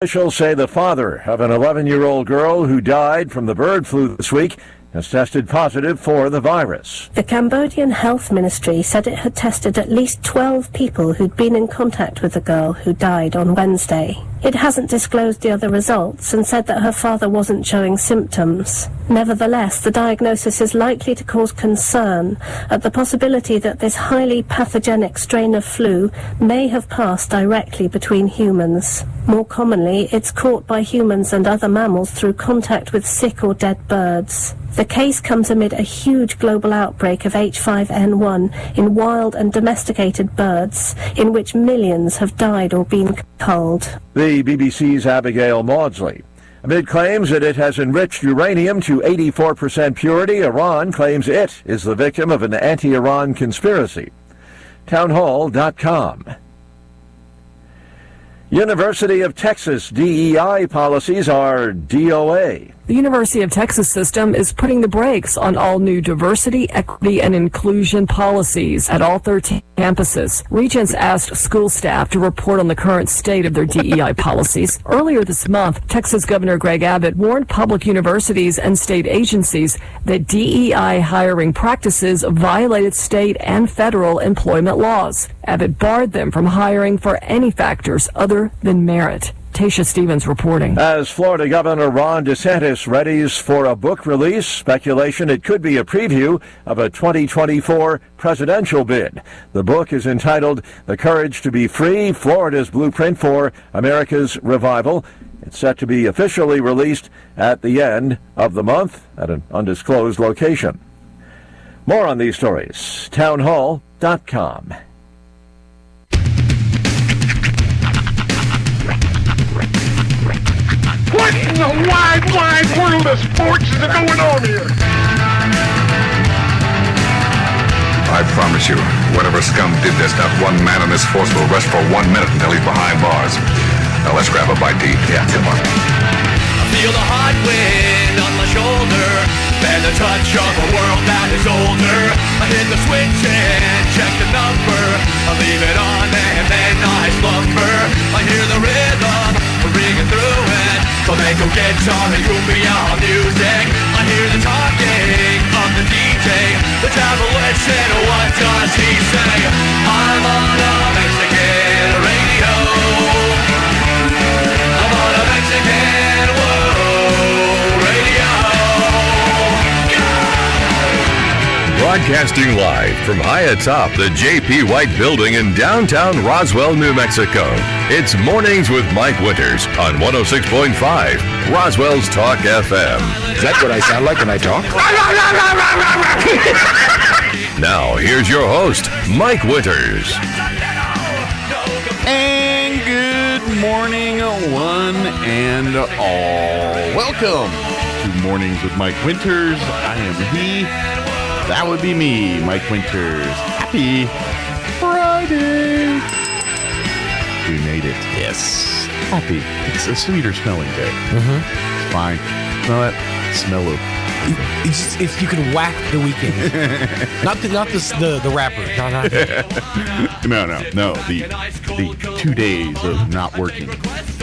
Officials say the father of an 11-year-old girl who died from the bird flu this week has tested positive for the virus. The Cambodian Health Ministry said it had tested at least 12 people who'd been in contact with the girl who died on Wednesday. It hasn't disclosed the other results and said that her father wasn't showing symptoms. Nevertheless, the diagnosis is likely to cause concern at the possibility that this highly pathogenic strain of flu may have passed directly between humans. More commonly, it's caught by humans and other mammals through contact with sick or dead birds. The case comes amid a huge global outbreak of H5N1 in wild and domesticated birds, in which millions have died or been culled. The BBC's Abigail Maudsley. Amid claims that it has enriched uranium to 84% purity, Iran claims it is the victim of an anti-Iran conspiracy. Townhall.com. University of Texas DEI policies are DOA. The University of Texas system is putting the brakes on all new diversity, equity, and inclusion policies at all 13 campuses. Regents asked school staff to report on the current state of their DEI policies. Earlier this month, Texas Governor Greg Abbott warned public universities and state agencies that DEI hiring practices violated state and federal employment laws. Abbott barred them from hiring for any factors other than merit. Tasha Stevens reporting. As Florida Governor Ron DeSantis readies for a book release, speculation it could be a preview of a 2024 presidential bid. The book is entitled The Courage to Be Free, Florida's Blueprint for America's Revival. It's set to be officially released at the end of the month at an undisclosed location. More on these stories, townhall.com. What in the wide world of sports is going on here? I promise you, whatever scum did this, not one man in this force will rest for 1 minute until he's behind bars. Now let's grab a bite to eat. Yeah, come on. I feel the hot wind on my shoulder and the touch of a world that is older. I hit the switch and check the number. I leave it on and then I slumber. I hear the rhythm ringing through it. Flamenco guitar and cumbia music. I hear the talking of the DJ. Let's have a listen. What does he say? I'm on a Mexican radio. I'm on a Mexican radio. Broadcasting live from high atop the J.P. White Building in downtown Roswell, New Mexico. It's Mornings with Mike Winters on 106.5 Roswell's Talk FM. Is that what I sound like when I talk? Now, here's your host, Mike Winters. And good morning, one and all. Welcome to Mornings with Mike Winters. I am he. That would be me, Mike Winters. Happy Friday. We made it. Yes. Happy. It's a sweeter smelling day. Mm-hmm. It's fine. Smell that smell of... If you could whack the weekend. not the rapper. No. The 2 days of not working.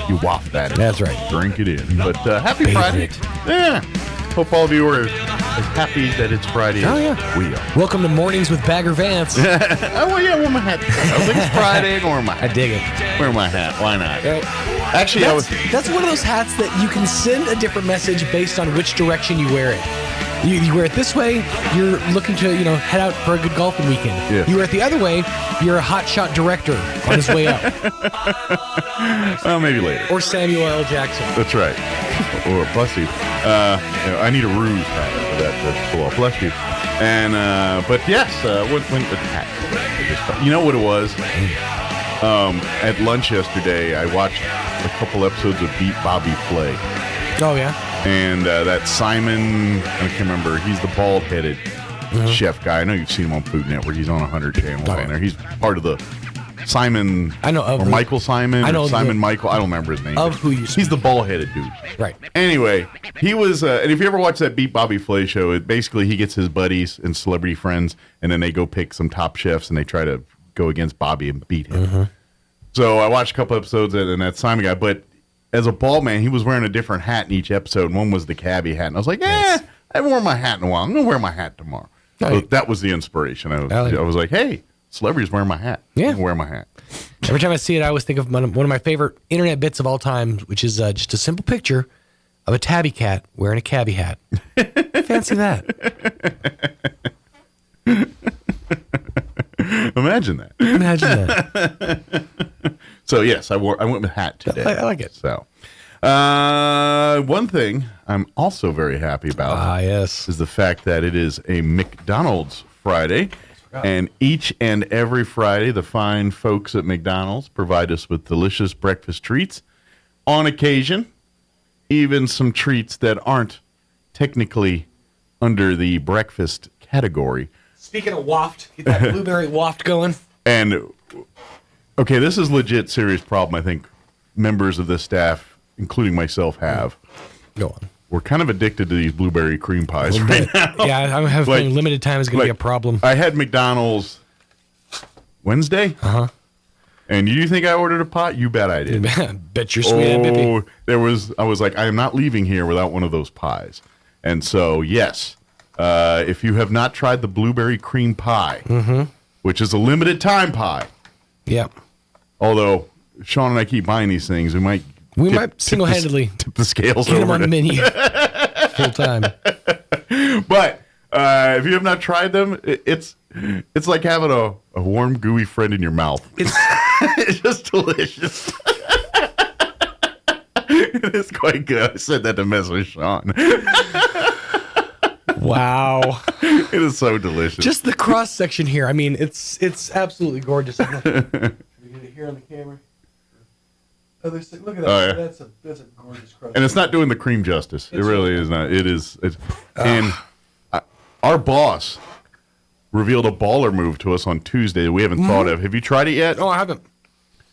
You waft that. That's right. Drink it in. But happy Friday. Yeah. Hope all of you are as happy that it's Friday as we are. Welcome to Mornings with Bagger Vance. Oh, well, yeah, wear my hat. I think it's Friday and wear my hat. I dig it. Wear my hat. Why not? Actually, that's one of those hats that you can send a different message based on which direction you wear it. You wear it this way, you're looking to, head out for a good golfing weekend. Yeah. You wear it the other way, you're a hotshot director on his way up. Well, maybe later. Or Samuel L. Jackson. That's right. Or bless you. I need a ruse hat for that to pull off. Bless you. And but yes, when the hat. You know what it was? At lunch yesterday, I watched a couple episodes of Beat Bobby Flay. Oh yeah. And that Simon, I can't remember. He's the bald-headed chef guy. I know you've seen him on Food Network. He's on 100 channels on there. He's part of the Simon. I know of Michael Simon. I know Simon Michael. I don't remember his name. Of who you speak. He's the bald-headed dude. Right. Anyway, he was. And if you ever watch that Beat Bobby Flay show, basically he gets his buddies and celebrity friends, and then they go pick some top chefs, and they try to go against Bobby and beat him. So I watched a couple episodes and that Simon guy, but as a bald man, he was wearing a different hat in each episode. One was the cabbie hat. And I was like, I haven't worn my hat in a while. I'm going to wear my hat tomorrow. So that was the inspiration. I was like, hey, celebrity's wearing my hat. Yeah. I'm gonna wear my hat. Every time I see it, I always think of one of my favorite internet bits of all time, which is just a simple picture of a tabby cat wearing a cabbie hat. Fancy that. Imagine that. Imagine that. So yes, I went with hat today. I like it. So, one thing I'm also very happy about is the fact that it is a McDonald's Friday. And each and every Friday, the fine folks at McDonald's provide us with delicious breakfast treats. On occasion, even some treats that aren't technically under the breakfast category. Speaking of waft, get that blueberry waft going. And, okay, this is legit serious problem I think members of this staff, including myself, have. Go on. We're kind of addicted to these blueberry cream pies right now. Yeah, I have a feeling limited time is going to be a problem. I had McDonald's Wednesday. Uh-huh. And you think I ordered a pie? You bet I did. Bet you're sweet and bippy. I was like, I am not leaving here without one of those pies. And so, yes, if you have not tried the blueberry cream pie, which is a limited time pie. Yep. Although Sean and I keep buying these things, we might single-handedly tip the scales get over them on the menu full time. But if you have not tried them, it's like having a warm, gooey friend in your mouth. It's just delicious. It is quite good. I said that to mess with Sean. Wow. It is so delicious. Just the cross section here. I mean, it's absolutely gorgeous. Can you get it here on the camera? Oh, look at that. Oh, yeah. That's a gorgeous cross. And it's not doing the cream justice. It really is not. It is. And our boss revealed a baller move to us on Tuesday that we haven't thought of. Have you tried it yet? No, I haven't.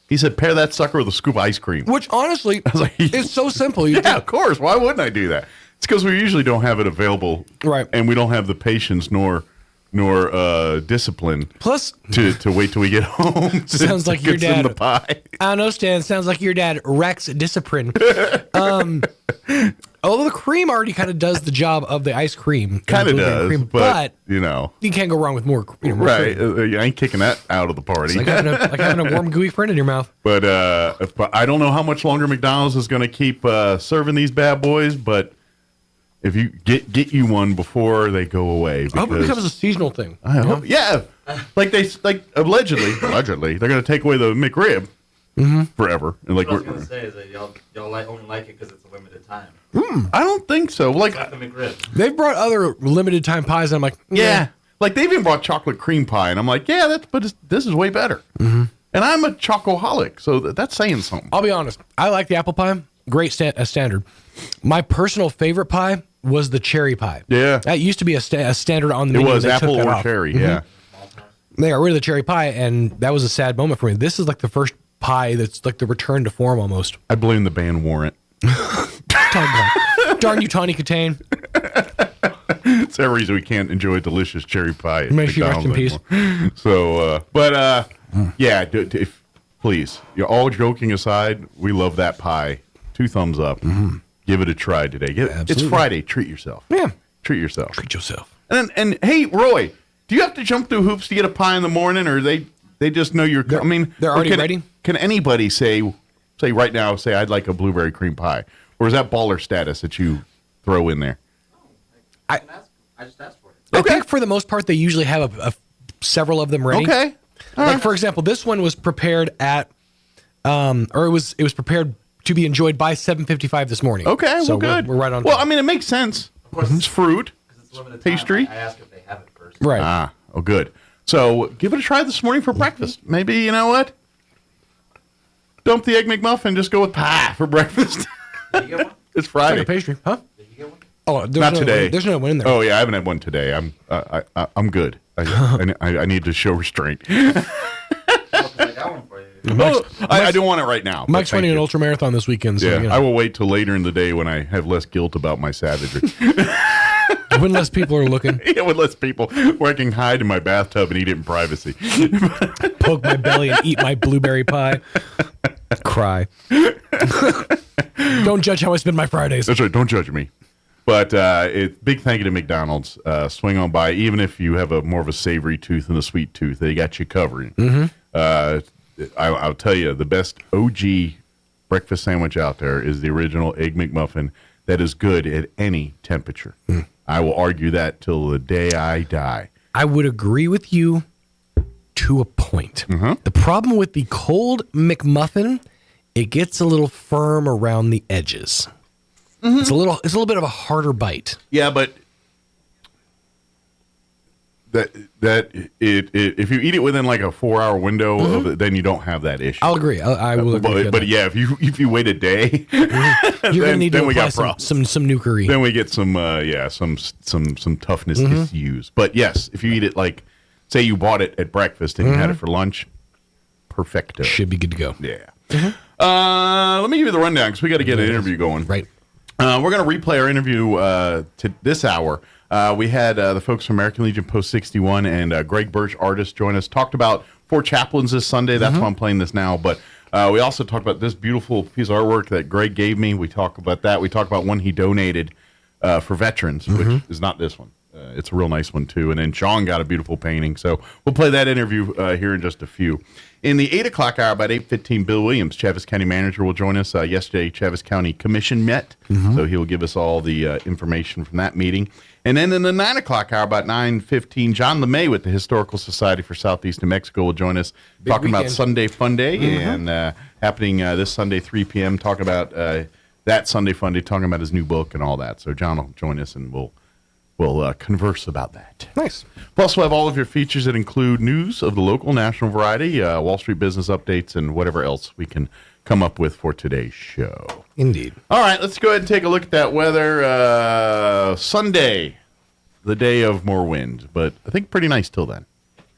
He said, pair that sucker with a scoop of ice cream. Which, honestly, is so simple. Yeah, of course. Why wouldn't I do that? It's because we usually don't have it available. Right. And we don't have the patience nor discipline. Plus, to wait till we get home. Sounds like your dad. The pie. I don't know, Stan. Sounds like your dad wrecks discipline. Although the cream already kind of does the job of the ice cream. Kind of does. Cream, but, you know. You can't go wrong with more cream. Right. You ain't kicking that out of the party. It's like having a warm, gooey friend in your mouth. But I don't know how much longer McDonald's is going to keep serving these bad boys, but if you get you one before they go away. I hope it becomes a seasonal thing. I hope. Yeah. Like allegedly, they're going to take away the McRib forever. And what I was going to say is that y'all only like it because it's a limited time. I don't think so. Like the McRib. They've brought other limited time pies, and I'm like, yeah. Like they've even brought chocolate cream pie, and I'm like, yeah, this is way better. And I'm a chocoholic, so that's saying something. I'll be honest. I like the apple pie. Great standard. My personal favorite pie was the cherry pie. Yeah. That used to be a standard on the menu. It was apple or cherry, yeah. They got rid of the cherry pie, and that was a sad moment for me. This is like the first pie that's like the return to form almost. I blame the band Warrant. Darn you, Tawny Katane. It's that reason we can't enjoy delicious cherry pie. May she rest in peace. So, yeah, please. All joking aside, we love that pie. 2 thumbs up. Give it a try today. It's Friday. Treat yourself. Yeah. Treat yourself. Treat yourself. And hey, Roy, do you have to jump through hoops to get a pie in the morning, or they just know you're coming? They're already ready? Can anybody say right now, I'd like a blueberry cream pie? Or is that baller status that you throw in there? I just asked for it. I think for the most part, they usually have several of them ready. Okay. For example, this one was prepared at, or it was prepared to be enjoyed by 7:55 this morning. Okay, so well, good. We're right on. Well, I mean, it makes sense. Of course, it's fruit, It's limited pastry. time. I asked if they have it first. Right. Good. So give it a try this morning for breakfast. Maybe, you know what? Dump the Egg McMuffin, just go with pie for breakfast. Did you get one? It's Friday. Like a pastry, huh? Did you get one? Oh, Not today. There's no one in there. Oh yeah, I haven't had one today. I'm good. I need to show restraint. I got one for you. I don't want it right now. Mike's running an ultra marathon this weekend. So, I will wait till later in the day when I have less guilt about my savagery. When less people are looking. Yeah, when less people, where I can hide in my bathtub and eat it in privacy. Poke my belly and eat my blueberry pie. Cry. Don't judge how I spend my Fridays. That's right. Don't judge me. But big thank you to McDonald's. Swing on by, even if you have more of a savory tooth than a sweet tooth, they got you covered. I'll tell you, the best OG breakfast sandwich out there is the original Egg McMuffin that is good at any temperature. I will argue that till the day I die. I would agree with you to a point. The problem with the cold McMuffin, it gets a little firm around the edges. It's a little bit of a harder bite. Yeah, but if you eat it within like a 4-hour window, then you don't have that issue. I'll agree. I will agree. But yeah, if you wait a day, you're gonna need to apply some nukery. Then we get some toughness issues. But yes, if you eat it like, say you bought it at breakfast and you had it for lunch, perfecto. Should be good to go. Yeah. Let me give you the rundown because we got to get an interview going. Right. We're going to replay our interview to this hour. We had the folks from American Legion Post 61 and Greg Birch, artist, join us. Talked about 4 chaplains this Sunday. That's why I'm playing this now. But we also talked about this beautiful piece of artwork that Greg gave me. We talked about that. We talked about one he donated for veterans, which is not this one. It's a real nice one, too. And then Sean got a beautiful painting. So we'll play that interview here in just a few. In the 8 o'clock hour, about 8:15, Bill Williams, Chaves County Manager, will join us. Yesterday, Chaves County Commission met, so he will give us all the information from that meeting. And then in the 9 o'clock hour, about 9:15, John LeMay with the Historical Society for Southeast New Mexico will join us, talking about Sunday Fun Day, and happening this Sunday, 3 p.m., talking about that Sunday Fun Day, talking about his new book and all that. So John will join us, and we'll converse about that. Nice. Plus, we'll have all of your features that include news of the local, national variety, Wall Street business updates, and whatever else we can come up with for today's show. Indeed. All right, let's go ahead and take a look at that weather. Sunday, the day of more wind, but I think pretty nice till then.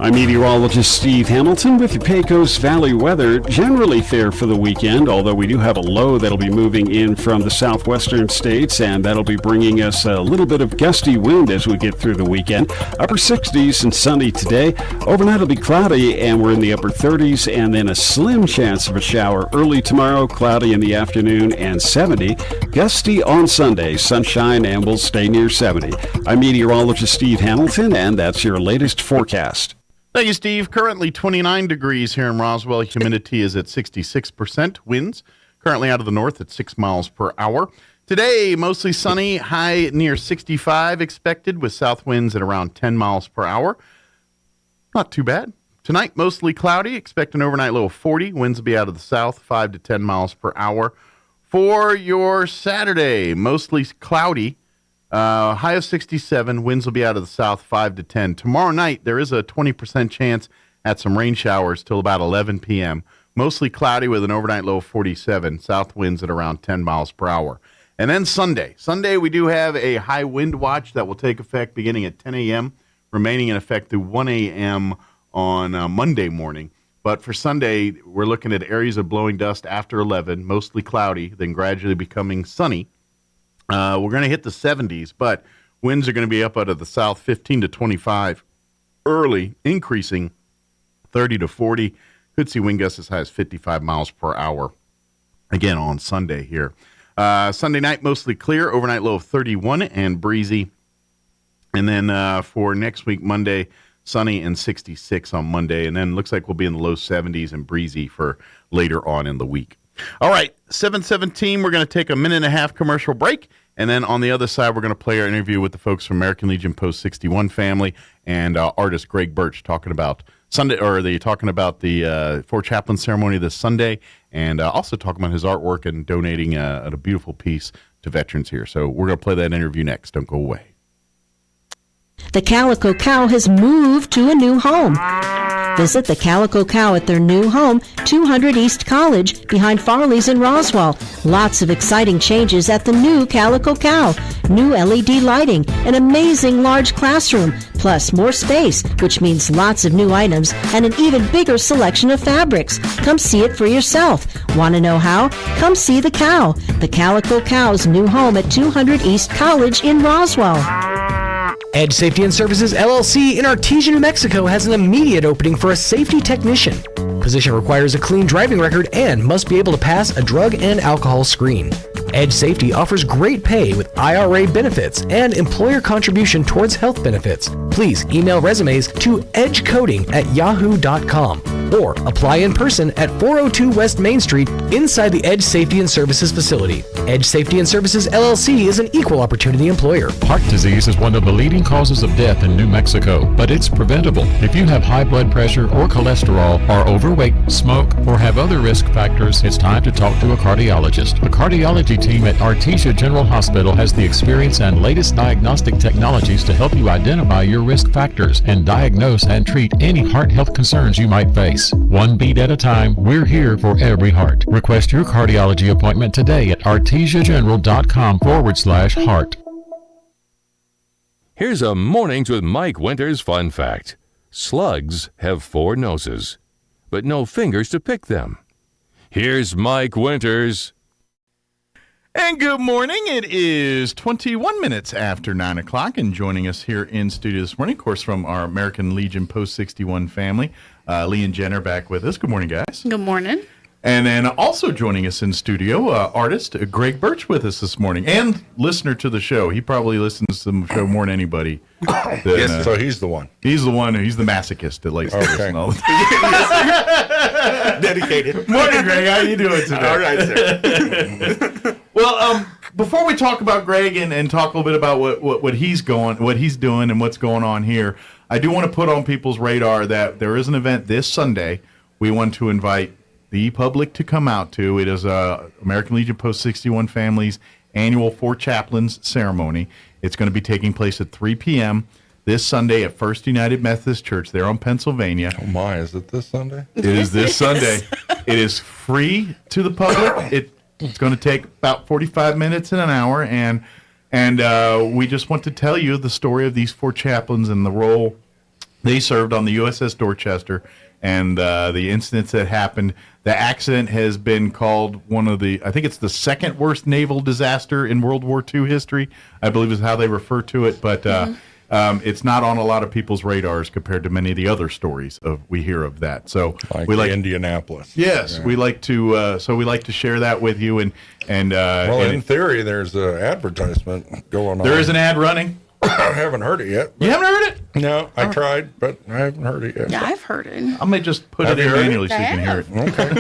I'm meteorologist Steve Hamilton with your Pecos Valley weather. Generally fair for the weekend, although we do have a low that'll be moving in from the southwestern states, and that'll be bringing us a little bit of gusty wind as we get through the weekend. Upper 60s and sunny today. Overnight it'll be cloudy, and we're in the upper 30s, and then a slim chance of a shower early tomorrow, cloudy in the afternoon, and 70. Gusty on Sunday, sunshine, and we'll stay near 70. I'm meteorologist Steve Hamilton, and that's your latest forecast. Thank you, Steve. Currently 29 degrees here in Roswell. Humidity is at 66%. Winds currently out of the north at 6 miles per hour. Today, mostly sunny, high near 65 expected, with south winds at around 10 miles per hour. Not too bad. Tonight, mostly cloudy. Expect an overnight low of 40. Winds will be out of the south, 5 to 10 miles per hour. For your Saturday, mostly cloudy. High of 67, winds will be out of the south, 5 to 10. Tomorrow night, there is a 20% chance at some rain showers till about 11 p.m. Mostly cloudy with an overnight low of 47, south winds at around 10 miles per hour. And then Sunday. Sunday, we do have a high wind watch that will take effect beginning at 10 a.m., remaining in effect through 1 a.m. on Monday morning. But for Sunday, we're looking at areas of blowing dust after 11, mostly cloudy, then gradually becoming sunny. We're going to hit the 70s, but winds are going to be up out of the south, 15 to 25 early, increasing 30 to 40. Could see wind gusts as high as 55 miles per hour, again, on Sunday here. Sunday night, mostly clear, overnight low of 31 and breezy. And then for next week, Monday, sunny and 66 on Monday. And then looks like we'll be in the low 70s and breezy for later on in the week. All right, 7:17, we're going to take a minute and a half commercial break, and then on the other side, we're going to play our interview with the folks from American Legion Post 61 family and artist Greg Birch talking about the 4 chaplain ceremony this Sunday, and also talking about his artwork and donating a beautiful piece to veterans here. So we're going to play that interview next. Don't go away. The Calico Cow has moved to a new home. Visit the Calico Cow at their new home, 200 East College, behind Farley's in Roswell. Lots of exciting changes at the new Calico Cow. New LED lighting, an amazing large classroom, plus more space, which means lots of new items and an even bigger selection of fabrics. Come see it for yourself. Want to know how? Come see the cow. The Calico Cow's new home at 200 East College in Roswell. Edge Safety and Services LLC in Artesia, New Mexico has an immediate opening for a safety technician. Position requires a clean driving record and must be able to pass a drug and alcohol screen. Edge Safety offers great pay with IRA benefits and employer contribution towards health benefits. Please email resumes to edgecoding@yahoo.com or apply in person at 402 West Main Street inside the Edge Safety and Services facility. Edge Safety and Services LLC is an equal opportunity employer. Heart disease is one of the leading causes of death in New Mexico, but it's preventable. If you have high blood pressure or cholesterol, are overweight, smoke, or have other risk factors, it's time to talk to a cardiologist. The cardiology team at Artesia General Hospital has the experience and latest diagnostic technologies to help you identify your risk factors and diagnose and treat any heart health concerns you might face. One beat at a time, we're here for every heart. Request your cardiology appointment today at artesiageneral.com/heart. Here's a Mornings with Mike Winters fun fact. Slugs have 4 noses, but no fingers to pick them. Here's Mike Winters. And good morning. It is 21 minutes after 9 o'clock, and joining us here in studio this morning, of course, from our American Legion Post 61 family, Lee and Jen are back with us. Good morning, guys. Good morning. And then also joining us in studio, artist Greg Birch with us this morning, and listener to the show. He probably listens to the show more than anybody. Yes, so he's the one. He's the one. He's the masochist that likes to listen all the time. Dedicated. Morning, Greg. How you doing today? All right, sir. Well, before we talk about Greg and talk a little bit about what he's doing and what's going on here, I do want to put on people's radar that there is an event this Sunday we want to invite the public to come out to. It is American Legion Post 61 Family's annual Four Chaplains ceremony. It's going to be taking place at 3 p.m. this Sunday at First United Methodist Church there on Pennsylvania. Oh my, is it this Sunday? It is this Sunday. It is free to the public. It's going to take about 45 minutes and an hour, and we just want to tell you the story of these 4 chaplains and the role they served on the USS Dorchester and the incidents that happened. The accident has been called I think it's the second worst naval disaster in World War II history, I believe is how they refer to it, but it's not on a lot of people's radars compared to many of the other stories we hear of that. So we like Indianapolis. Yes, yeah. We like to share that with you and in theory, there's an advertisement going on. There is an ad running. I haven't heard it yet. You haven't heard it? No, I tried, but I haven't heard it yet. Yeah, I've heard it. I may just put it in manually so you can hear it. Okay.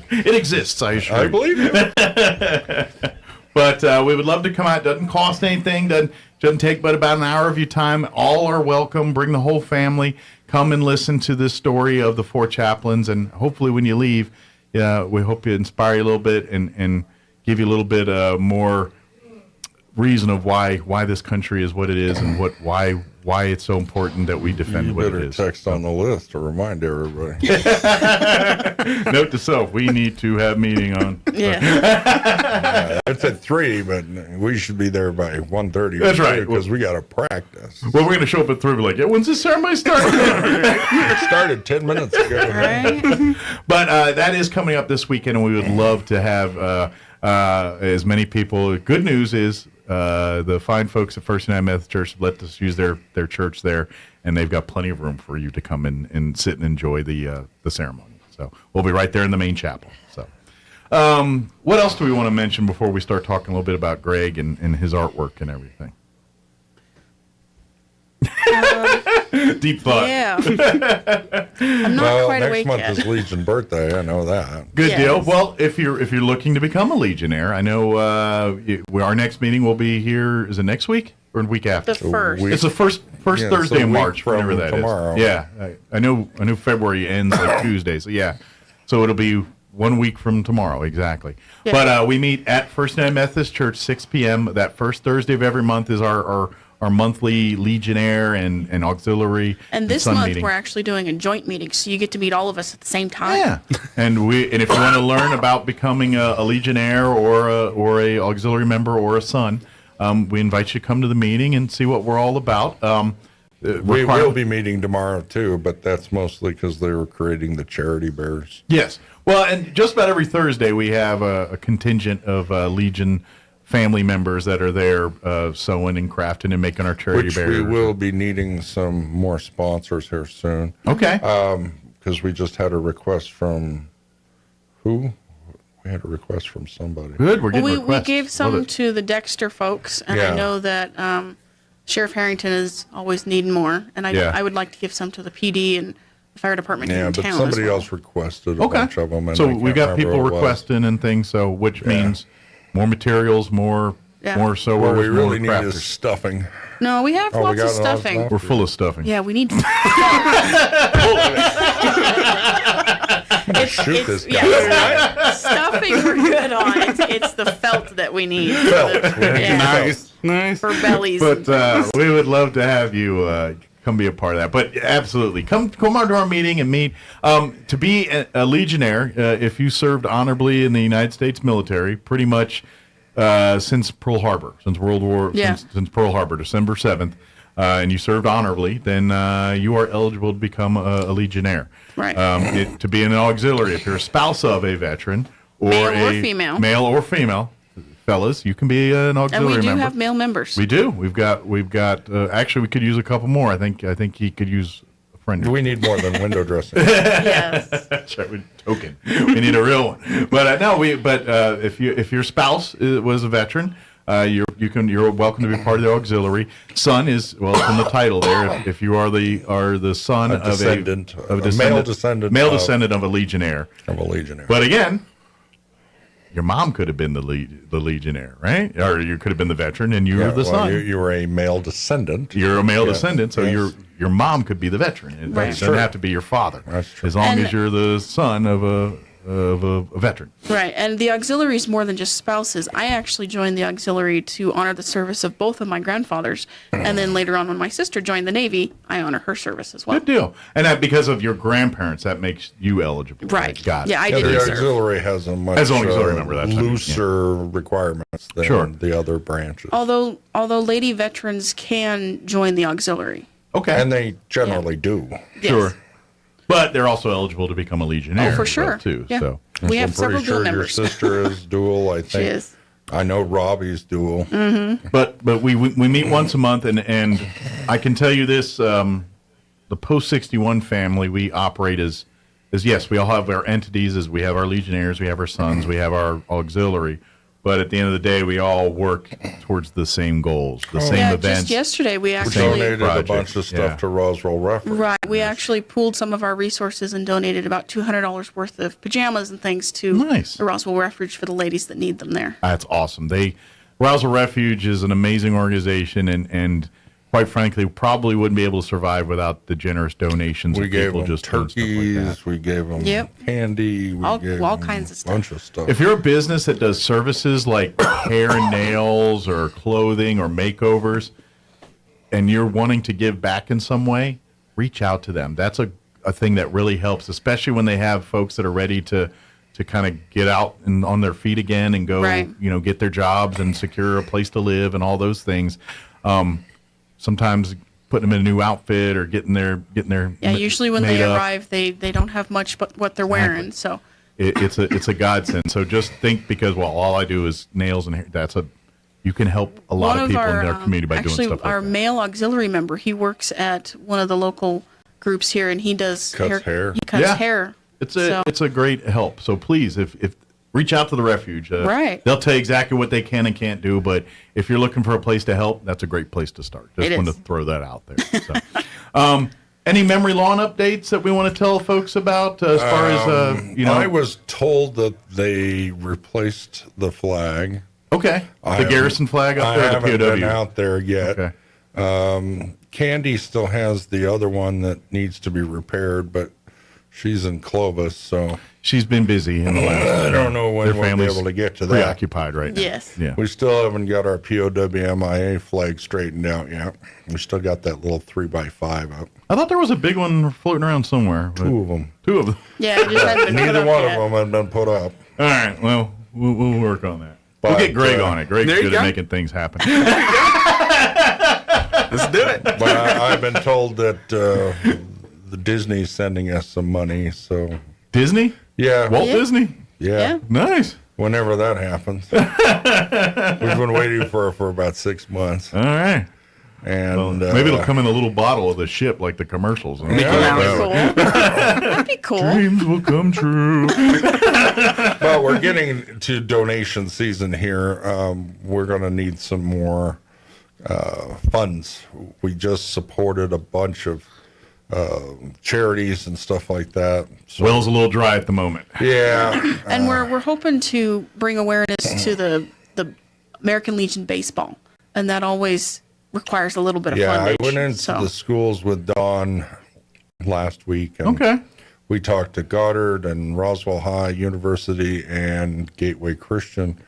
It exists, I assure you. I believe it. But we would love to come out. It doesn't cost anything. Doesn't take but about an hour of your time. All are welcome. Bring the whole family. Come and listen to this story of the 4 chaplains. And hopefully when you leave, we hope you inspire you a little bit and give you a little bit more reason of why this country is what it is and why it's so important that we defend what it is. Text on the list to remind everybody. Note to self: we need to have meeting on. Yeah. It's at 3, but we should be there by 1:30. That's right, because we got to practice. Well, we're going to show up at 3. We're like, when's this ceremony starting? It started 10 minutes ago. Right. But that is coming up this weekend, and we would love to have as many people. Good news is the fine folks at First United Methodist Church let us use their church there, and they've got plenty of room for you to come in and sit and enjoy the ceremony. So we'll be right there in the main chapel. So what else do we want to mention before we start talking a little bit about Greg and his artwork and everything? Deep thought. Yeah. I'm not quite awake yet. Next month is Legion birthday. I know that. Good deal. Well, if you're looking to become a Legionnaire, I know our next meeting will be here. Is it next week or the week after? The first. It's the first Thursday in March. Whenever that tomorrow. is. Yeah, I know February ends like Tuesday. So yeah, so it'll be 1 week from tomorrow exactly. Yeah. But we meet at First United Methodist Church 6 p.m. That first Thursday of every month is our monthly Legionnaire and auxiliary and this month meeting. We're actually doing a joint meeting, so you get to meet all of us at the same time. Yeah, and if you want to learn about becoming a Legionnaire or a auxiliary member or a son, we invite you to come to the meeting and see what we're all about. We will be meeting tomorrow too, but that's mostly because they were creating the charity bears. Yes, well, and just about every Thursday we have a contingent of Legion family members that are there sewing and crafting and making our charity bears. We will be needing some more sponsors here soon. Okay. because we just had a request from who? We had a request from somebody. Good, we're getting we requests. gave some to the Dexter folks, and I know that Sheriff Harrington is always needing more, and I would like to give some to the PD and the fire department here in town. Yeah, but somebody else requested a bunch of them. And so we got people requesting and things, so which means more materials, more sewers, what we really more need is stuffing. No, we have lots of stuffing. We're full of stuffing. Yeah, we need. Shoot this guy. Stuffing we're good on. It's the felt that we need. Nice. For bellies. But we would love to have you come be a part of that. But absolutely, come on to our meeting and meet. To be a Legionnaire, if you served honorably in the United States military, pretty much since Pearl Harbor, since Pearl Harbor, December 7th, and you served honorably, then you are eligible to become a Legionnaire. Right. To be an auxiliary, if you're a spouse of a veteran or male or female, fellas, you can be an auxiliary member. And we do have male members. We do. We've got. Actually, we could use a couple more. I think he could use a friend. We need more than window dressing. Yes. That's right. Token. We need a real one. But if your spouse was a veteran, you're welcome to be part of the auxiliary. Son is it's in the title there. If you are the son of a male descendant of a Legionnaire. But again, your mom could have been the Legionnaire, right? Or you could have been the veteran, and you were the son. You were a male descendant. You're a male descendant, so your mom could be the veteran. It doesn't have to be your father, as long as you're the son of a veteran. Right, and the auxiliary is more than just spouses. I actually joined the auxiliary to honor the service of both of my grandfathers, and then later on when my sister joined the Navy, I honor her service as well. Good deal. And that because of your grandparents, that makes you eligible. Right. Got it. Yeah, I did serve. The auxiliary has a much looser requirements than the other branches. Although lady veterans can join the auxiliary. Okay. And they generally do. Yes. Sure. But they're also eligible to become a Legionnaire. Oh, for sure. Too. Yeah. So we have several dual members. members. Your sister is dual, I think. She is. I know Robbie's dual. Mm-hmm. But we meet once a month, and I can tell you this: the Post 61 family, we operate as yes, we all have our entities, as we have our Legionnaires, we have our sons, we have our auxiliary. But at the end of the day, we all work towards the same goals, the same events. Just yesterday, we actually donated a bunch of stuff to Roswell Refuge. Right. We actually pooled some of our resources and donated about $200 worth of pajamas and things to the Roswell Refuge for the ladies that need them there. That's awesome. Roswell Refuge is an amazing organization, and quite frankly, probably wouldn't be able to survive without the generous donations. We gave people them just doing turkeys. Stuff like that. We gave them candy. We gave all them kinds of stuff. Bunch of stuff. If you're a business that does services like hair and nails or clothing or makeovers, and you're wanting to give back in some way, reach out to them. That's a thing that really helps, especially when they have folks that are ready to kind of get out and on their feet again and go, get their jobs and secure a place to live and all those things. Sometimes putting them in a new outfit or getting their usually when they arrive, they don't have much but what they're wearing. So it's a godsend. So just think, because all I do is nails and hair. You can help a lot of people in our community by doing stuff like that. Our male auxiliary member, he works at one of the local groups here, and he does hair. He cuts hair. It's a great help. So please, if reach out to the refuge. Right. They'll tell you exactly what they can and can't do, but if you're looking for a place to help, that's a great place to start. Just want to throw that out there. So. Any memory lawn updates that we want to tell folks about as far as, I was told that they replaced the flag. Okay. The garrison flag up there, I haven't the POW. been out there yet. Okay. Candy still has the other one that needs to be repaired, but she's in Clovis, so she's been busy in the last. I don't know when we'll be able to get to that. Preoccupied right now. Yes. Yeah. We still haven't got our POWMIA flag straightened out yet. We still got that little 3x5 up. I thought there was a big one floating around somewhere. Two of them. Yeah, it just hadn't been Neither put one up yet. of them had been put up. All right. Well, we'll work on that. We'll get Greg on it. Greg's good at making things happen. Let's do it. But I've been told that the Disney's sending us some money. So Disney? Yeah. Walt Disney? Yeah. Nice. Whenever that happens. We've been waiting for about 6 months. All right. And maybe it'll come in a little bottle of the ship, like the commercials. That'd be cool. Dreams will come true. But we're getting to donation season here. We're going to need some more funds. We just supported a bunch of charities and stuff like that. So, well's a little dry at the moment. Yeah. And we're hoping to bring awareness to the American Legion baseball, and that always requires a little bit of funding. I went into the schools with Dawn last week. And we talked to Goddard and Roswell High University and Gateway Christian,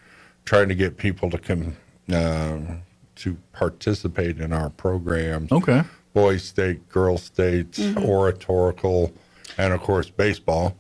trying to get people to come to participate in our programs. Okay. Boys State, Girls State, oratorical, and of course baseball.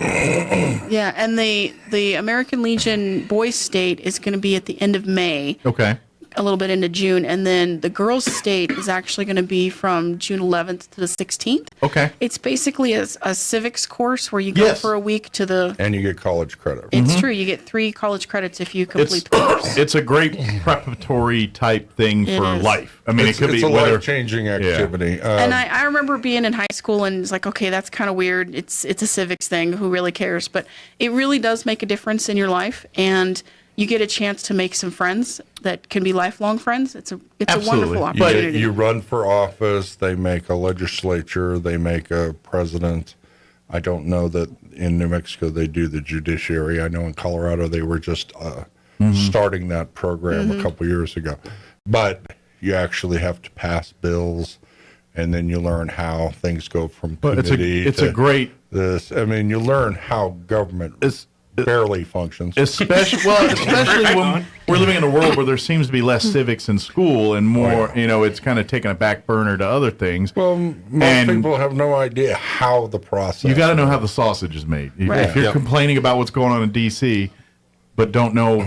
Yeah, and the American Legion Boys State is going to be at the end of May. Okay. A little bit into June, and then the Girls State is actually going to be from June 11th to the 16th. Okay. It's basically a civics course where you go for a week to the... And you get college credit. It's true. You get 3 college credits if you complete the course. It's a great preparatory type thing for life. I mean, it could be a life-changing activity. And I remember being in high school and it's like, okay, that's kind of weird. It's a civics thing. Who really cares? But it really does make a difference in your life, and you get a chance to make some friends that can be lifelong friends. It's a wonderful opportunity. You run for office. They make a legislature. They make a president. I don't know that in New Mexico they do the judiciary. I know in Colorado they were just starting that program a couple years ago. But you actually have to pass bills, and then you learn how things go from committee to this. I mean, you learn how government barely functions. Especially when we're living in a world where there seems to be less civics in school and more, it's kind of taking a back burner to other things. Well, most people have no idea how the process. You got to know how the sausage is made. If you're complaining about what's going on in D.C., but don't know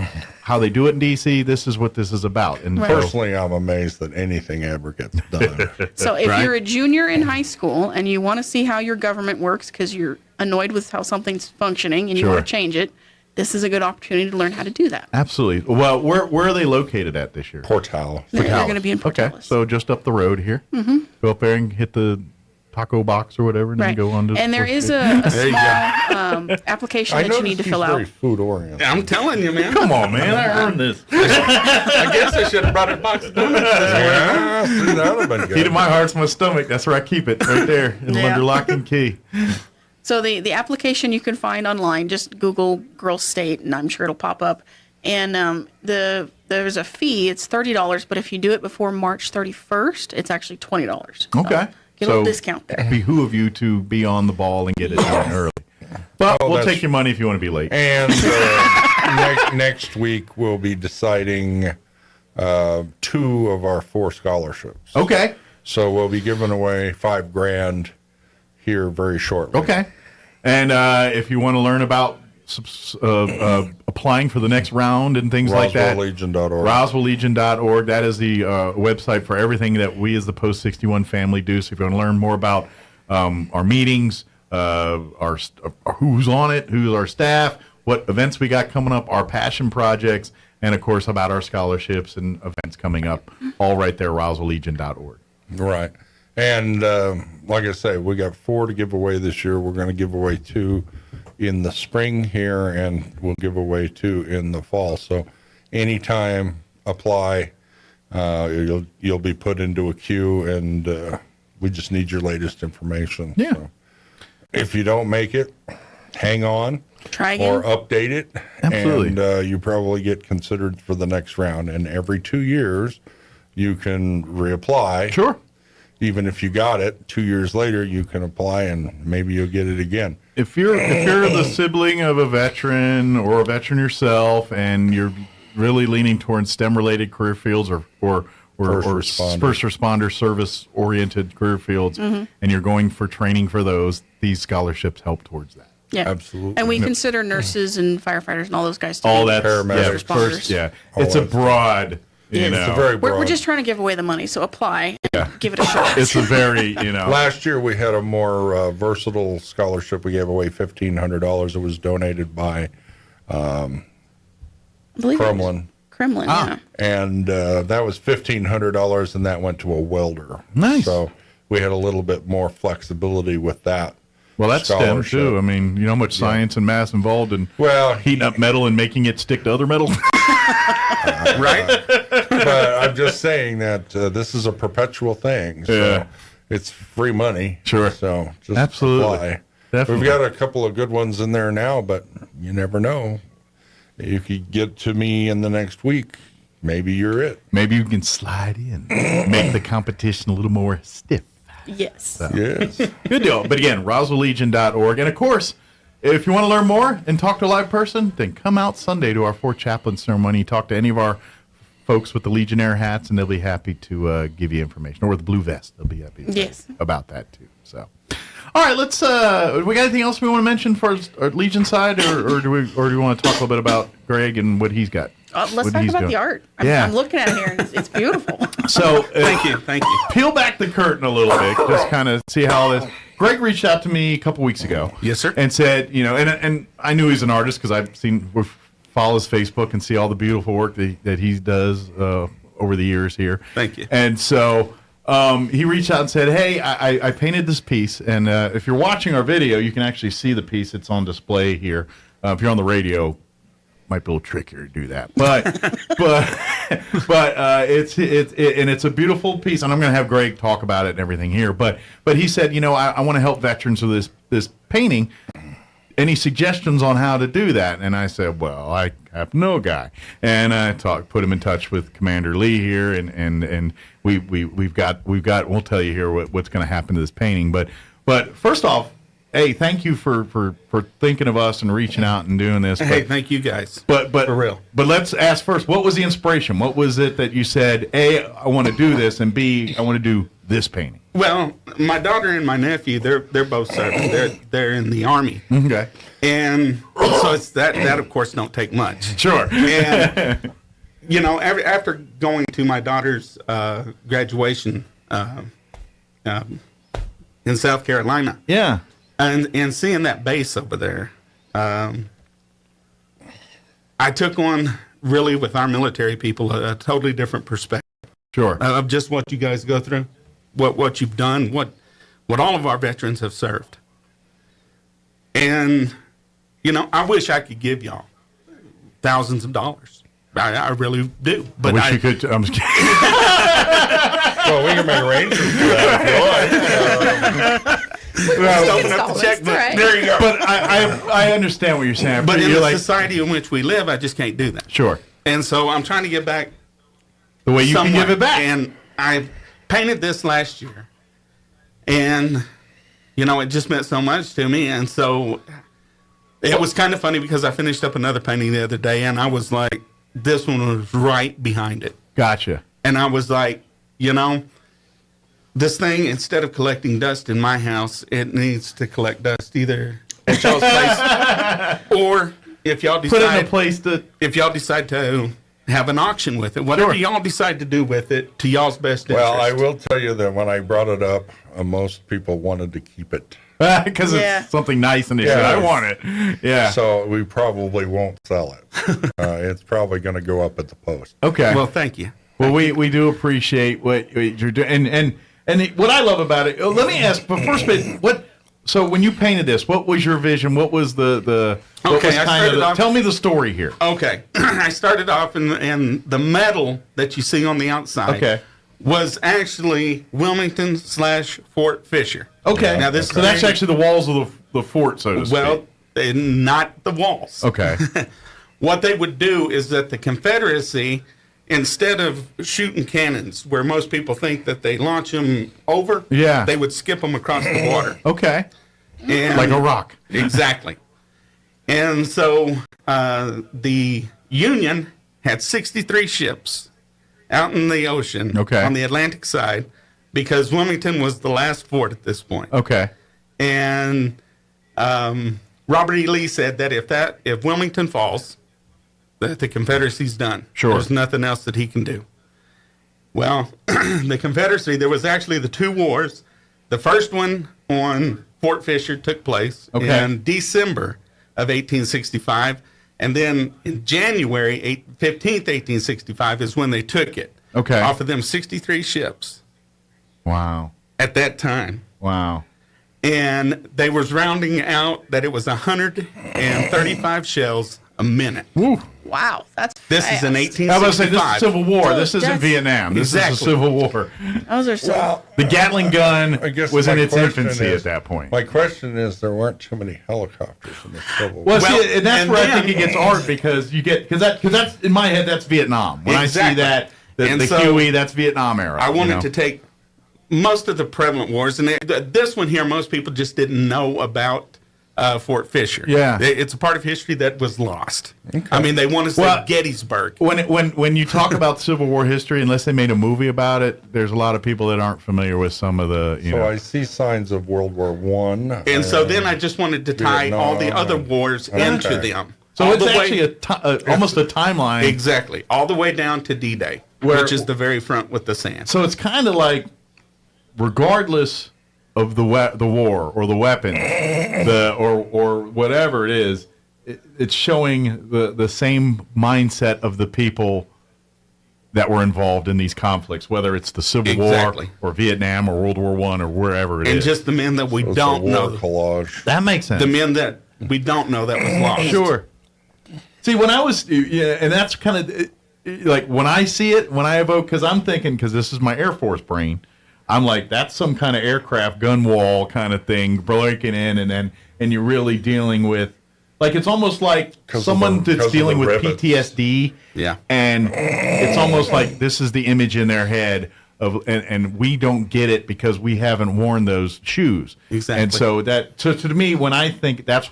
how they do it in D.C., this is what this is about. And personally, I'm amazed that anything ever gets done. So if you're a junior in high school and you want to see how your government works because you're annoyed with how something's functioning and you want to change it, this is a good opportunity to learn how to do that. Absolutely. Well, where are they located at this year? Portales. They're going to be in Portales. Okay, so just up the road here. Go up there and hit the taco box or whatever, and then go on to. And there is a small application that you need to fill out. Very food oriented. I'm telling you, man. Come on, man. I earned this. I guess I should have brought a box of donuts. Yeah, that would have been good. Key to my heart's my stomach. That's where I keep it, right there, under lock and key. So the application you can find online. Just Google Girls State, and I'm sure it'll pop up. And there's a fee. It's $30, but if you do it before March 31st, it's actually $20. Okay. Get a little discount there. Behoove you to be on the ball and get it done early. But we'll take your money if you want to be late. And next week we'll be deciding 2 of our 4 scholarships. Okay. So we'll be giving away $5,000 here very shortly. Okay. And if you want to learn about applying for the next round and things like that, RoswellLegion.org. RoswellLegion.org. That is the website for everything that we as the Post 61 family do. So if you want to learn more about our meetings, our who's on it, who's our staff, what events we got coming up, our passion projects, and of course about our scholarships and events coming up, all right there, RoswellLegion.org. Right. And like I say, we got 4 to give away this year. We're going to give away 2 in the spring here, and we'll give away 2 in the fall. So anytime apply, you'll be put into a queue, and we just need your latest information. Yeah. So if you don't make it, hang on. Try again. Or update it. Absolutely. And you probably get considered for the next round. And every 2 years, you can reapply. Sure. Even if you got it, 2 years later, you can apply, and maybe you'll get it again. If you're the sibling of a veteran or a veteran yourself, and you're really leaning towards STEM-related career fields or first responder service-oriented career fields, and you're going for training for those, these scholarships help towards that. Yeah, absolutely. And we consider nurses and firefighters and all those guys to all be that first responders. It's a broad. It's a very broad. We're just trying to give away the money, so apply. Give it a shot. It's a very, Last year we had a more versatile scholarship. We gave away $1,500. It was donated by Crumlin. Kremlin, yeah. And that was $1,500, and that went to a welder. Nice. So we had a little bit more flexibility with that. Well, that's STEM scholarship. too. I mean, you know how much science and math involved in heating up metal and making it stick to other metal? Right? But I'm just saying that this is a perpetual thing. So it's free money. Sure. So just absolutely. apply. Definitely. We've got a couple of good ones in there now, but you never know. If you get to me in the next week, maybe you're it. Maybe you can slide in, make the competition a little more stiff. Yes. So. Yes. Good deal. But again, RoswellLegion.org. And of course, if you want to learn more and talk to a live person, then come out Sunday to our Fourth Chaplain ceremony. Talk to any of our folks with the Legionnaire hats, and they'll be happy to give you information. Or with the blue vest, they'll be happy about that too. So, all right, let's. We got anything else we want to mention for our Legion side, or do we want to talk a little bit about Greg and what he's got? Let's talk about the art. I'm looking at it here, and it's beautiful. So thank you. Peel back the curtain a little bit, just kind of see how this. Greg reached out to me a couple weeks ago. Yes, sir. And said, and I knew he's an artist because I've follow his Facebook and see all the beautiful work that he does over the years here. Thank you. And so he reached out and said, hey, I painted this piece, and if you're watching our video, you can actually see the piece. It's on display here. If you're on the radio, might be a little trickier to do that, but it's a beautiful piece, and I'm going to have Greg talk about it and everything here. But he said, I want to help veterans with this painting. Any suggestions on how to do that? And I said, well, I have no guy, and I put him in touch with Commander Lee here, and we've got we'll tell you here what's going to happen to this painting. But first off, hey, thank you for thinking of us and reaching out and doing this. Hey, thank you guys. But for real. But let's ask first, what was the inspiration? What was it that you said, A, I want to do this, and B, I want to do this painting? Well, my daughter and my nephew, they're both serving. They're in the Army. Okay. And so it's that of course don't take much. Sure. And after going to my daughter's graduation in South Carolina. Yeah. And seeing that base over there, I took on, really, with our military people, a totally different perspective. Sure. Of just what you guys go through, what you've done, what all of our veterans have served. And, I wish I could give y'all thousands of dollars. I really do. But I wish you could. I'm just kidding. Well, we can make arrangements for that if you want. Just open up the checkbook. Right. There you go. But I understand what you're saying. But in you're the society in which we live, I just can't do that. Sure. And so I'm trying to give back the way you somewhat. can give it back. And I painted this last year. And, it just meant so much to me. And so it was kind of funny because I finished up another painting the other day, and I was like, this one was right behind it. Gotcha. And I was like, this thing, instead of collecting dust in my house, it needs to collect dust either at y'all's place, or if y'all decide, put it in a place if y'all decide to have an auction with it, whatever y'all decide to do with it, to y'all's best interest. Well, I will tell you that when I brought it up, most people wanted to keep it. Because it's something nice and they said, I want it. Yeah. So we probably won't sell it. It's probably going to go up at the post. Okay. Well, thank you. Well, we do appreciate what you're doing. And what I love about it, let me ask, but first, so when you painted this, what was your vision? What was tell me the story here. Okay. I started off in the metal that you see on the outside was actually Wilmington / Fort Fisher. Okay. Now this so that's actually the walls of the fort, so to speak. Well, not the walls. Okay. What they would do is that the Confederacy, instead of shooting cannons, where most people think that they launch them over, they would skip them across the water. Okay. And like a rock. Exactly. And so the Union had 63 ships out in the ocean on the Atlantic side, because Wilmington was the last fort at this point. Okay. And Robert E. Lee said that if Wilmington falls, that the Confederacy's done. Sure. There's nothing else that he can do. Well, the Confederacy, there was actually the two wars. The first one on Fort Fisher took place in December of 1865, And then in January 15th, 1865 is when they took it. Okay. Off of them 63 ships. Wow. At that time. Wow. And they was rounding out that it was 135 shells a minute. Woo. Wow, that's This fast. is in I was about to say, this is Civil War. Dude, This isn't that's- Vietnam. This is a Civil War. Those are so. The Gatling gun I guess was my in its question infancy is- at that point. My question is, there weren't too many helicopters in the Civil War. Well, see, and that's where I think it gets art because you get because that's in my head that's Vietnam. When I see that the so Huey, that's Vietnam era. I wanted to take most of the prevalent wars, and this one here, most people just didn't know about Fort Fisher. Yeah. It's a part of history that was lost. Okay. I mean, they want to say Gettysburg. When you talk about Civil War history, unless they made a movie about it, there's a lot of people that aren't familiar with some of the. So I see signs of World War One, And so then I just wanted to tie all the other wars into them. So All it's the actually almost a timeline. Exactly. All the way down to D-Day, which is the very front with the sand. So it's kind of like, regardless of the war or the weapons, or whatever it is, it's showing the same mindset of the people that were involved in these conflicts, whether it's the Civil War or Vietnam or World War I or wherever it is. And just the men that we don't know. Collage. That makes sense. The men that we don't know that was lost. Sure. See, when I was, and that's kind of like when I see it, when I evoke, because I'm thinking, because this is my Air Force brain, I'm like, that's some kind of aircraft gun wall kind of thing breaking in, and you're really dealing with, like, it's almost like someone that's dealing with PTSD. Yeah. And it's almost like this is the image in their head of, and we don't get it because we haven't worn those shoes. Exactly. And so to me, when I think that's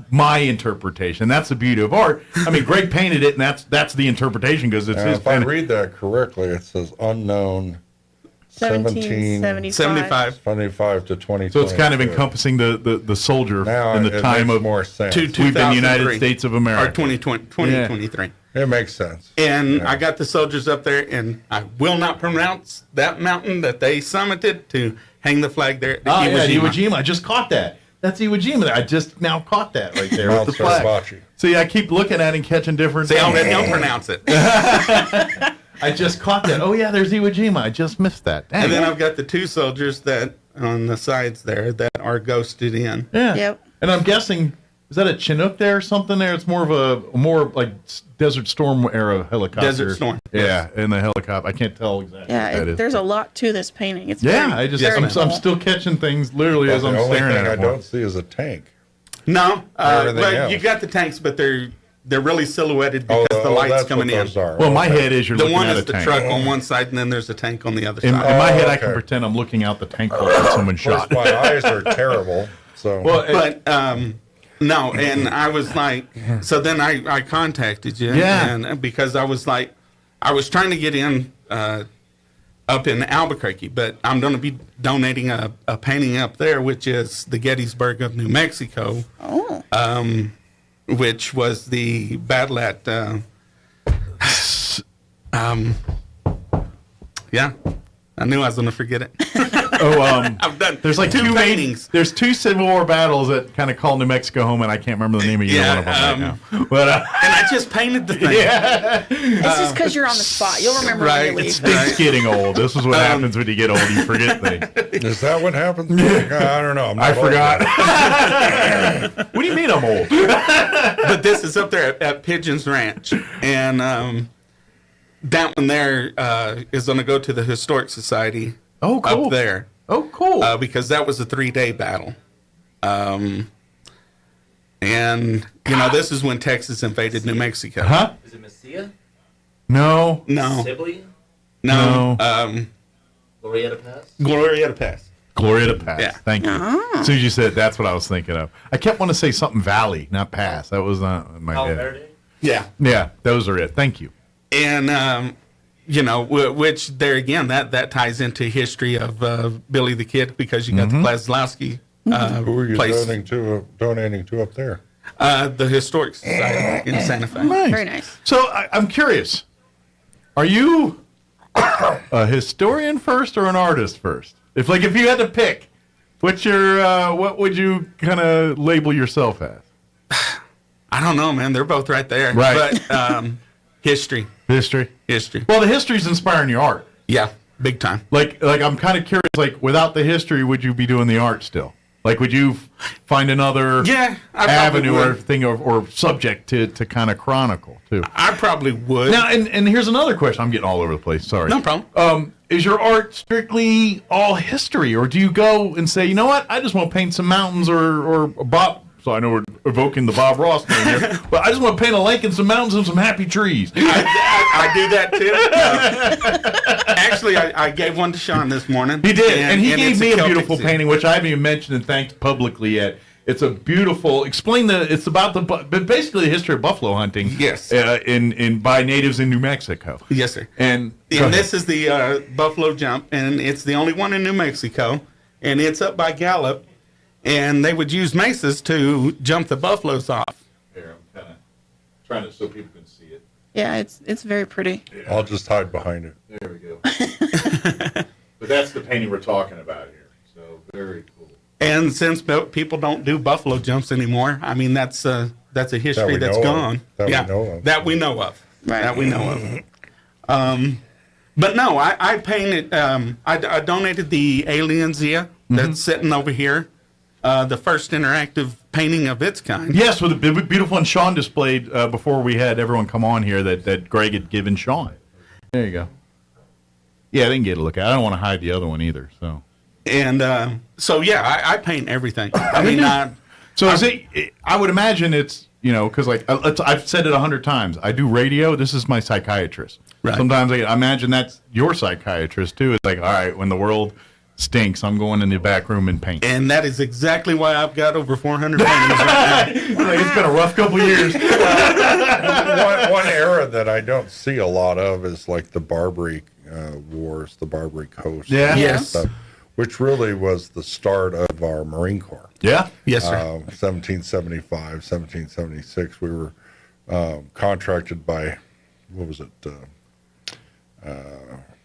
my interpretation. That's the beauty of art. I mean, Greg painted it, and that's the interpretation because it's his. If I read that correctly, it says unknown 1775 to 2020. So it's kind of encompassing the soldier Now in the it time makes of more sense. we've been United States of America. Or 2023. It makes sense. And I got the soldiers up there, and I will not pronounce that mountain that they summited to hang the flag there. Iwo Jima. I just caught that. That's Iwo Jima. I just now caught that right there with the flag. See, I keep looking at it and catching different See, things. I don't pronounce it. I just caught that. Oh, yeah, there's Iwo Jima. I just missed that. Dang. And then I've got the two soldiers that on the sides there that are ghosted in. Yeah. Yep. And I'm guessing, is that a Chinook there or something there? It's more of a like Desert Storm era helicopter. Desert Storm. Yeah, in the helicopter. I can't tell exactly what that is. There's a lot to this painting. It's Yeah, very, I'm still catching things literally as I'm staring at it. I don't see is a tank. No, Everything well, else. you got the tanks, but they're really silhouetted because the light's that's coming what in. those are. Well, my head is you're The looking one at is a the tank. truck on one side, and then there's a tank on the other In side. my head, I can okay. pretend I'm looking out the tank hole that someone shot. My eyes are terrible. So, But no, and I was like, so then I contacted you, Yeah. and because I was like, I was trying to get in up in Albuquerque, but I'm going to be donating a painting up there, which is the Gettysburg of New Mexico. Oh. Which was the battle at, yeah, I knew I was going to forget it. I've done. There's like two paintings. There's two Civil War battles that kind of call New Mexico home, and I can't remember the name of either one of them right now. But and I just painted the thing. Yeah. It's just because you're on the spot. You'll remember when you leave. It's getting old. This is what happens when you get old. You forget things. Is that what happens? I don't know. I forgot. What do you mean I'm old? But this is up there at Pigeons Ranch, and that one there is going to go to the Historic Society. Oh, cool. Up there. Oh, cool. Because that was a 3-day battle. And, you know, this is when Texas invaded New Mexico. Huh? Is it Messia? No. Sibley? No. Glorieta Pass? Glorieta Pass. Glorieta Pass. Yeah. Thank you. As soon as you said it, that's what I was thinking of. I kept wanting to say something Valley, not Pass. That was not in my head. Verde? Yeah. Yeah, those are it. Thank you. And, you know, which there again, that ties into history of Billy the Kid, because you got the Plaslowski who are you place. donating to up there? The Historic Society in Santa Fe. Nice. Very nice. So I'm curious. Are you a historian first or an artist first? If you had to pick, what would you kind of label yourself as? I don't know, man. They're both right there. Right. But history. History. Well, the history's inspiring your art. Yeah, big time. Like I'm kind of curious. Like, without the history, would you be doing the art still? Like, would you find another avenue or thing or subject to kind of chronicle too? I probably would. Now, and here's another question. I'm getting all over the place. Sorry. No problem. Is your art strictly all history, or do you go and say, you know what, I just want to paint some mountains or Bob? So I know we're evoking the Bob Ross thing here, but I just want to paint a lake and some mountains and some happy trees. I do that too. Actually, I gave one to Sean this morning. He did, and he gave me a Celtic beautiful scene. painting, which I haven't even mentioned and thanked publicly yet. It's a beautiful. It's about but basically the history of buffalo hunting. Yes. In by natives in New Mexico. Yes, sir. And this is the buffalo jump, and it's the only one in New Mexico, and it's up by Gallup, and they would use maces to jump the buffaloes off. Here, I'm kind of trying to so people can see it. Yeah, it's very pretty. I'll just hide behind it. There we go. But that's the painting we're talking about here. So very cool. And since people don't do buffalo jumps anymore, I mean that's a history that's gone. That we know of. Right. That we know of. But no, I painted. I donated the Alien Zia that's sitting over here. The first interactive painting of its kind. Yes, with the beautiful one Sean displayed before we had everyone come on here that Greg had given Sean. There you go. Yeah, they can get a look at it. I don't want to hide the other one either. So. And so yeah, I paint everything. I mean, I would imagine it's because like I've said it 100 times. I do radio. This is my psychiatrist. Right. Sometimes I imagine that's your psychiatrist too. It's like, all right, when the world stinks, I'm going in the back room and paint. And that is exactly why I've got over 400 paintings right now. Like, it's been a rough couple of years. One era that I don't see a lot of is like the Barbary Wars, the Barbary Coast. Yeah. Yes. Stuff, which really was the start of our Marine Corps. Yeah. Yes, sir. 1775, 1776, we were contracted by, what was it?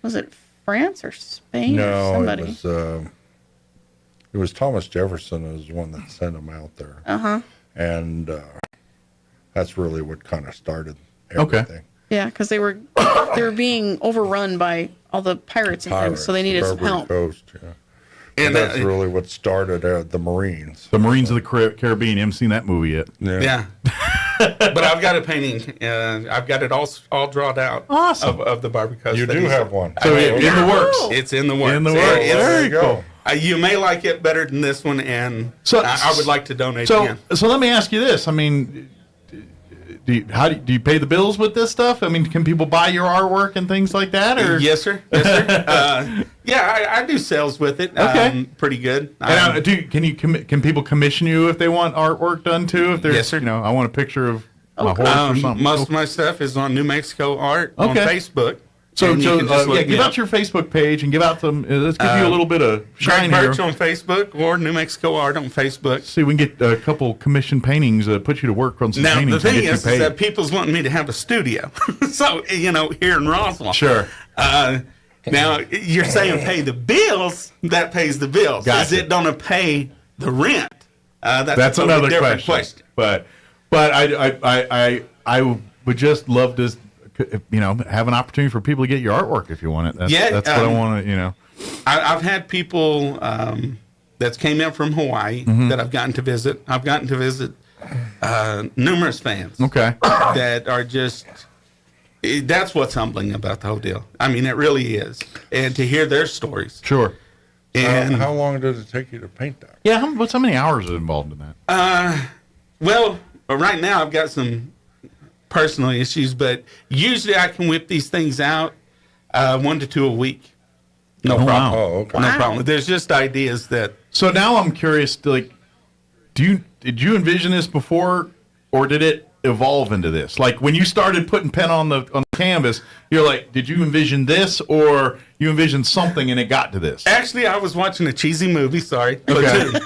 Was it France or Spain or No, somebody? it was Thomas Jefferson was the one that sent them out there. Uh-huh. And that's really what kind of started everything. Okay. Yeah, because they were being overrun by all the pirates and things, so they needed some Barbary help. Coast, yeah. And that's really what started the Marines. The Marines of the Caribbean. You haven't seen that movie yet. Yeah. But I've got a painting. I've got it all drawn out. Awesome. Of the Barbary Coast. You do have one. So in the works. It's in the works. In the works. There you go. You may like it better than this one, and So I would like to donate So again. so let me ask you this. I mean, do you pay the bills with this stuff? I mean, can people buy your artwork and things like that? Or Yes, sir. Yes, sir. Yeah, I do sales with it. Okay. Pretty good. And can people commission you if they want artwork done too? If there's, Yes, sir. I want a picture of my horse or something. Most of my stuff is on New Mexico Art on Facebook. So, And you can just look me give up. out your Facebook page and give out some. Let's give you a little bit of shine Greg here. Birch on Facebook or New Mexico Art on Facebook. See, we can get a couple commissioned paintings, put you to work on some Now, paintings the and thing get is you paid. that people's wanting me to have a studio. So, here in Roswell. Sure. Now, you're saying pay the bills. That pays the bills. Gotcha. Is it going to pay the rent? That's a totally another different question. But I would just love to, have an opportunity for people to get your artwork if you want it. That's what I want to, I've had people that came in from Hawaii that I've gotten to visit. I've gotten to visit numerous fans. Okay. That are just. That's what's humbling about the whole deal. I mean, it really is, and to hear their stories. Sure. And how long did it take you to paint that? Yeah, how many hours are involved in that? Well, right now I've got some personal issues, but usually I can whip these things out 1 to 2 a week. No problem. Wow. Oh, okay. No problem. There's just ideas that. So now I'm curious, did you envision this before, or did it evolve into this? Like when you started putting pen on the canvas, you're like, did you envision this, or you envisioned something and it got to this? Actually, I was watching a cheesy movie. Sorry, Okay.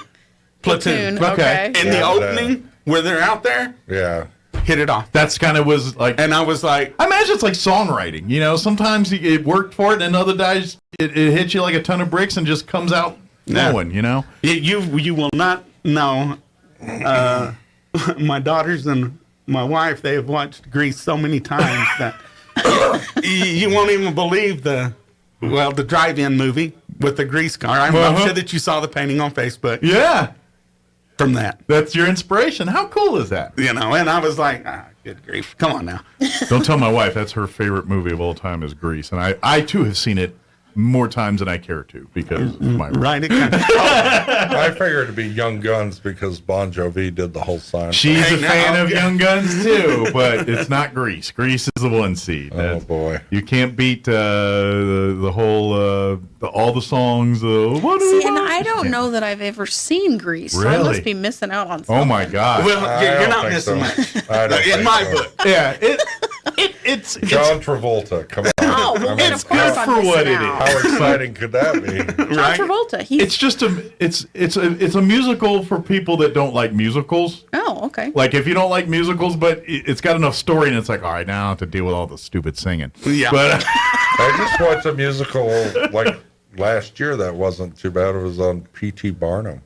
Platoon. Okay. And the opening where they're out there, Yeah. hit it off. That's kind of was like, And I was like, I imagine it's like songwriting. Sometimes it worked for it, and other times it hits you like a ton of bricks and just comes out flowing. You will not know. My daughters and my wife, they have watched Grease so many times that you won't even believe the drive-in movie with the grease car. I'm sure that you saw the painting on Facebook. Yeah. From that. That's your inspiration. How cool is that? And I was like, good grief. Come on now. Don't tell my wife that's her favorite movie of all time is Grease. And I too have seen it more times than I care to because of my right. I figured it'd be Young Guns because Bon Jovi did the whole sign. She's a fan of Young Guns too, but it's not Grease. Grease is the one seed. Oh boy, you can't beat the whole all the songs. See, and I don't know that I've ever seen Grease. So I Really? must be missing out on something. Oh my God! Well, you're not missing much. In my book. Yeah, it's John Travolta. Come on. Oh, well, then it's of course good I'm for missing what it out. is. How exciting could that be? John Travolta. It's just it's a musical for people that don't like musicals. Oh, okay. Like if you don't like musicals, but it's got enough story, and it's like, all right, now I don't have to deal with all the stupid singing. Yeah. But I just watched a musical like last year that wasn't too bad. It was on P.T. Barnum.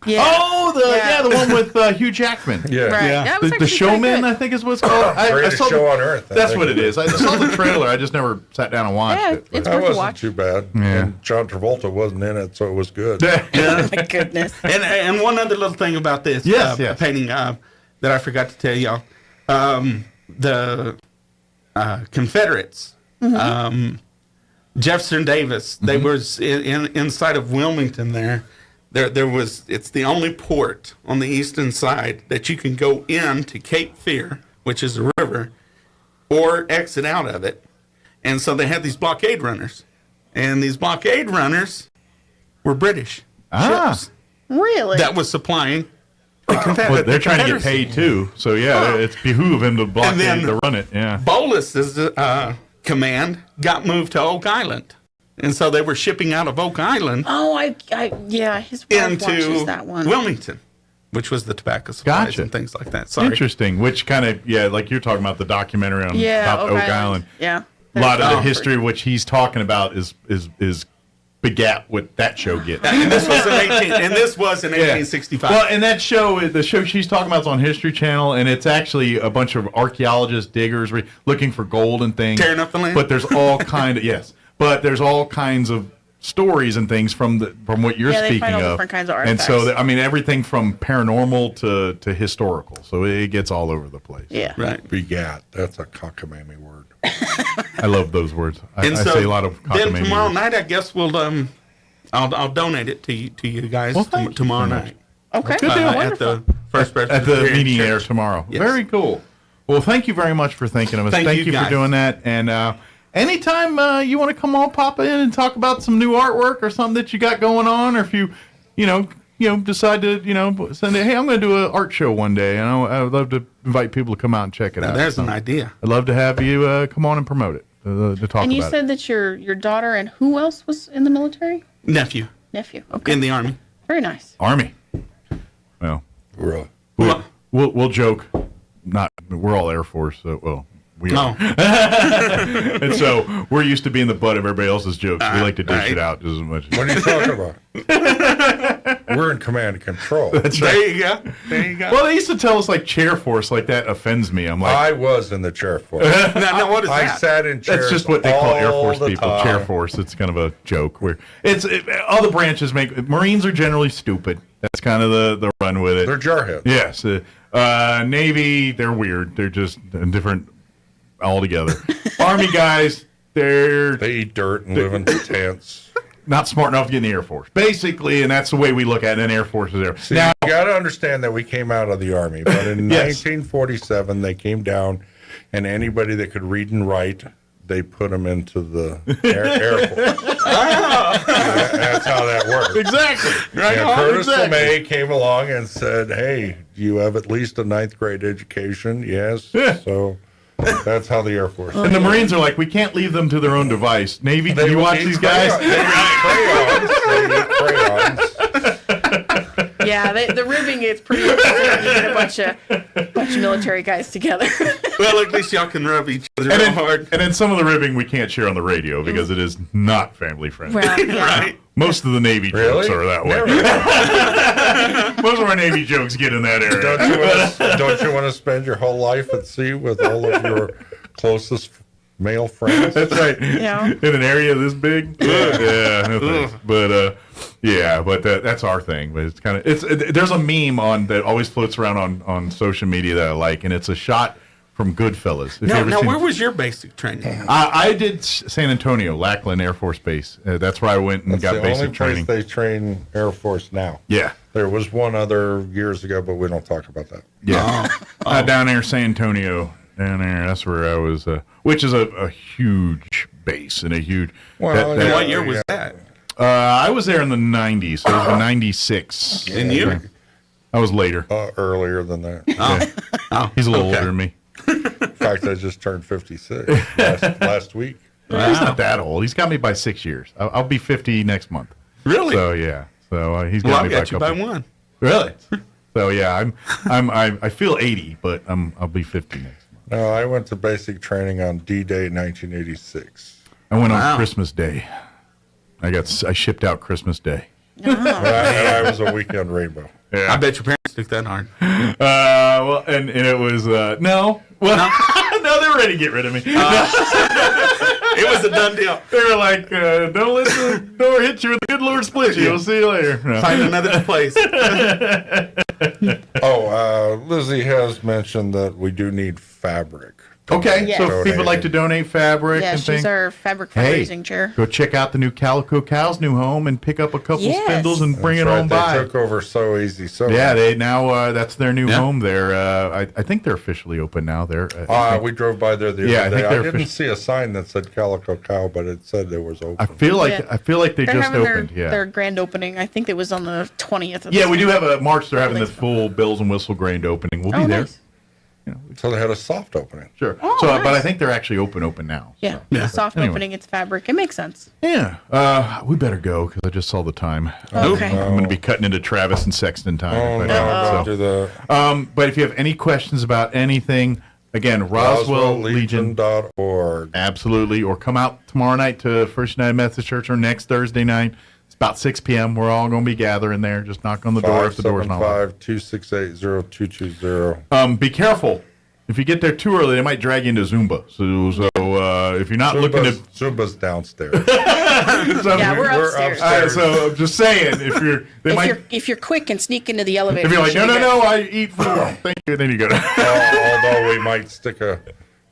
Yeah. Oh, the one with Hugh Jackman. Yeah. Right. Yeah. That was The actually Showman, pretty good. I think is what it's called. Greatest saw show on earth. I That's think. what it is. I saw the trailer. I just never sat down and watched Yeah, it. it's That worth a wasn't watch. too bad. Yeah. And John Travolta wasn't in it, so it was good. Oh my goodness. And one other little thing about this Yes. painting that I forgot to tell y'all. The Confederates, Jefferson Davis, they was inside of Wilmington there. There was, it's the only port on the eastern side that you can go in to Cape Fear, which is a river, or exit out of it. And so they had these blockade runners. And these blockade runners were British ships Really? that was supplying the Well, they're trying to get Confederacy. paid too, so yeah, it's behoove him to blockade then- to run it. Yeah. Bolus's command got moved to Oak Island. And so they were shipping out of Oak Island Oh, yeah, his wife watches into that one. Wilmington, which was the tobacco supplies Gotcha. and things like that. Sorry. Interesting. Which kind of like you're talking about the documentary on about Oak Island. Yeah. A lot of the Oh. history which he's talking about is begat what that show gets. And this was in 1865. Well, and that show, the show she's talking about is on History Channel, and it's actually a bunch of archaeologists, diggers, looking for gold and things. Tearing up the land? But there's all there's all kinds of stories and things from what you're Yeah, they speaking find all of. different kinds of And so, artifacts. I mean, everything from paranormal to historical. So it gets all over the place. Yeah. Right. Begat. That's a cockamamie word. I love those words. I And so say a lot of then cockamamie tomorrow words. night, I guess we'll I'll donate it to you guys Well, thank you tomorrow so much. night. Okay. Good deal. At the First At the Presbyterian meeting there Church. tomorrow. Yes. Very cool. Well, thank you very much for thinking of us. Thank you you for guys. doing that. And anytime you want to come on, pop in and talk about some new artwork or something that you got going on, or if you decide to send it. Hey, I'm going to do an art show one day, and I would love to invite people to come out and check it Now, out. there's an So idea. I'd love to have you come on and promote it to talk And you about said it. that your daughter and who else was in the military? Nephew Nephew. Okay. in the Army. Very nice. Army. Well, Right. we'll joke. We're all Air Force, so we are. No. And so we're used to being the butt of everybody else's jokes. We like to dish it out just as much. What are you talking about? We're in command and control. That's There right. you go. There you go. Well, they used to tell us like chair force, like that offends me. I'm like, I was in the chair force. now, what is I that? sat in chairs. that's just what they call Air all Force the people. time. Chair force. It's kind of a joke. Where other branches Marines are generally stupid. That's kind of the run with it. They're jarheads. Yes. Navy, they're weird. They're just different altogether. Army guys, they eat dirt and live in tents. Not smart enough to get in the Air Force, basically, and that's the way we look at it. And Air Force is there. See, you got to understand that we came out of the Army, but in Yes. 1947 they came down, and anybody that could read and write, they put them into the Air Force. That's how that worked. Exactly. Right. And on, Curtis exactly. LeMay came along and said, "Hey, do you have at least a 9th grade education?" Yes. Yeah. So that's how the Air Force. And the Marines are like, we can't leave them to their own device. Navy, do you watch these guys? They eat crayons. Yeah, the ribbing gets pretty interesting when you get a bunch of military guys together. Well, at least y'all can rub each other And real then, hard. and then some of the ribbing we can't share on the radio because it is not family friendly. Well, yeah. Right. Most of the Navy jokes are that way. Most of our Navy jokes get in that area. Don't you want to spend your whole life at sea with all of your closest male friends? That's right. Yeah. In an area this big. Yeah. No thanks. But that's our thing. But it's kind of there's a meme that always floats around on social media that I like, and it's a shot from Goodfellas. Now, where was your basic training? I did San Antonio, Lackland Air Force Base. That's where I went and got basic training. That's the only place they train Air Force now. Yeah. There was one other years ago, but we don't talk about that. Yeah. Down there, San Antonio, down there, that's where I was, which is a huge base and a huge... Well, what year was that? I was there in the 90s, so it was 96. And you? I was later. Earlier than that. Oh. He's a little older than me. In fact, I just turned 56 last week. Well, he's not that old. He's got me by 6 years. I'll be 50 next month. Really? So yeah. So he's got me by a couple. By one. Really? So yeah, I feel 80, but I'll be 50 next month. No, I went to basic training on D-Day 1986. I went on Christmas Day. I shipped out Christmas Day. I was a weekend rainbow. Yeah. I bet your parents took that hard. Well, and it was no. Well, no, they were ready to get rid of me. It was a done deal. They were like, "Don't let the door hit you with the good Lord split you. We'll see you later." No. Find another place. Lizzie has mentioned that we do need fabric. Okay, Yes. so if people like to donate fabric Yeah, and she's things. our fabric fundraising chair. Go check out the new Calico Cow's new home and pick up a couple Yes. spindles and bring That's it right, on they by. took over So Easy. Yeah, they now that's their new home there. I think they're officially open now. We drove by there the other Yeah, I day. think I they're didn't see a sign that said Calico Cow, but it said it was open. I feel like they They're just having opened. their grand opening. I think it was on the 20th. Yeah, we do have a March. They're having the full bells and whistle grand opening. We'll be there. Nice. So they had a soft opening. Sure. Oh, But nice. I think they're actually open now. Yeah, So. soft Anyway. opening. It's fabric. It makes sense. Yeah. We better go because I just saw the time. Okay. I'm going to be cutting into Travis and Sexton time. Oh, if I no, don't. don't do that. But if you have any questions about anything, again, RoswellLegion.org. RoswellLegion.org. Absolutely. Or come out tomorrow night to First United Methodist Church or next Thursday night. It's about 6 p.m. We're all going to be gathering there. Just knock on the door if the door's not locked. 575-268-0220. Be careful. If you get there too early, they might drag you into Zumba. So if you're not looking to... Zumba's downstairs. Yeah, we're upstairs. So just saying, If you're quick and sneak into the elevator. If you're like, you should be no, good. I eat food. Thank you. Then you go. Although we might stick a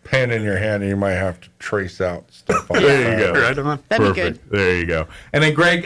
pen in your hand and you might have to trace out stuff. There you go. Right on. That'd be Perfect. There you go. And then, Greg,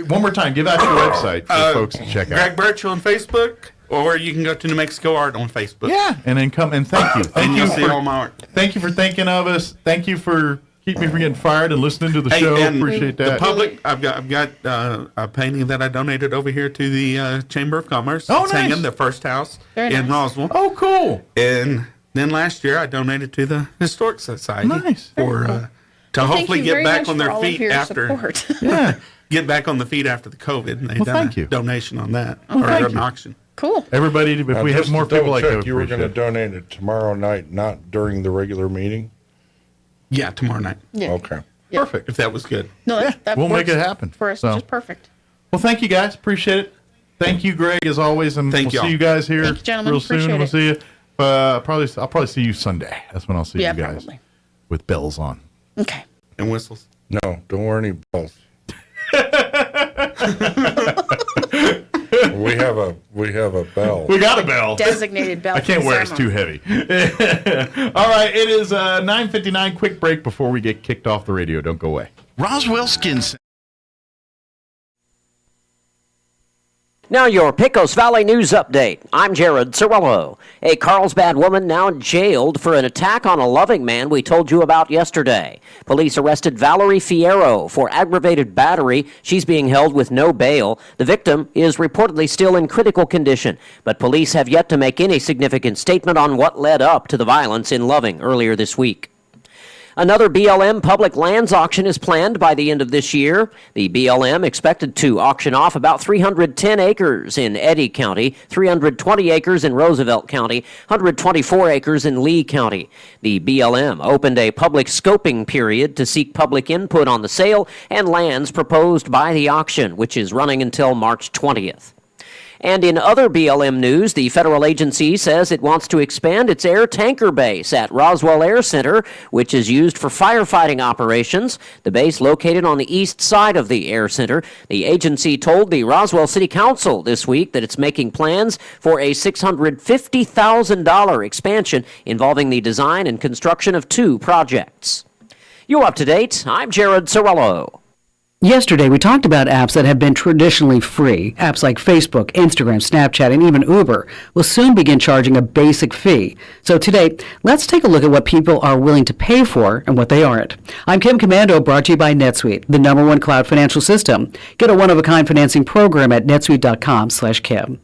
one more time, give out your website for folks to check out. Greg Birchall on Facebook, or you can go to New Mexico Art on Facebook. Yeah, and then come and thank you. And you'll see all my art. Thank you for thinking of us. Thank you for keeping me from getting fired and listening to the show. and Appreciate that. The public, I've got a painting that I donated over here to the Chamber of Commerce. Oh, It's nice. hanging the first house Very in nice. Roswell. Oh, cool. And then last year I donated to the Historic Society. Nice. For to Thank hopefully you get very back much on for their all of feet your after. support. Yeah. Get back on the feet after the COVID. And they Well, done thank a you. donation on that Oh, or thank an you. auction. Cool. Everybody, if we have just more to people double like check, that, you were going to appreciate it. donate it tomorrow night, not during the regular meeting? Yeah, tomorrow night. Yeah. Okay. Yeah. Perfect. If that was good. No, that we'll make works it happen. for us. So. Just perfect. Well, thank you guys. Appreciate it. Thank you, Greg, as always, and Thank we'll y'all. see you guys here Thank you, gentlemen. real soon. Appreciate We'll it. see you. I'll probably see you Sunday. That's when I'll see Yeah, you guys probably. with bells on. Okay. And whistles. No, don't wear any bells. we have a bell. We got a bell. Designated bell. I can't wear it. It's too heavy. All right, it is 9:59. Quick break before we get kicked off the radio. Don't go away. Roswell Skin Center. Now your Pecos Valley News Update. I'm Jared Cirillo. A Carlsbad woman now jailed for an attack on a loving man we told you about yesterday. Police arrested Valerie Fierro for aggravated battery. She's being held with no bail. The victim is reportedly still in critical condition, but police have yet to make any significant statement on what led up to the violence in Loving earlier this week. Another BLM public lands auction is planned by the end of this year. The BLM expected to auction off about 310 acres in Eddy County, 320 acres in Roosevelt County, 124 acres in Lee County. The BLM opened a public scoping period to seek public input on the sale and lands proposed by the auction, which is running until March 20th. And in other BLM news, the federal agency says it wants to expand its air tanker base at Roswell Air Center, which is used for firefighting operations. The base located on the east side of the air center. The agency told the Roswell City Council this week that it's making plans for a $650,000 expansion involving the design and construction of 2 projects. You're up to date. I'm Jared Sorello. Yesterday, we talked about apps that have been traditionally free. Apps like Facebook, Instagram, Snapchat, and even Uber will soon begin charging a basic fee. So today, let's take a look at what people are willing to pay for and what they aren't. I'm Kim Commando, brought to you by NetSuite, the #1 cloud financial system. Get a one-of-a-kind financing program at netsuite.com/Kim.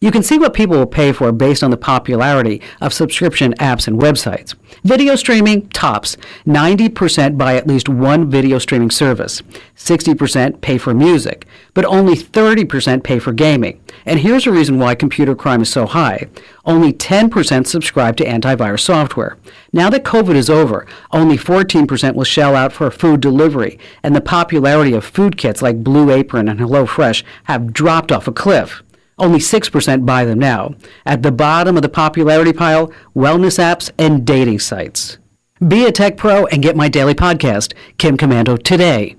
You can see what people will pay for based on the popularity of subscription apps and websites. Video streaming tops. 90% buy at least one video streaming service. 60% pay for music, but only 30% pay for gaming. And here's a reason why computer crime is so high. Only 10% subscribe to antivirus software. Now that COVID is over, only 14% will shell out for food delivery, and the popularity of food kits like Blue Apron and HelloFresh have dropped off a cliff. Only 6% buy them now. At the bottom of the popularity pile, wellness apps and dating sites. Be a tech pro and get my daily podcast, Kim Commando, today.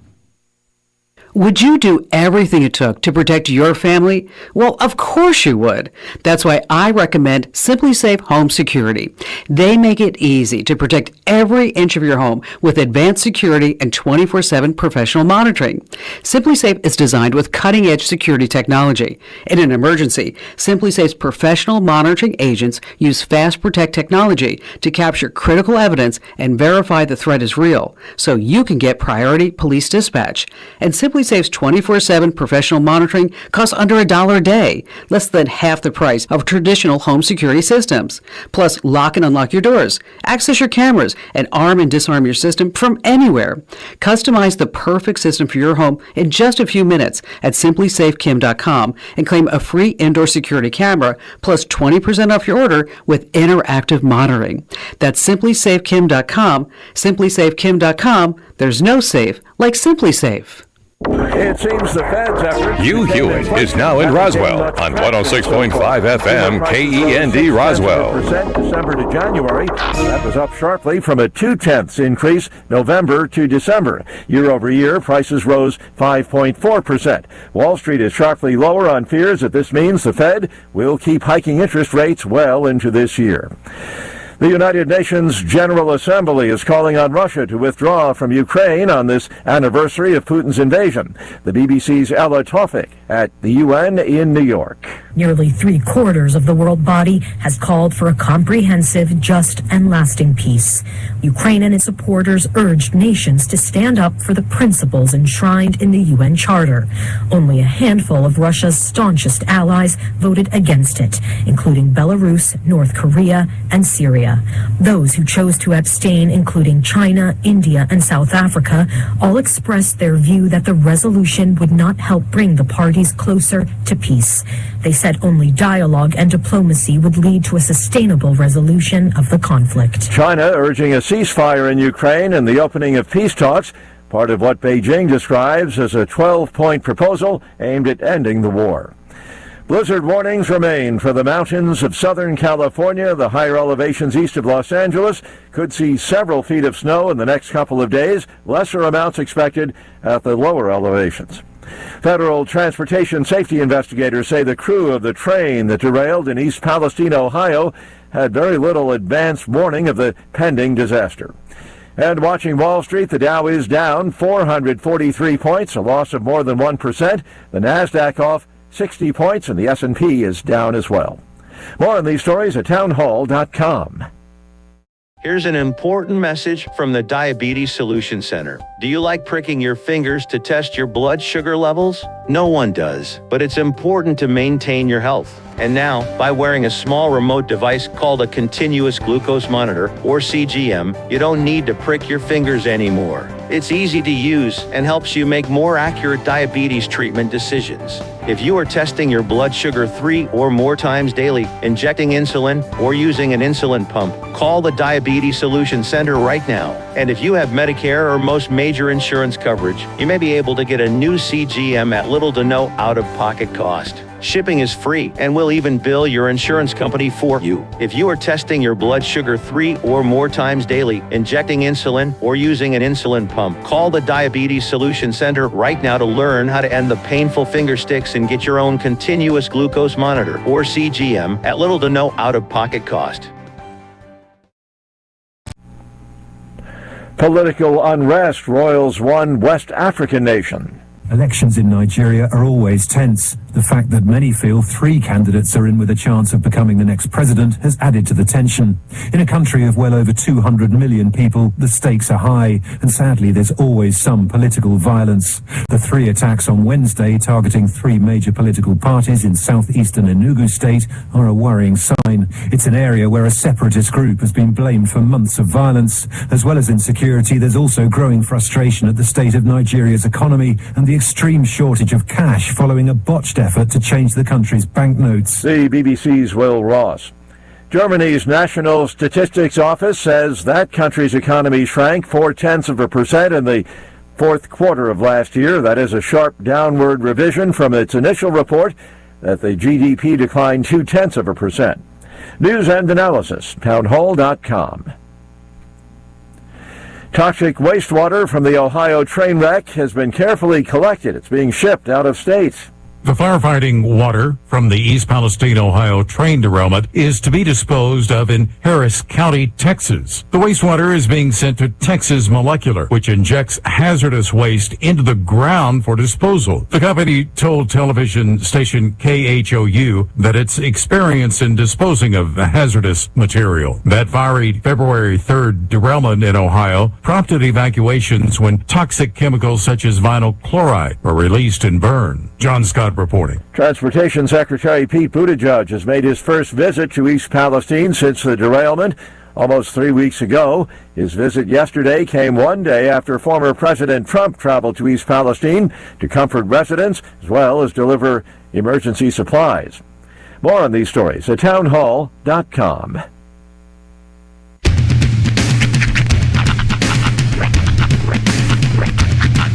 Would you do everything it took to protect your family? Well, of course you would. That's why I recommend SimpliSafe Home Security. They make it easy to protect every inch of your home with advanced security and 24/7 professional monitoring. SimpliSafe is designed with cutting-edge security technology. In an emergency, SimpliSafe's professional monitoring agents use Fast Protect technology to capture critical evidence and verify the threat is real, so you can get priority police dispatch. And SimpliSafe's 24/7 professional monitoring costs under $1 a day, less than half the price of traditional home security systems. Plus, lock and unlock your doors, access your cameras, and arm and disarm your system from anywhere. Customize the perfect system for your home in just a few minutes at simplysafekim.com and claim a free indoor security camera plus 20% off your order with interactive monitoring. That's simplysafekim.com. Simplysafekim.com. There's no safe like SimpliSafe. It seems the Fed's efforts... Hugh Hewitt is now in Roswell on 106.5 FM KEND Roswell. December to January. That was up sharply from a 0.2 increase November to December. Year over year, prices rose 5.4%. Wall Street is sharply lower on fears that this means the Fed will keep hiking interest rates well into this year. The United Nations General Assembly is calling on Russia to withdraw from Ukraine on this anniversary of Putin's invasion. The BBC's Ella Tofik at the UN in New York. Nearly 3/4 of the world body has called for a comprehensive, just, and lasting peace. Ukraine and its supporters urged nations to stand up for the principles enshrined in the UN Charter. Only a handful of Russia's staunchest allies voted against it, including Belarus, North Korea, and Syria. Those who chose to abstain, including China, India, and South Africa, all expressed their view that the resolution would not help bring the parties closer to peace. They said only dialogue and diplomacy would lead to a sustainable resolution of the conflict. China urging a ceasefire in Ukraine and the opening of peace talks, part of what Beijing describes as a 12-point proposal aimed at ending the war. Blizzard warnings remain for the mountains of Southern California. The higher elevations east of Los Angeles could see several feet of snow in the next couple of days, lesser amounts expected at the lower elevations. Federal transportation safety investigators say the crew of the train that derailed in East Palestine, Ohio, had very little advance warning of the pending disaster. And watching Wall Street, the Dow is down 443 points, a loss of more than 1%. The NASDAQ off 60 points, and the S&P is down as well. More on these stories at townhall.com. Here's an important message from the Diabetes Solution Center. Do you like pricking your fingers to test your blood sugar levels? No one does, but it's important to maintain your health. And now, by wearing a small remote device called a continuous glucose monitor, or CGM, you don't need to prick your fingers anymore. It's easy to use and helps you make more accurate diabetes treatment decisions. If you are testing your blood sugar 3 or more times daily, injecting insulin, or using an insulin pump, call the Diabetes Solution Center right now. And if you have Medicare or most major insurance coverage, you may be able to get a new CGM at little to no out-of-pocket cost. Shipping is free and will even bill your insurance company for you. If you are testing your blood sugar 3 or more times daily, injecting insulin, or using an insulin pump, call the Diabetes Solution Center right now to learn how to end the painful finger sticks and get your own continuous glucose monitor, or CGM, at little to no out-of-pocket cost. Political unrest roils one West African nation. Elections in Nigeria are always tense. The fact that many feel 3 candidates are in with a chance of becoming the next president has added to the tension. In a country of well over 200 million people, the stakes are high, and sadly there's always some political violence. The 3 attacks on Wednesday targeting 3 major political parties in southeastern Enugu state are a worrying sign. It's an area where a separatist group has been blamed for months of violence. As well as insecurity, there's also growing frustration at the state of Nigeria's economy and the extreme shortage of cash following a botched effort to change the country's banknotes. The BBC's Will Ross. Germany's National Statistics Office says that country's economy shrank 0.4% in the fourth quarter of last year. That is a sharp downward revision from its initial report that the GDP declined 0.2%. News and analysis, townhall.com. Toxic wastewater from the Ohio train wreck has been carefully collected. It's being shipped out of state. The firefighting water from the East Palestine, Ohio train derailment is to be disposed of in Harris County, Texas. The wastewater is being sent to Texas Molecular, which injects hazardous waste into the ground for disposal. The company told television station KHOU that its experience in disposing of hazardous material. That fiery February 3rd derailment in Ohio prompted evacuations when toxic chemicals such as vinyl chloride were released and burned. John Scott reporting. Transportation Secretary Pete Buttigieg has made his first visit to East Palestine since the derailment almost 3 weeks ago. His visit yesterday came one day after former President Trump traveled to East Palestine to comfort residents as well as deliver emergency supplies. More on these stories at townhall.com.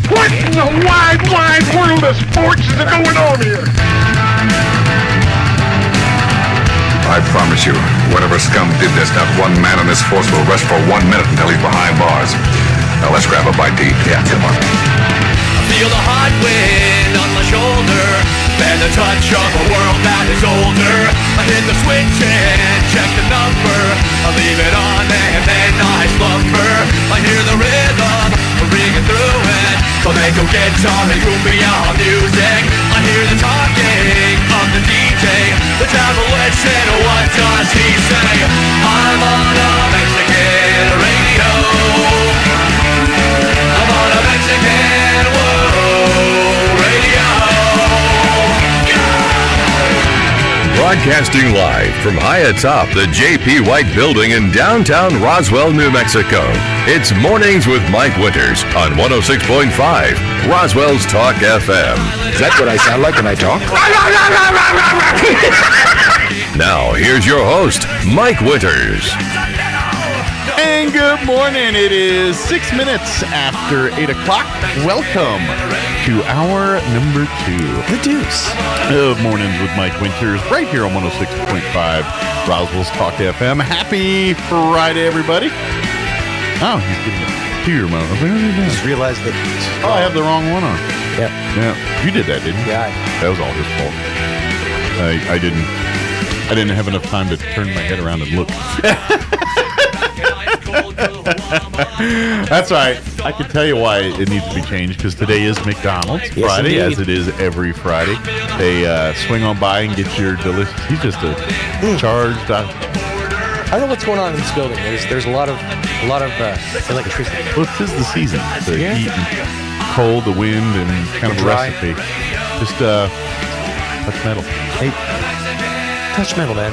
What in the wide world of sports is going on here? I promise you, whatever scum did this, not one man in this force will rest for 1 minute until he's behind bars. Now let's grab a bite to eat. Yeah, come on. I feel the hot wind on my shoulder and the touch of a world that is older. I hit the switch and check the number. I leave it on and then I slumber. I hear the rhythm ringing through it. Flamenco guitar and cumbia music. I hear the talking of the DJ. The travel listen, what does he say? I'm on a Mexican radio. I'm on a Mexican radio. Broadcasting live from high atop the J.P. White Building in downtown Roswell, New Mexico. It's Mornings with Mike Winters on 106.5 Roswell's Talk FM. Is that what I sound like when I talk? Now, here's your host, Mike Winters. And good morning. It is 6 minutes after 8 o'clock. Welcome to hour number 2. The Deuce. Of Mornings with Mike Winters, right here on 106.5 Roswell's Talk FM. Happy Friday, everybody. Oh, he's getting a tear moment. Just realized that. Oh, I have the wrong one on. Yep. Yeah. You did that, didn't you? Yeah. That was all his fault. I didn't have enough time to turn my head around and look. That's right. I can tell you why it needs to be changed, because today is McDonald's Friday, yes, as it is every Friday. They swing on by and get your delicious. He's just a charged. I don't know what's going on in this building. There's a lot of electricity. Well, 'tis the season. The heat and cold, the wind, and kind of a dry recipe. Just touch metal. Hey, touch metal, man.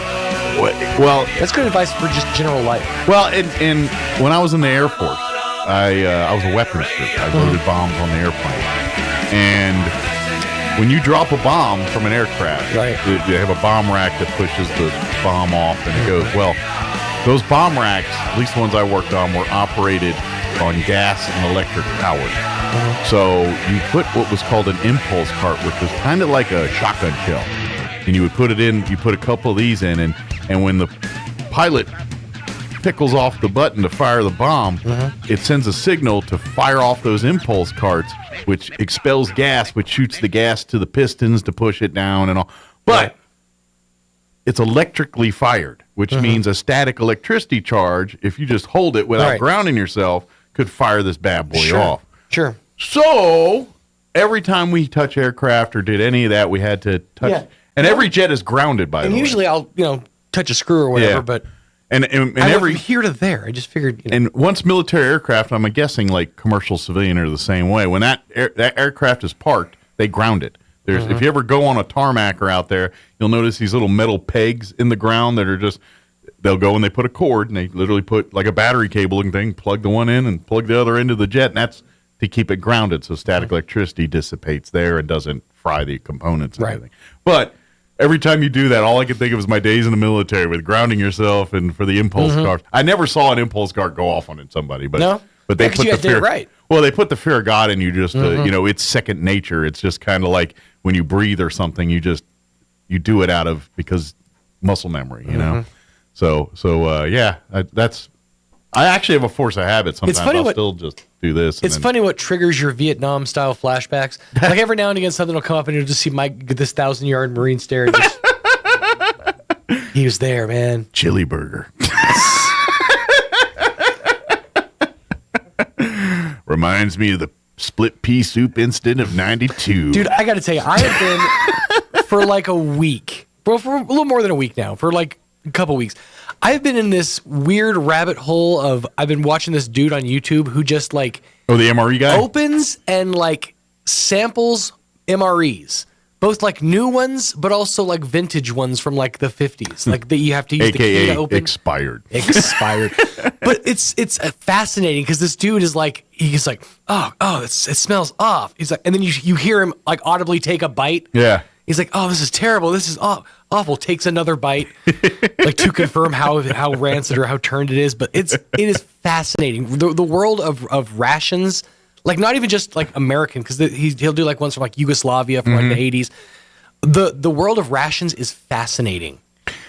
Well, that's good advice for just general life. Well, and when I was in the Air Force, I was a weapons script. I loaded bombs on the airplane. And when you drop a bomb from an aircraft, right, they have a bomb rack that pushes the bomb off and it goes. Well, those bomb racks, at least the ones I worked on, were operated on gas and electric power. So you put what was called an impulse cart, which was kind of like a shotgun shell. And you would put it in, you put a couple of these in, and when the pilot pickles off the button to fire the bomb, it sends a signal to fire off those impulse carts, which expels gas, which shoots the gas to the pistons to push it down and all. But it's electrically fired, which means a static electricity charge, if you just hold it without grounding yourself, could fire this bad boy off. Sure. So every time we touch aircraft or did any of that, we had to touch. Yeah. And every jet is grounded, by the way. And usually I'll, touch a screw or whatever, but and I every went from here to there. I just figured. And once military aircraft, I'm guessing like commercial civilian are the same way. When that aircraft is parked, they ground it. There's if you ever go on a tarmac or out there, you'll notice these little metal pegs in the ground that are just. They'll go and they put a cord and they literally put like a battery cabling thing, plug the one in and plug the other into the jet, and that's to keep it grounded so static electricity dissipates there and doesn't fry the components and everything. But every time you do that, all I can think of is my days in the military with grounding yourself and for the impulse cart. I never saw an impulse cart go off on somebody, but but they put the fear right. Well, they put the fear of God in you. Just it's second nature. It's just kind of like when you breathe or something, you do it out of because muscle memory, you know. So I actually have a force of habit. Sometimes I'll still just do this. It's funny what triggers your Vietnam style flashbacks. Like every now and again, something will come up and you'll just see Mike get this 1,000-yard Marine stare. Just, he was there, man. Chili burger. Reminds me of the split pea soup incident of '92. Dude, I got to tell you, I have been for like a week, for a little more than a week now, for like a couple weeks. I've been in this weird rabbit hole of I've been watching this dude on YouTube who just like the MRE guy opens and like samples MREs, both like new ones but also like vintage ones from like the 50s, like that you have to use the key to open. Expired. But it's fascinating because this dude is like he's like it smells off. He's like, and then you hear him like audibly take a bite. Yeah. He's like, oh, this is terrible. This is awful. Takes another bite, like to confirm how rancid or how turned it is. But it is fascinating. The world of rations, like not even just like American, because he'll do like ones from like Yugoslavia from like the 80s. The world of rations is fascinating.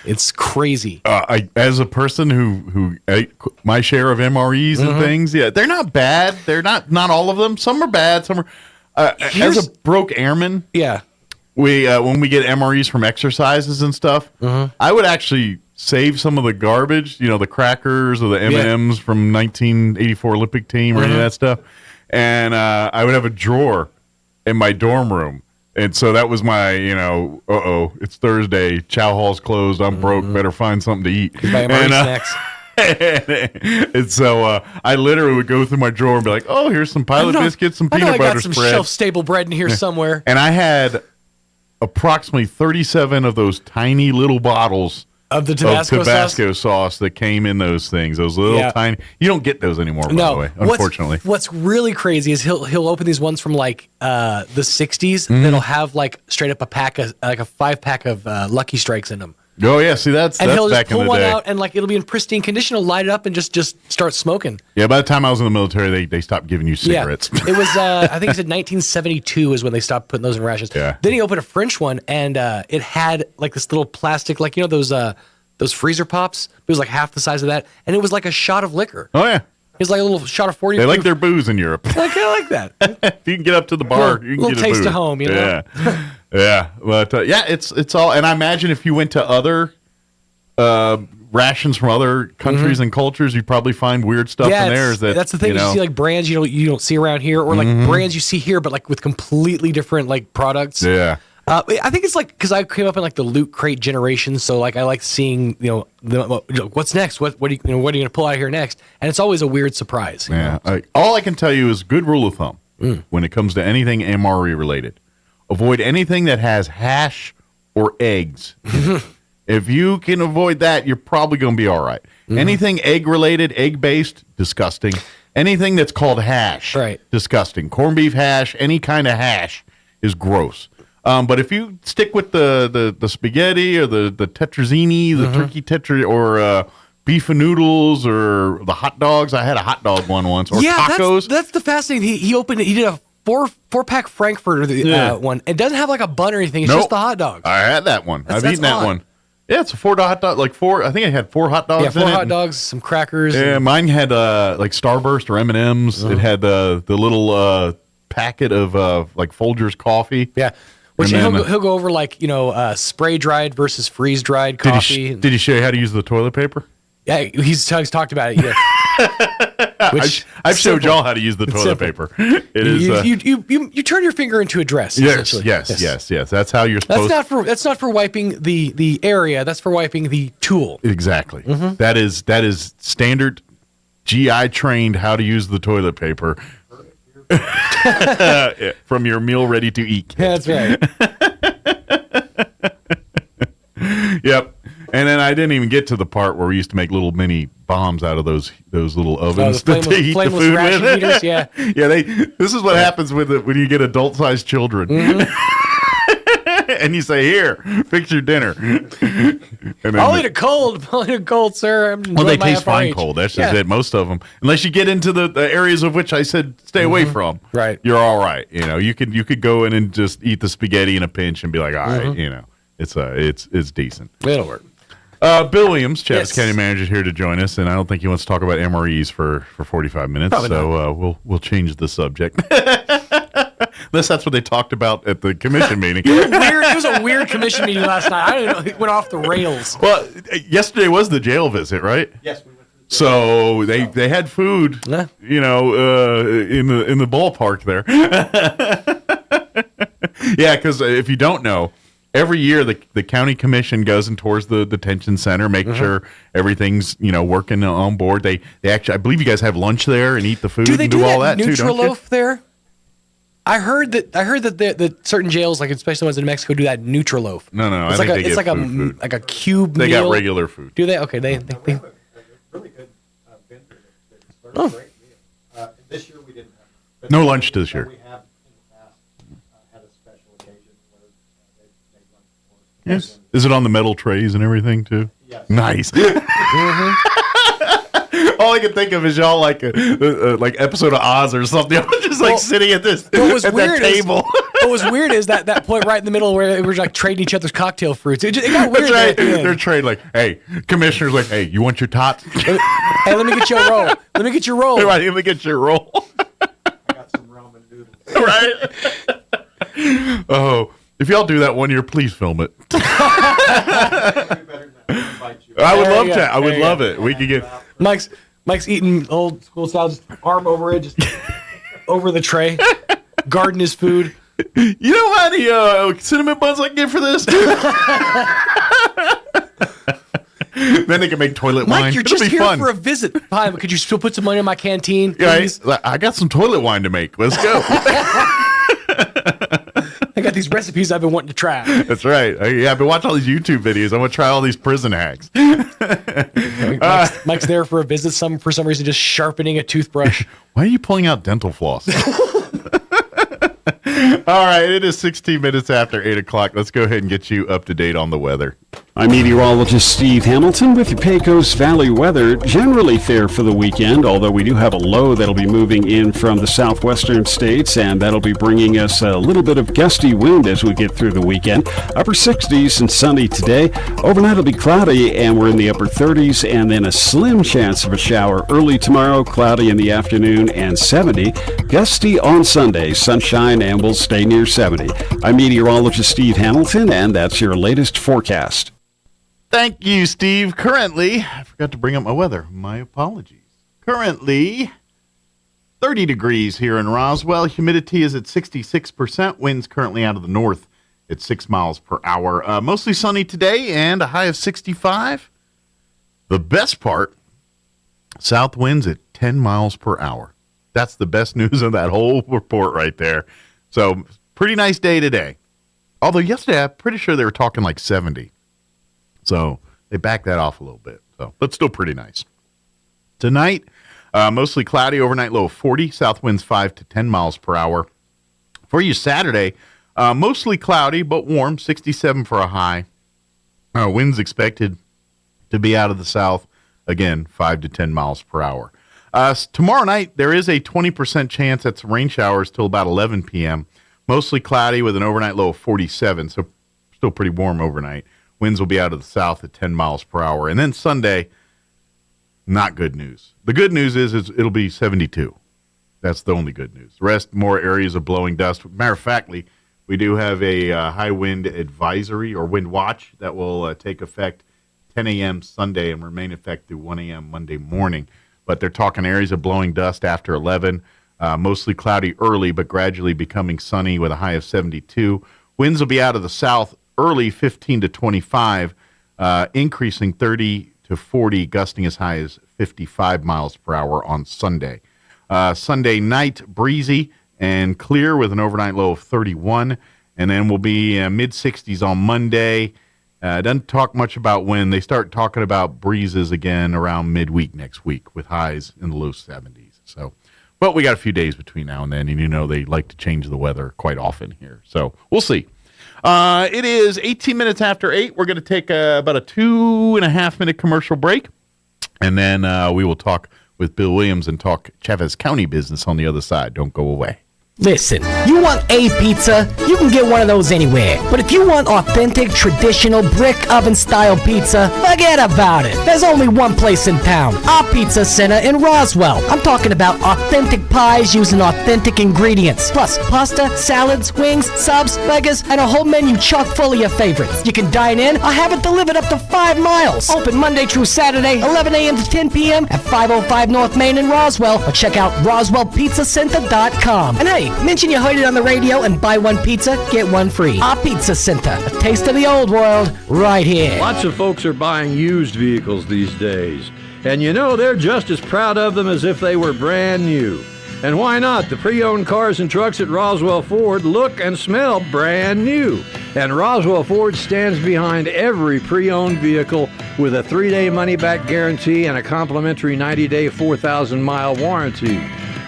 It's crazy. As a person who ate my share of MREs and things, they're not bad. They're not all of them. Some are bad. Some are. As a broke airman, we when we get MREs from exercises and stuff, I would actually save some of the garbage, the crackers or the M&Ms from 1984 Olympic team or any of that stuff, and I would have a drawer in my dorm room. And so that was my, it's Thursday, chow hall's closed, I'm broke, better find something to eat. Buy MRE snacks. And so I literally would go through my drawer and be like, oh, here's some Pilot biscuits, some peanut butter spread. I got some shelf-stable bread in here somewhere. And I had approximately 37 of those tiny little bottles of the Tabasco sauce that came in those things. Those little tiny. You don't get those anymore, by the way, unfortunately. What's really crazy is he'll open these ones from like the 60s that'll have like straight up a 5-pack of Lucky Strikes in them. Oh yeah, see that's he'll back just pull in the one day. out and like it'll be in pristine condition. He'll light it up and just start smoking. Yeah, by the time I was in the military, they stopped giving you cigarettes. Yeah. It was I think he said 1972 is when they stopped putting those in rations. Yeah. Then he opened a French one and it had like this little plastic, like those freezer pops. It was like half the size of that, and it was like a shot of liquor. Oh yeah. It was like a little shot of 40. They like their booze in Europe. I like that. If you can get up to the bar, you can little get a taste booze. of home, Yeah. Yeah, but it's all. And I imagine if you went to other rations from other countries and cultures, you'd probably find weird stuff in there. That's the thing. You see like brands you don't see around here, or like brands you see here, but like with completely different like products. Yeah. I think it's like because I came up in like the Loot Crate generation, so like I like seeing what's next, what are you going to pull out of here next, and it's always a weird surprise. Yeah. All I can tell you is good rule of thumb when it comes to anything MRE related. avoid anything that has hash or eggs. If you can avoid that, you're probably going to be all right. Anything egg-related, egg-based, disgusting. Anything that's called hash, disgusting. Corned beef hash, any kind of hash is gross. But if you stick with the spaghetti or the tetrazzini, the turkey or beef and noodles or the hot dogs. I had a hot dog one once. Or tacos. That's the fascinating. He did a four-pack Frankfurter one. It doesn't have like a bun or anything. It's just the hot dog. I had that one. I've eaten that one. Yeah, it's a 4 hot dog. I think I had 4 hot dogs. Yeah, 4 hot dogs, some crackers. Yeah, mine had like Starburst or M&Ms. It had the little packet of Folgers coffee. Yeah. Which he'll go over spray dried versus freeze dried coffee. Did he show you how to use the toilet paper? Yeah, he's talked about it. Yeah. I've showed y'all how to use the toilet paper. It is you turn your finger into a dress. Yes. That's how you're supposed. That's not for wiping the area. That's for wiping the tool. Exactly. That is standard GI trained how to use the toilet paper. From your meal ready to eat. Yeah, that's right. Yep. And then I didn't even get to the part where we used to make little mini bombs out of those little ovens the that they heat the food with. Heaters, yeah. This is what happens when you get adult-sized children. And you say, "Here, fix your dinner." And then I'll eat it cold. I'll eat it cold, sir. They taste fine cold. That's just it. Most of them, unless you get into the areas of which I said stay away from, right? You're all right. You could go in and just eat the spaghetti in a pinch and be like, all right. It's decent. It'll work. Bill Williams, Chavis County Manager, here to join us, and I don't think he wants to talk about MREs for 45 minutes. Probably so we'll change the subject. Unless that's what they talked about at the commission meeting. It was a weird commission meeting last night. I don't know. It went off the rails. Well, yesterday was the jail visit, right? Yes, we went to the jail. So they had food, in the ballpark there. Yeah, because if you don't know, every year the county commission goes and tours the detention center, make sure everything's working on board. They actually, I believe you guys have lunch there and eat the food. Do they and do all that too? Nutriloaf there? I heard that certain jails, like especially the ones in Mexico, do that Nutriloaf. No, it's I think it's like food. Like a cube. They meal. got regular food. Do they? Okay, they really good vendor. Great meal. This year we didn't have. No lunch this year. We have in the past had a special occasion where they lunch for us. Yes. Is it on the metal trays and everything too? Yes. Nice. All I can think of is y'all like episode of Oz or something. I'm just sitting at that table. What was weird is that point right in the middle where we were like trading each other's cocktail fruits. It got weird. That's right. They're trading hey, commissioner's like, hey, you want your tots? Hey, let me get your roll. Let me get your roll. Right, let me get your roll. I got some ramen noodles. Right. Oh, if y'all do that one year, please film it. I would love to. I would love it. We could get Mike's eating old school style, just arm over it, just over the tray, guarding his food. You know how many cinnamon buns I can get for this? Then they can make toilet wine. Mike, you're It'll just be here fun. for a visit. Fine, but could you still put some money in my canteen, please? Yeah, I got some toilet wine to make. Let's go. I got these recipes I've been wanting to try. That's right. I've been watching all these YouTube videos. I want to try all these prison hacks. Mike's there for a visit. For some reason, just sharpening a toothbrush. Why are you pulling out dental floss? All right, it is 16 minutes after 8 o'clock. Let's go ahead and get you up to date on the weather. I'm meteorologist Steve Hamilton with your Pecos Valley weather. Generally fair for the weekend, although we do have a low that'll be moving in from the southwestern states, and that'll be bringing us a little bit of gusty wind as we get through the weekend. Upper 60s and sunny today. Overnight it'll be cloudy, and we're in the upper 30s, and then a slim chance of a shower early tomorrow, cloudy in the afternoon, and 70. Gusty on Sunday, sunshine, and we'll stay near 70. I'm meteorologist Steve Hamilton, and that's your latest forecast. Thank you, Steve. Currently, I forgot to bring up my weather. My apologies. Currently, 30 degrees here in Roswell. Humidity is at 66%. Winds currently out of the north at 6 miles per hour. Mostly sunny today and a high of 65. The best part, south winds at 10 miles per hour. That's the best news of that whole report right there. So pretty nice day today. Although yesterday, I'm pretty sure they were talking like 70. So they backed that off a little bit. So, but still pretty nice. Tonight, mostly cloudy, overnight low of 40, south winds 5 to 10 miles per hour. For you Saturday, mostly cloudy but warm, 67 for a high. Winds expected to be out of the south, again, 5 to 10 miles per hour. Tomorrow night, there is a 20% chance at some rain showers till about 11 p.m. Mostly cloudy with an overnight low of 47, so still pretty warm overnight. Winds will be out of the south at 10 miles per hour. And then Sunday, not good news. The good news is it'll be 72. That's the only good news. The rest, more areas of blowing dust. Matter of fact, we do have a high wind advisory or wind watch that will take effect 10 a.m. Sunday and remain in effect through 1 a.m. Monday morning. But they're talking areas of blowing dust after 11. Mostly cloudy early, but gradually becoming sunny with a high of 72. Winds will be out of the south early, 15 to 25, increasing 30 to 40, gusting as high as 55 miles per hour on Sunday. Sunday night, breezy and clear with an overnight low of 31. And then we'll be mid-60s on Monday. Doesn't talk much about when. They start talking about breezes again around midweek next week with highs in the low 70s. So, but we got a few days between now and then, and you know they like to change the weather quite often here. So we'll see. It is 18 minutes after 8. We're going to take about a 2.5-minute commercial break, and then we will talk with Bill Williams and talk Chavez County business on the other side. Don't go away. Listen, you want a pizza? You can get one of those anywhere. But if you want authentic, traditional, brick oven-style pizza, forget about it. There's only one place in town, our Pizza Center in Roswell. I'm talking about authentic pies using authentic ingredients. Plus, pasta, salads, wings, subs, burgers, and a whole menu chock full of your favorites. You can dine in or have it delivered up to 5 miles. Open Monday through Saturday, 11 a.m. to 10 p.m. at 505 North Main in Roswell. Or check out RoswellPizzaCenter.com. And hey, mention you heard it on the radio and buy one pizza, get one free. Our Pizza Center, a taste of the old world, right here. Lots of folks are buying used vehicles these days. And you know, they're just as proud of them as if they were brand new. And why not? The pre-owned cars and trucks at Roswell Ford look and smell brand new. And Roswell Ford stands behind every pre-owned vehicle with a 3-day money-back guarantee and a complimentary 90-day 4,000-mile warranty.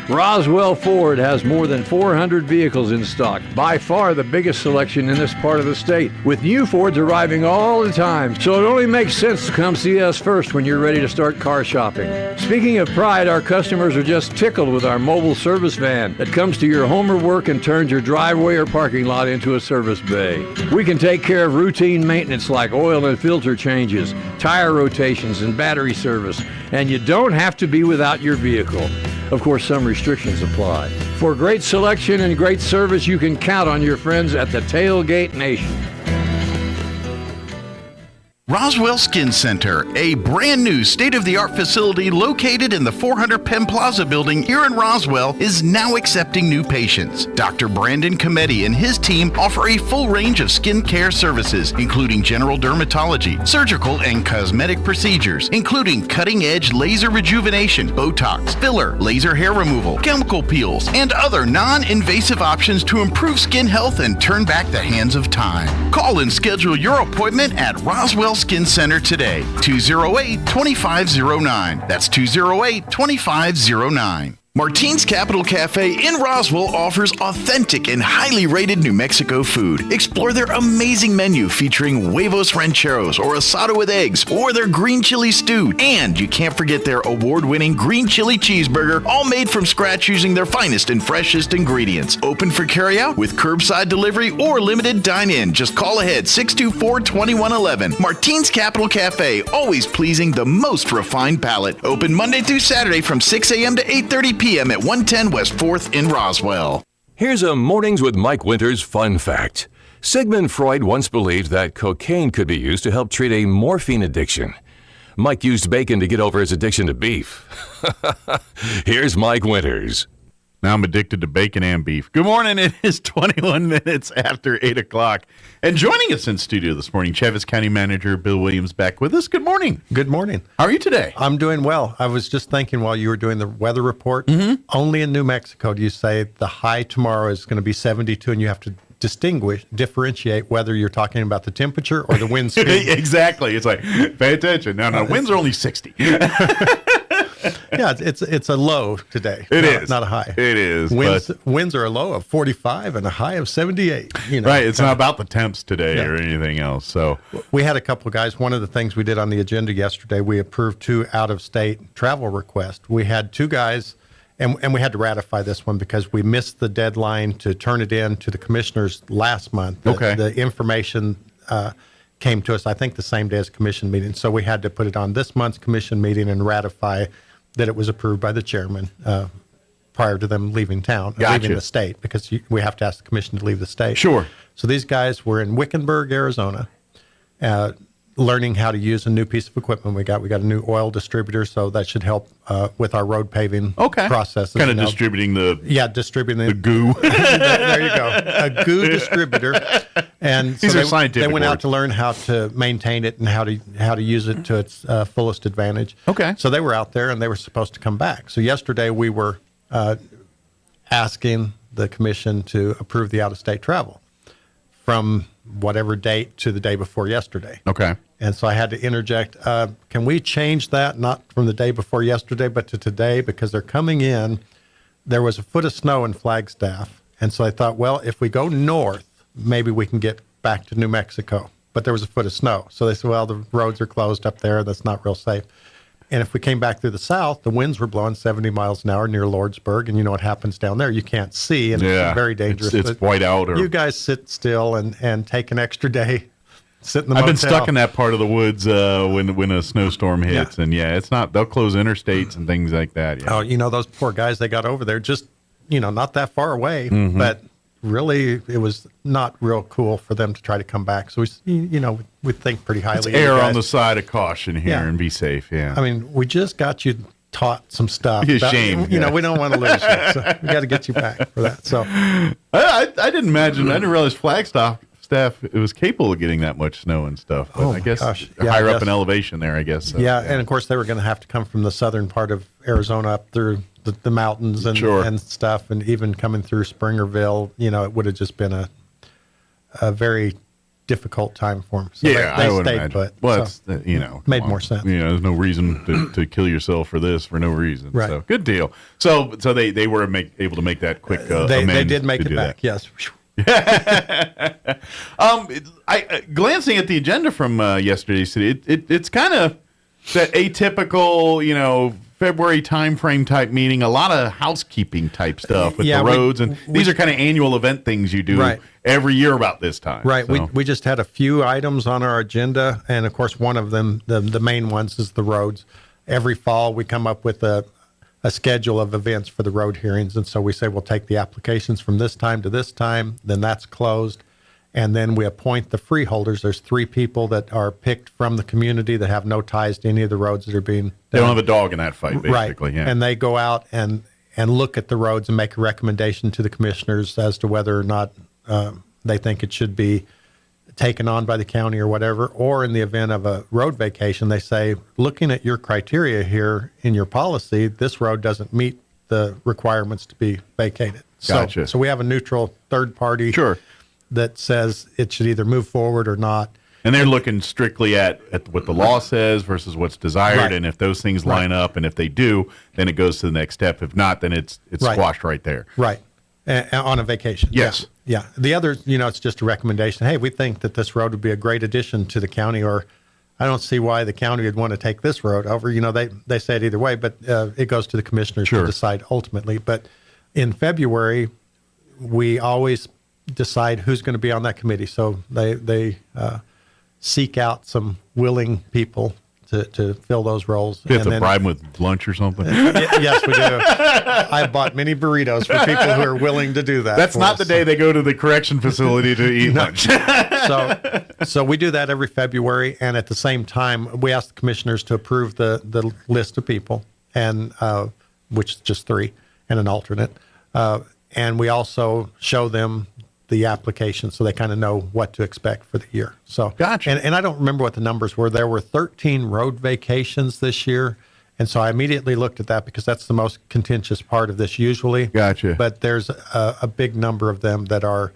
Roswell Ford has more than 400 vehicles in stock, by far the biggest selection in this part of the state, with new Fords arriving all the time, so it only makes sense to come see us first when you're ready to start car shopping. Speaking of pride, our customers are just tickled with our mobile service van that comes to your home or work and turns your driveway or parking lot into a service bay. We can take care of routine maintenance like oil and filter changes, tire rotations, and battery service, and you don't have to be without your vehicle. Of course, some restrictions apply. For great selection and great service, you can count on your friends at the Tailgate Nation. Roswell Skin Center, a brand new state-of-the-art facility located in the 400 Penn Plaza building here in Roswell, is now accepting new patients. Dr. Brandon Cometti and his team offer a full range of skin care services, including general dermatology, surgical and cosmetic procedures, including cutting-edge laser rejuvenation, Botox, filler, laser hair removal, chemical peels, and other non-invasive options to improve skin health and turn back the hands of time. Call and schedule your appointment at Roswell Skin Center today, 208-2509. That's 208-2509. Martine's Capital Cafe in Roswell offers authentic and highly rated New Mexico food. Explore their amazing menu featuring huevos rancheros or asado with eggs or their green chili stew. And you can't forget their award-winning green chili cheeseburger, all made from scratch using their finest and freshest ingredients. Open for carryout with curbside delivery or limited dine-in. Just call ahead 624-2111. Martine's Capital Cafe, always pleasing the most refined palate. Open Monday through Saturday from 6 a.m. to 8:30 p.m. at 110 West 4th in Roswell. Here's a Mornings with Mike Winters fun fact. Sigmund Freud once believed that cocaine could be used to help treat a morphine addiction. Mike used bacon to get over his addiction to beef. Here's Mike Winters. Now I'm addicted to bacon and beef. Good morning. It is 21 minutes after 8 o'clock. And joining us in studio this morning, Chaves County Manager Bill Williams back with us. Good morning. Good morning. How are you today? I'm doing well. I was just thinking while you were doing the weather report, only in New Mexico do you say the high tomorrow is going to be 72 and you have to differentiate whether you're talking about the temperature or the wind speed. Exactly. It's like, pay attention. No, winds are only 60. Yeah, it's a low today. It is not a high. It is. Winds are a low of 45 and a high of 78. Right. It's not about the temps today or anything else. So we had a couple of guys. One of the things we did on the agenda yesterday, we approved 2 out-of-state travel requests. We had 2 guys, and we had to ratify this one because we missed the deadline to turn it in to the commissioners last month. The information came to us, I think, the same day as commission meeting. So we had to put it on this month's commission meeting and ratify that it was approved by the chairman prior to them leaving town, leaving the state, because we have to ask the commission to leave the state. Sure. So these guys were in Wickenburg, Arizona, learning how to use a new piece of equipment we got. We got a new oil distributor, so that should help with our road paving processes. Kind of distributing the distributing the goo. There you go, a goo distributor. And These so are scientific they went out words. to learn how to maintain it and how to use it to its fullest advantage. Okay. So they were out there and they were supposed to come back. So yesterday we were asking the commission to approve the out-of-state travel from whatever date to the day before yesterday. Okay. And so I had to interject, can we change that, not from the day before yesterday, but to today, because they're coming in. There was a foot of snow in Flagstaff. And so I thought, well, if we go north, maybe we can get back to New Mexico. But there was a foot of snow. So they said, well, the roads are closed up there. That's not real safe. And if we came back through the south, the winds were blowing 70 miles an hour near Lordsburg. And you know what happens down there. You can't see, and it's very dangerous. It's white out. You guys sit still and take an extra day. Sit in the I've been motel. stuck in that part of the woods when a snowstorm hits, and it's not. They'll close interstates and things like that. Yeah. Oh, those poor guys, they got over there just, not that far away, but really it was not real cool for them to try to come back. So we think pretty highly. Let's of you err guys. on the side of caution here and be safe. Yeah. I mean, we just got you taught some stuff. Be ashamed. We don't want to lose you, so we got to get you back for that. So I didn't imagine. I didn't realize Flagstaff staff it was capable of getting that much snow and stuff. But I guess higher up in elevation there, I guess. So, and of course they were going to have to come from the southern part of Arizona up through the mountains and stuff, and even coming through Springerville, it would have just been a very difficult time for them. So I would stayed imagine. put. Well, so made more sense. There's no reason to kill yourself for this for no reason. Right. So good deal. So they were able to make that quick. They did make it back. Yes. Glancing at the agenda from yesterday's city, it's kind of that atypical, February timeframe type meeting. A lot of housekeeping type stuff with the roads, and these are kind of annual event things you do every year about this time. Right. So. We just had a few items on our agenda, and of course, one of them, the main ones, is the roads. Every fall, we come up with a schedule of events for the road hearings. And so we say we'll take the applications from this time to this time, then that's closed. And then we appoint the freeholders. There's 3 people that are picked from the community that have no ties to any of the roads that are being done. They don't have a dog in that fight, basically. Right. Yeah. And they go out and look at the roads and make a recommendation to the commissioners as to whether or not they think it should be taken on by the county or whatever, or in the event of a road vacation, they say, looking at your criteria here in your policy, this road doesn't meet the requirements to be vacated. Gotcha. So we have a neutral third party that says it should either move forward or not. And they're looking strictly at what the law says versus what's desired, and if those things line up, and if they do, then it goes to the next step. If not, then it's squashed right there. Right. On a vacation. Yes. Yeah. The other, it's just a recommendation. Hey, we think that this road would be a great addition to the county, or I don't see why the county would want to take this road over. They say it either way, but it goes to the commissioners to decide ultimately. But in February, we always decide who's going to be on that committee. So they seek out some willing people to fill those roles. You have to bribe them with lunch or something? Yes, we do. I bought many burritos for people who are willing to do that. That's not the day they go to the correction facility to eat lunch. So we do that every February, and at the same time, we ask the commissioners to approve the list of people, and which is just 3, and an alternate. And we also show them the application so they kind of know what to expect for the year. So gotcha. And I don't remember what the numbers were. There were 13 road vacations this year. And so I immediately looked at that because that's the most contentious part of this usually. Gotcha. But there's a big number of them that are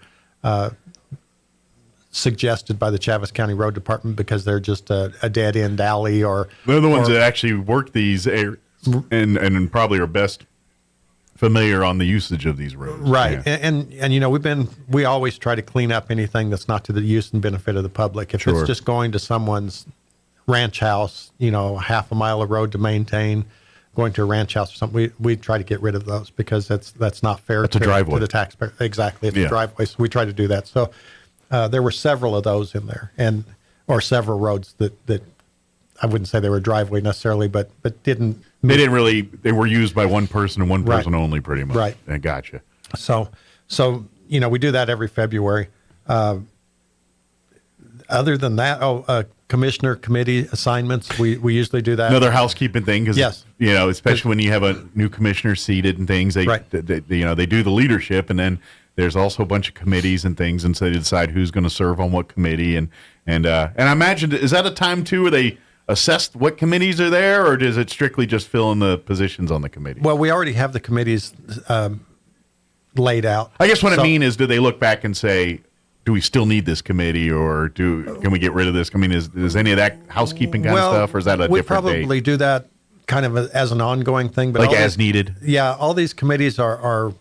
suggested by the Chaves County Road Department because they're just a dead end alley or they're the ones that actually work these and probably are best familiar on the usage of these roads. Right. Yeah. And you know, we always try to clean up anything that's not to the use and benefit of the public. If it's just going to someone's ranch house, you know, half a mile of road to maintain, going to a ranch house or something, we try to get rid of those because that's not fair to the taxpayer. Exactly. It's a driveway. So we try to do that. So there were several of those in there or several roads that I wouldn't say they were a driveway necessarily, but didn't. They were used by one person and one person only pretty much. Right. I gotcha. So, you know, we do that every February. Other than that, commissioner committee assignments, we usually do that. Another housekeeping thing, because yes, you know, especially when you have a new commissioner seated and things, they you know, they do the leadership, and then there's also a bunch of committees and things, and so they decide who's going to serve on what committee, and I imagine, is that a time too where they assess what committees are there, or does it strictly just fill in the positions on the committee? Well, we already have the committees laid out. I guess what I mean is, do they look back and say, do we still need this committee, or can we get rid of this? I mean, is any of that housekeeping kind of stuff, or is that a different we probably do that kind of as an ongoing thing, but like as needed? Yeah, all these committees are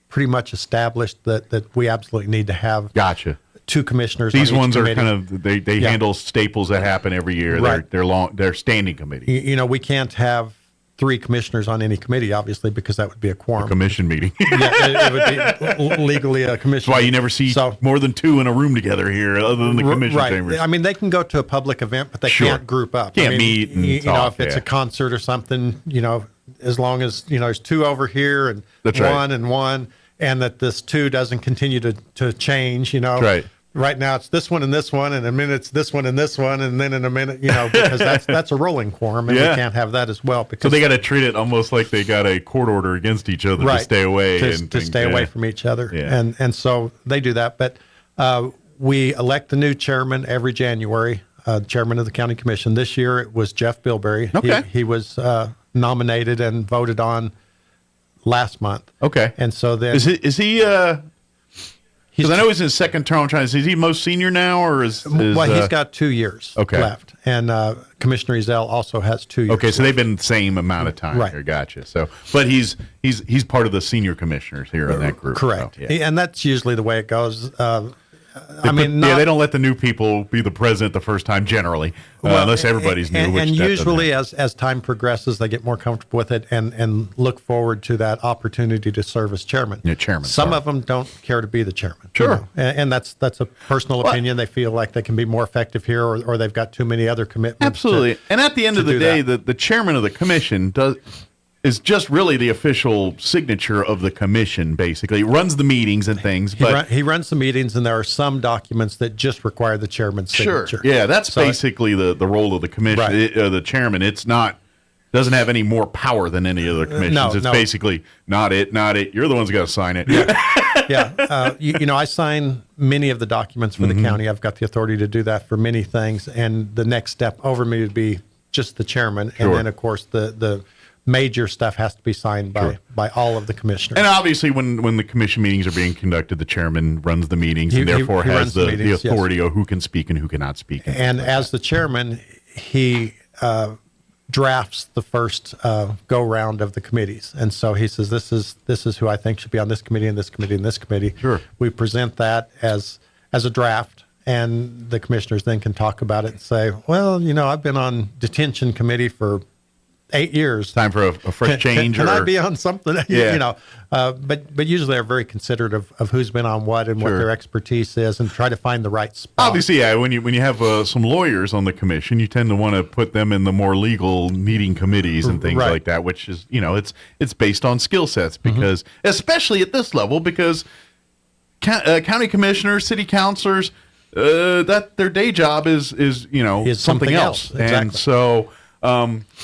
pretty much established that we absolutely need to have. Gotcha. Two commissioners. These on each ones committee. are kind of they handle staples that happen every year. Right. They're standing committees. You know, we can't have 3 commissioners on any committee, obviously, because that would be a quorum. A commission meeting. Yeah, it would be legally a commission. That's why you never see more than 2 in a room together here, other than the commission right. chambers. I mean, they can go to a public event, but they can't group up. Can't meet and you know, talk, if it's a concert or something, you know, as long as, you know, there's 2 over here and and one, and that this 2 doesn't continue to change, you know. Right. Right now it's this one, and in a minute it's this one, and and then in a minute, you know, because that's a rolling quorum, and we can't have that as well. Because so they got to treat it almost like they got a court order against each other to stay away to stay away from each other, and so they do that. But we elect the new chairman every January, chairman of the county commission. This year it was Jeff Bilberry. Okay, he was nominated and voted on last month. Okay, and so then is he? Because I know he's in his second term. I'm trying to say, is he most senior now, or is well, he's got 2 years Okay. left, and Commissioner Ezell also has 2 years. Okay, so they've been the same amount of time Right. here. Gotcha. So, but he's part of the senior commissioners here in that group. Correct, So, and that's usually the way it goes. I mean, they don't let the new people be the president the first time generally, unless everybody's new. And which usually, as time progresses, they get more comfortable with it and look forward to that opportunity to serve as chairman. Yeah, chairman. Some of them don't care to be the chairman. Sure. You know, and that's a personal opinion. They feel like they can be more effective here, or they've got too many other commitments. Absolutely. And at the end of the day, the chairman of the commission is just really the official signature of the commission, basically. He runs the meetings and things. He runs the meetings, and there are some documents that just require the chairman's signature. Yeah, that's basically the role of the commission, the chairman. It's not, doesn't have any more power than any other commissions. It's basically, not it. You're the ones who got to sign it. Yeah. You know, I sign many of the documents for the county. I've got the authority to do that for many things. And the next step over me would be just the chairman. Sure. And then, of course, the major stuff has to be signed by all of the commissioners. And obviously, when the commission meetings are being conducted, the chairman runs the meetings and therefore has the authority of who can speak and who cannot speak. And as the chairman, he drafts the first go round of the committees, and so he says, "This is who I think should be on this committee and this committee and this committee." Sure. We present that as a draft, and the commissioners then can talk about it and say, "Well, you know, I've been on detention committee for 8 years. Time for a fresh change. Can I be on something?" Yeah. You know, but usually they're very considerate of who's been on what and what their expertise is, and try to find the right spot. Obviously, yeah. When you have some lawyers on the commission, you tend to want to put them in the more legal meeting committees and things like that, which is, you know, it's based on skill sets, because especially at this level, because county commissioners, city councilors, that their day job is you know, Is something else. Exactly. And so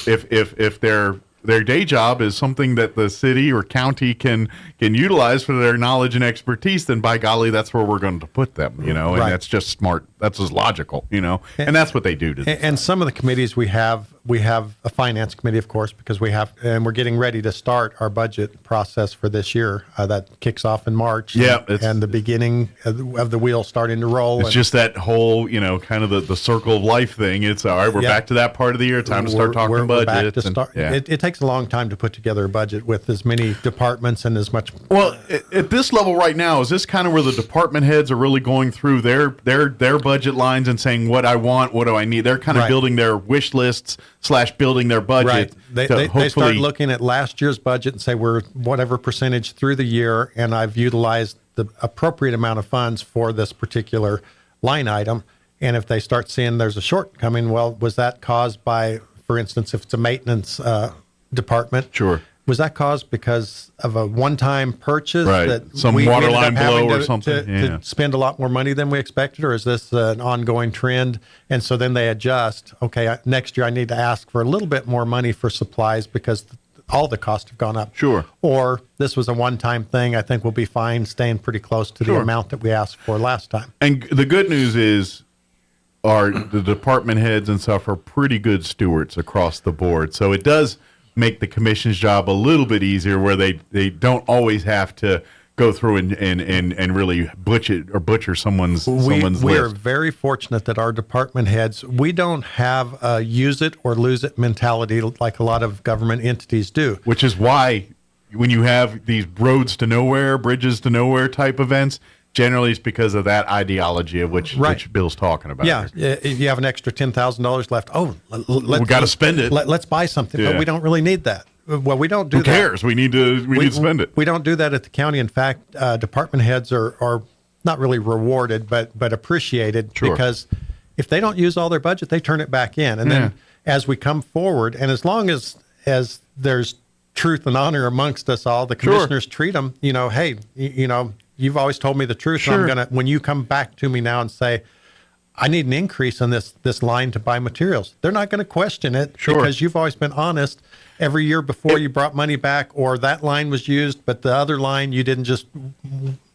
if they're their day job is something that the city or county can utilize for their knowledge and expertise, then by golly, that's where we're going to put them, and that's just smart. That's just logical, and that's what they do. And some of the committees we have a finance committee, of course, because we're getting ready to start our budget process for this year. That kicks off in March. Yeah. And the beginning of the wheel starting to roll. It's just that whole, kind of the circle of life thing. It's all right. We're back to that part of the year. Time to start talking budget. It takes a long time to put together a budget with as many departments and as much. Well, at this level right now, is this kind of where the department heads are really going through their budget lines and saying what I want, what do I need? They're kind of building their wish lists / building their budget. Right. They start looking at last year's budget and say we're whatever percentage through the year, and I've utilized the appropriate amount of funds for this particular line item. And if they start seeing there's a shortcoming, well, was that caused by, for instance, if it's a maintenance department? Sure. Was that caused because of a one-time purchase? Right. That Some water line blow or something. To spend a lot more money than we expected, or is this an ongoing trend? And so then they adjust. Okay, next year I need to ask for a little bit more money for supplies because all the costs have gone up. Sure. Or this was a one-time thing. I think we'll be fine staying pretty close to the amount that we asked for last time. And the good news is the department heads and stuff are pretty good stewards across the board. So it does make the commission's job a little bit easier, where they don't always have to go through and really butcher someone's list. We are very fortunate that our department heads, we don't have a use it or lose it mentality like a lot of government entities do. Which is why when you have these roads to nowhere, bridges to nowhere type events, generally it's because of that ideology of which Bill's talking about. Yeah, if you have an extra $10,000 left, we got to spend it. Let's buy something, but we don't really need that. Well, we don't do that. Who cares? We need to spend it. We don't do that at the county. In fact, department heads are not really rewarded, but appreciated because if they don't use all their budget, they turn it back in. And then as we come forward, and as long as there's truth and honor amongst us all, the commissioners treat them, hey, you've always told me the truth. Sure. And I'm gonna, when you come back to me now and say, I need an increase on this line to buy materials, they're not going to question it because you've always been honest. Every year before you brought money back, or that line was used, but the other line you didn't just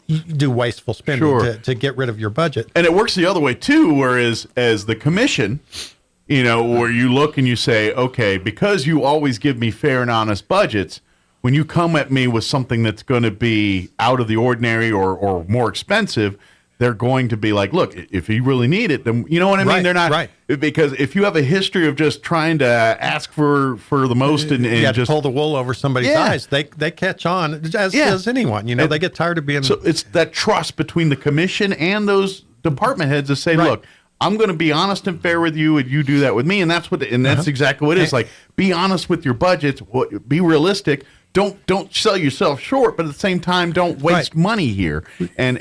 do wasteful spending to get rid of your budget. And it works the other way too, whereas as the commission, where you look and you say, okay, because you always give me fair and honest budgets, when you come at me with something that's going to be out of the ordinary or more expensive, they're going to be like, look, if you really need it, then you know what I mean? They're not, because if you have a history of just trying to ask for the most and just pull the wool over somebody's eyes, they catch on, as does anyone. They get tired of being. So it's that trust between the commission and those department heads to say, look, I'm going to be honest and fair with you, and you do that with me, and that's exactly what it is. Like, be honest with your budgets, be realistic. Don't sell yourself short, but at the same time, don't waste money here. And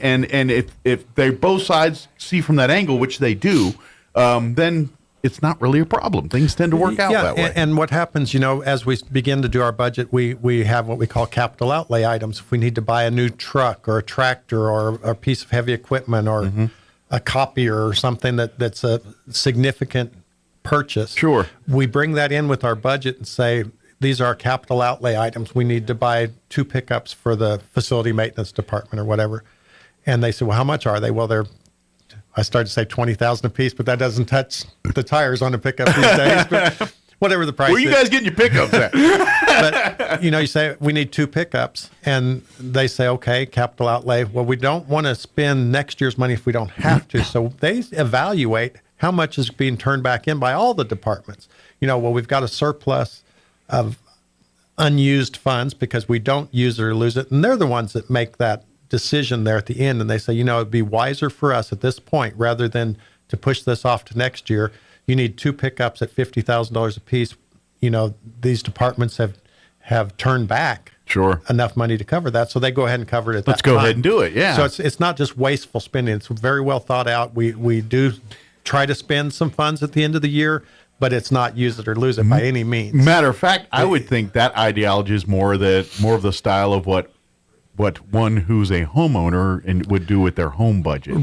if they both sides see from that angle, which they do, then it's not really a problem. Things tend to work out that way. And what happens, as we begin to do our budget, we have what we call capital outlay items. If we need to buy a new truck or a tractor or a piece of heavy equipment or a copier or something that's a significant purchase, we bring that in with our budget and say, these are capital outlay items. We need to buy 2 pickups for the facility maintenance department or whatever. And they say, well, how much are they? Well, I started to say $20,000 a piece, but that doesn't touch the tires on a pickup these days. But whatever the price is. Where you guys getting your pickups at? But, you say, we need 2 pickups. And they say, okay, capital outlay. Well, we don't want to spend next year's money if we don't have to. So they evaluate how much is being turned back in by all the departments. We've got a surplus of unused funds because we don't use it or lose it. And they're the ones that make that decision there at the end. And they say, it'd be wiser for us at this point, rather than to push this off to next year. You need 2 pickups at $50,000 a piece. These departments have turned back enough money to cover that. So they go ahead and cover it at that time. Let's go ahead and do it. Yeah. So it's not just wasteful spending. It's very well thought out. We do try to spend some funds at the end of the year, but it's not use it or lose it by any means. Matter of fact, I would think that ideology is more of the style of what one who's a homeowner and would do with their home budget.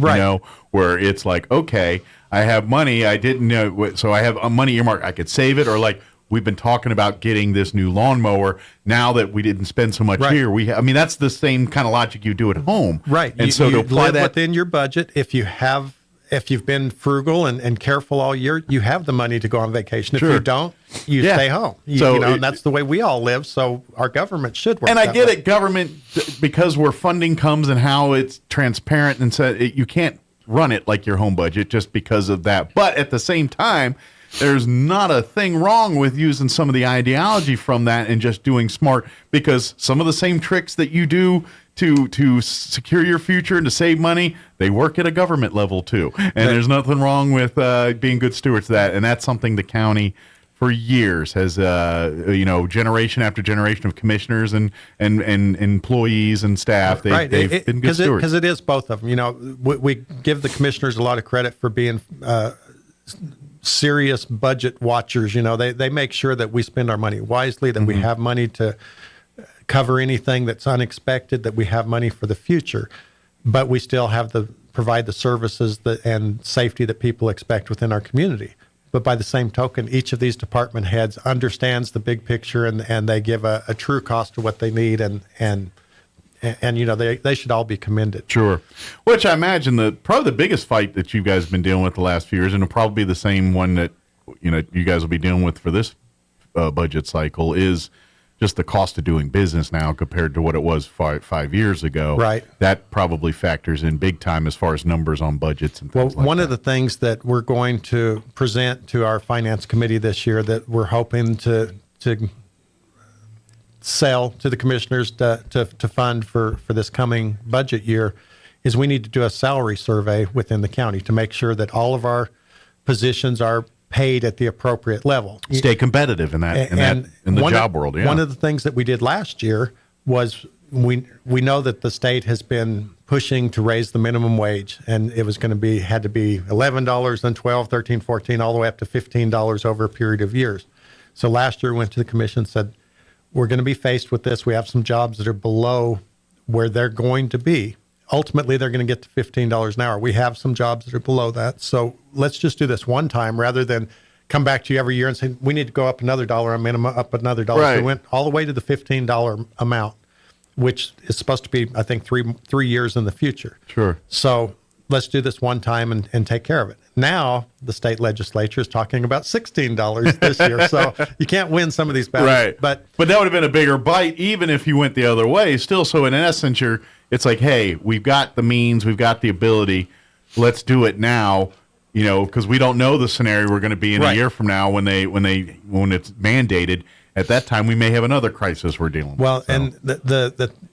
Where it's like, okay, I have money, I didn't know, so I have money earmarked, I could save it, or like, we've been talking about getting this new lawnmower. Now that we didn't spend so much Right. here, I mean, that's the same kind of logic you do at home. Right. And so to apply live that within your budget. If you've been frugal and careful all year, you have the money to go on vacation. If Sure. you don't, you Yeah. stay home. And that's the way we all live. So our government should work. And I that get way. it, government, because where funding comes and how it's transparent, and so you can't run it like your home budget just because of that. But at the same time, there's not a thing wrong with using some of the ideology from that and just doing smart, because some of the same tricks that you do to secure your future and to save money, they work at a government level too. And there's nothing wrong with being good stewards of that. And that's something the county for years has, generation after generation of commissioners and employees and staff. They've been good stewards. Because it is both of them. We give the commissioners a lot of credit for being serious budget watchers. They make sure that we spend our money wisely, that we have money to cover anything that's unexpected, that we have money for the future, but we still have to provide the services and safety that people expect within our community. But by the same token, each of these department heads understands the big picture, and they give a true cost to what they need, and they should all be commended. Sure. Which I imagine probably the biggest fight that you guys have been dealing with the last few years, and it'll probably be the same one that you guys will be dealing with for this budget cycle, is just the cost of doing business now compared to what it was five years ago. Right. That probably factors in big time as far as numbers on budgets and things like one of the things that we're going to present to our finance committee this year that we're hoping to sell to the commissioners to fund for this coming budget year is we need to do a salary survey within the county to make sure that all of our positions are paid at the appropriate level. Stay competitive in the job world. Yeah. One of the things that we did last year was we know that the state has been pushing to raise the minimum wage, and it was had to be $11, then $12, $13, $14, all the way up to $15 over a period of years. So last year we went to the commission and said, we're going to be faced with this. We have some jobs that are below where they're going to be. Ultimately, they're going to get to $15 an hour. We have some jobs that are below that. So let's just do this one time rather than come back to you every year and say, we need to go up another dollar on minimum, up another dollar. Right. So we went all the way to the $15 amount, which is supposed to be, I think, three years in the future. Sure. So let's do this one time and take care of it. Now, the state legislature is talking about $16 this year. So you can't win some of these battles. Right. But that would have been a bigger bite even if you went the other way still. So in essence, it's like, hey, we've got the means, we've got the ability. Let's do it now, because we don't know the scenario we're going to be in a year from now when it's mandated. At that time, we may have another crisis we're dealing with. Well, and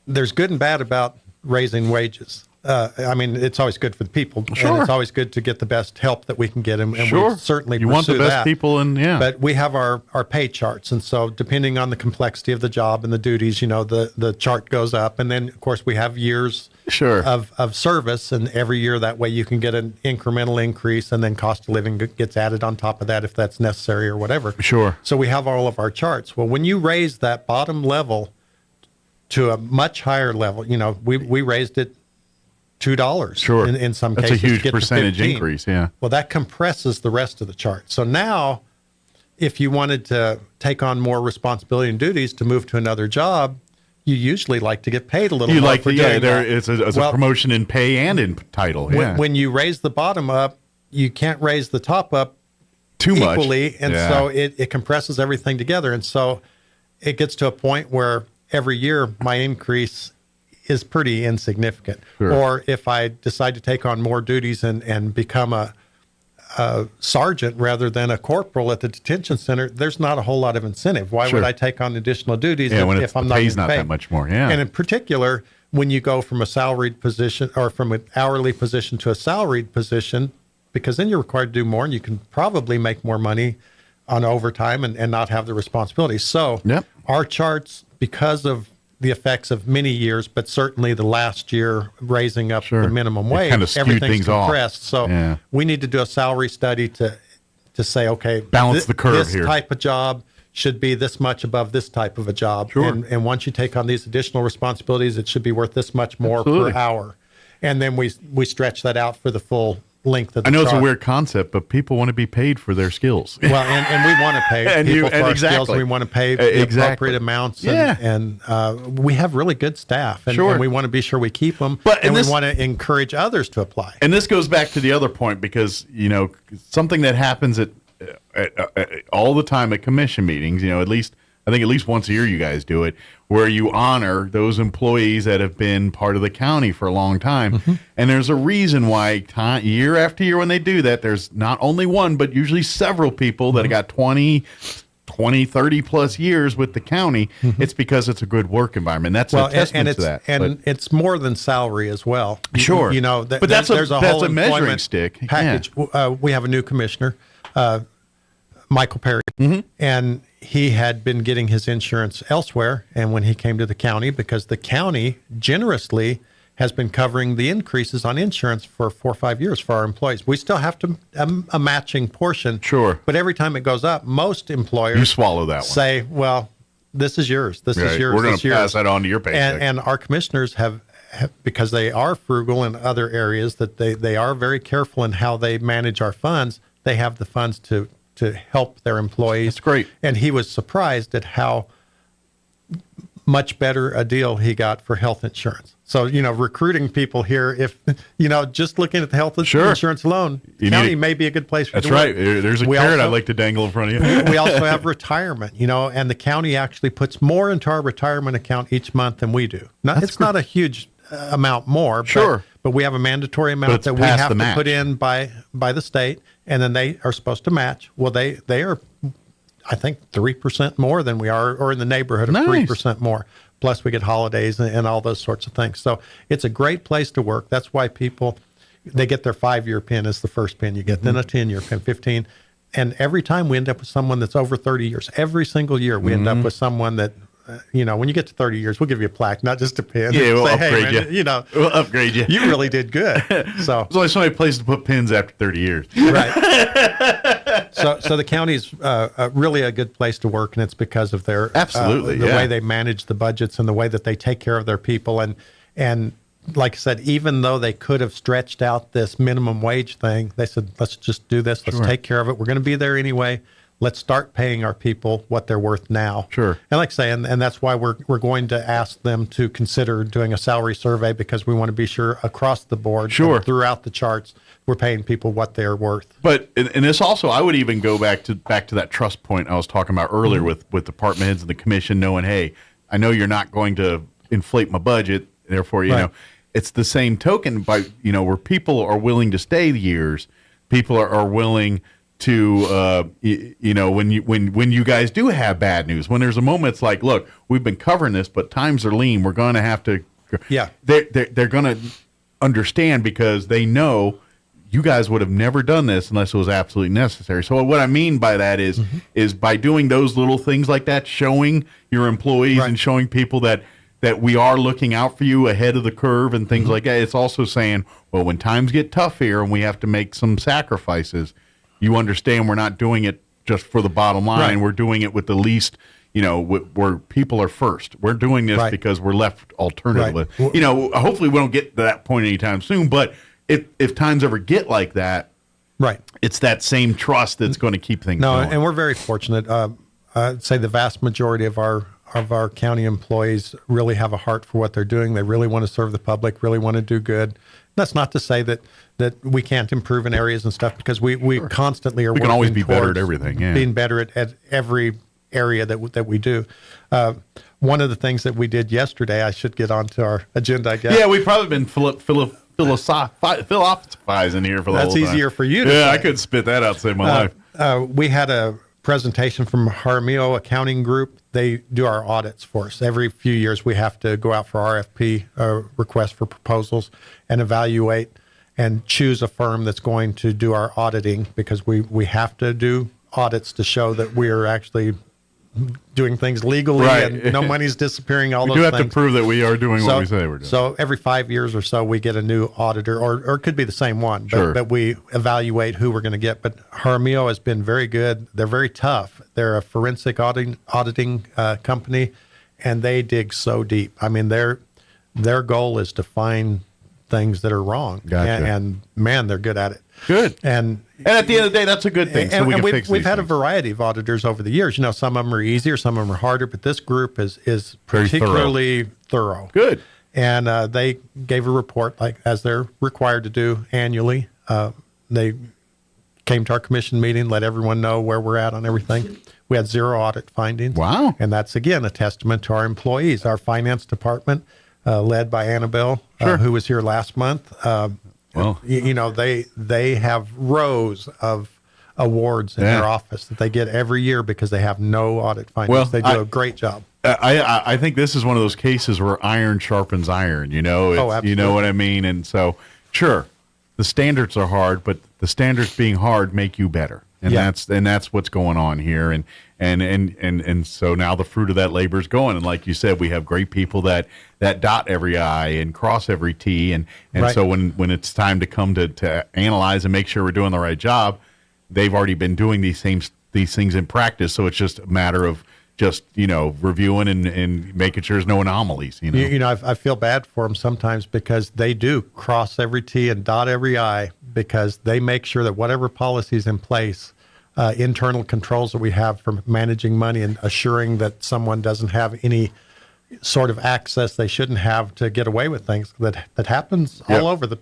there's good and bad about raising wages. It's always good for the people. Sure. And it's always good to get the best help that we can get. And Sure. we certainly You want the pursue best that. people, and yeah. But we have our pay charts. And so depending on the complexity of the job and the duties, the chart goes up. And then, of course, we have years of service. And every year that way you can get an incremental increase, and then cost of living gets added on top of that if that's necessary or whatever. Sure. So we have all of our charts. Well, when you raise that bottom level to a much higher level, we raised it $2 Sure. in some That's cases. a huge to get to percentage 15. increase, yeah. Well, that compresses the rest of the chart. So now, if you wanted to take on more responsibility and duties to move to another job, you usually like to get paid a little more for doing that. It's a promotion in pay and in title. Yeah. When you raise the bottom up, you can't raise the top up too much. Equally, and Yeah. so it compresses everything together. And so it gets to a point where every year my increase is pretty insignificant. Sure. Or if I decide to take on more duties and become a sergeant rather than a corporal at the detention center, there's not a whole lot of incentive. Why Sure. would I take on additional duties if I'm the not pay's getting not paid? that much more? Yeah. And in particular, when you go from a salaried position or from an hourly position to a salaried position, because then you're required to do more and you can probably make more money on overtime and not have the responsibility. So our charts, because of the effects of many years, but certainly the last year raising up the minimum wage, kind of skewed everything's things off. compressed. So we need to do a salary study to say, okay, balance the curve this here. Type of job should be this much above this type of a job. Sure. And once you take on these additional responsibilities, it should be worth this much more Absolutely. per hour. And then we stretch that out for the full length of the I know it's a truck. weird concept, but people want to be paid for their skills. Well, and we want to pay people for our skills. We want to pay the appropriate amounts. And we have really good staff. And we want to be sure we keep them. And we want to encourage others to apply. And this goes back to the other point because, something that happens at all the time at commission meetings, I think at least once a year you guys do it, where you honor those employees that have been part of the county for a long time. Mm-hmm. And there's a reason why year after year when they do that, there's not only one, but usually several people that have got 20, 30 plus years with the county. Mm-hmm. It's because it's a good work environment. That's a testament to that. And it's more than salary as well. Sure. But there's a whole measuring stick package. Yeah. We have a new commissioner, Michael Perry, and he had been getting his insurance elsewhere. And when he came to the county, because the county generously has been covering the increases on insurance for 4 or 5 years for our employees. We still have to a matching portion. Sure. But every time it goes up, most employers you swallow that one. Say, well, this is yours. This is yours. We're going to pass that on to your paycheck. And our commissioners have, because they are frugal in other areas, that they are very careful in how they manage our funds. They have the funds to help their employees. That's great. And he was surprised at how much better a deal he got for health insurance. So, recruiting people here, if, just looking at the health insurance alone, county may be a good place for That's right. There's a carrot I'd like to dangle in front of you. We also have retirement, and the county actually puts more into our retirement account each month than we do. It's not a huge amount more, but we have a mandatory amount that we have to put in by the state, and then they are supposed to match. Well, they are, I think, 3% more than we are, or in the neighborhood of 3% more. Plus we get holidays and all those sorts of things. So it's a great place to work. That's why they get their 5-year pin as the first pin you get, then a 10-year pin, 15. And every time we end up with someone that's over 30 years. Every single year we end up with someone that, when you get to 30 years, we'll give you a plaque, not just a pin. Yeah, we'll upgrade you. We'll upgrade you. You really did good. So there's only so many places to put pins after 30 years. Right. So the county's really a good place to work, and it's because of their the way they manage the budgets and the way that they take care of their people. And like I said, even though they could have stretched out this minimum wage thing, they said, let's just do this. Let's take care of it. We're going to be there anyway. Let's start paying our people what they're worth now. Sure. And like I say, and that's why we're going to ask them to consider doing a salary survey, because we want to be sure across the board, throughout the charts, we're paying people what they're worth. But and this also, I would even go back to that trust point I was talking about earlier with department heads and the commission knowing, hey, I know you're not going to inflate my budget, therefore, it's the same token by where people are willing to stay years, people are willing to when you guys do have bad news, when there's a moment it's like, look, we've been covering this, but times are lean, we're going to have to they're going to understand, because they know you guys would have never done this unless it was absolutely necessary. So what I mean by that is by doing those little things like that, showing your employees and showing people that we are looking out for you ahead of the curve and things like that. It's also saying, well, when times get tough here and we have to make some sacrifices, you understand we're not doing it just for the bottom line. We're doing it with the least, where people are first. We're doing this because we're left alternative. Hopefully we don't get to that point anytime soon, but if times ever get like that, it's that same trust that's going to keep things going. And we're very fortunate. I'd say the vast majority of our county employees really have a heart for what they're doing. They really want to serve the public, really want to do good. That's not to say that we can't improve in areas and stuff, because we constantly are. We can always be better at everything. Yeah. Being better at every area that we do. One of the things that we did yesterday, I should get onto our agenda, I guess. Yeah, we've probably been philosophizing here for the whole time. That's easier for you to say. say. I could spit that out to save my life. We had a presentation from Jaramillo Accounting Group. They do our audits for us. Every few years we have to go out for RFP, request for proposals, and evaluate and choose a firm that's going to do our auditing, because we have to do audits to show that we are actually doing things legally and no money's disappearing, all those things. We do have to prove that we are doing what we say we're doing. So every 5 years or so we get a new auditor, or it could be the same one, but we evaluate who we're going to get. But Jaramillo has been very good. They're very tough. They're a forensic auditing company, and they dig so deep. I mean, their goal is to find things that are wrong. Gotcha. And man, they're good at it. Good. And at the end of the day, that's a good thing. So we can fix we've these had a things. variety of auditors over the years. Some of them are easier, some of them are harder, but this group is Very particularly thorough. Good. And they gave a report, like as they're required to do annually. They came to our commission meeting, let everyone know where we're at on everything. We had 0 audit findings. Wow. And that's, again, a testament to our employees. Our finance department, led by Annabelle, who was here last month. Well, they have rows of awards in their office that they get every year because they have no audit findings. Well, they do a great job. I think this is one of those cases where iron sharpens iron. Absolutely. You know what I mean? And so, sure, the standards are hard, but the standards being hard make you better. And that's what's going on here. And so now the fruit of that labor is going. And like you said, we have great people that dot every I and cross every T. And Right. so when it's time to come to analyze and make sure we're doing the right job, they've already been doing these things in practice. So it's just a matter of just, reviewing and making sure there's no anomalies. I feel bad for them sometimes because they do cross every T and dot every I because they make sure that whatever policy is in place, internal controls that we have for managing money and assuring that someone doesn't have any sort of access they shouldn't have to get away with things that happens all over the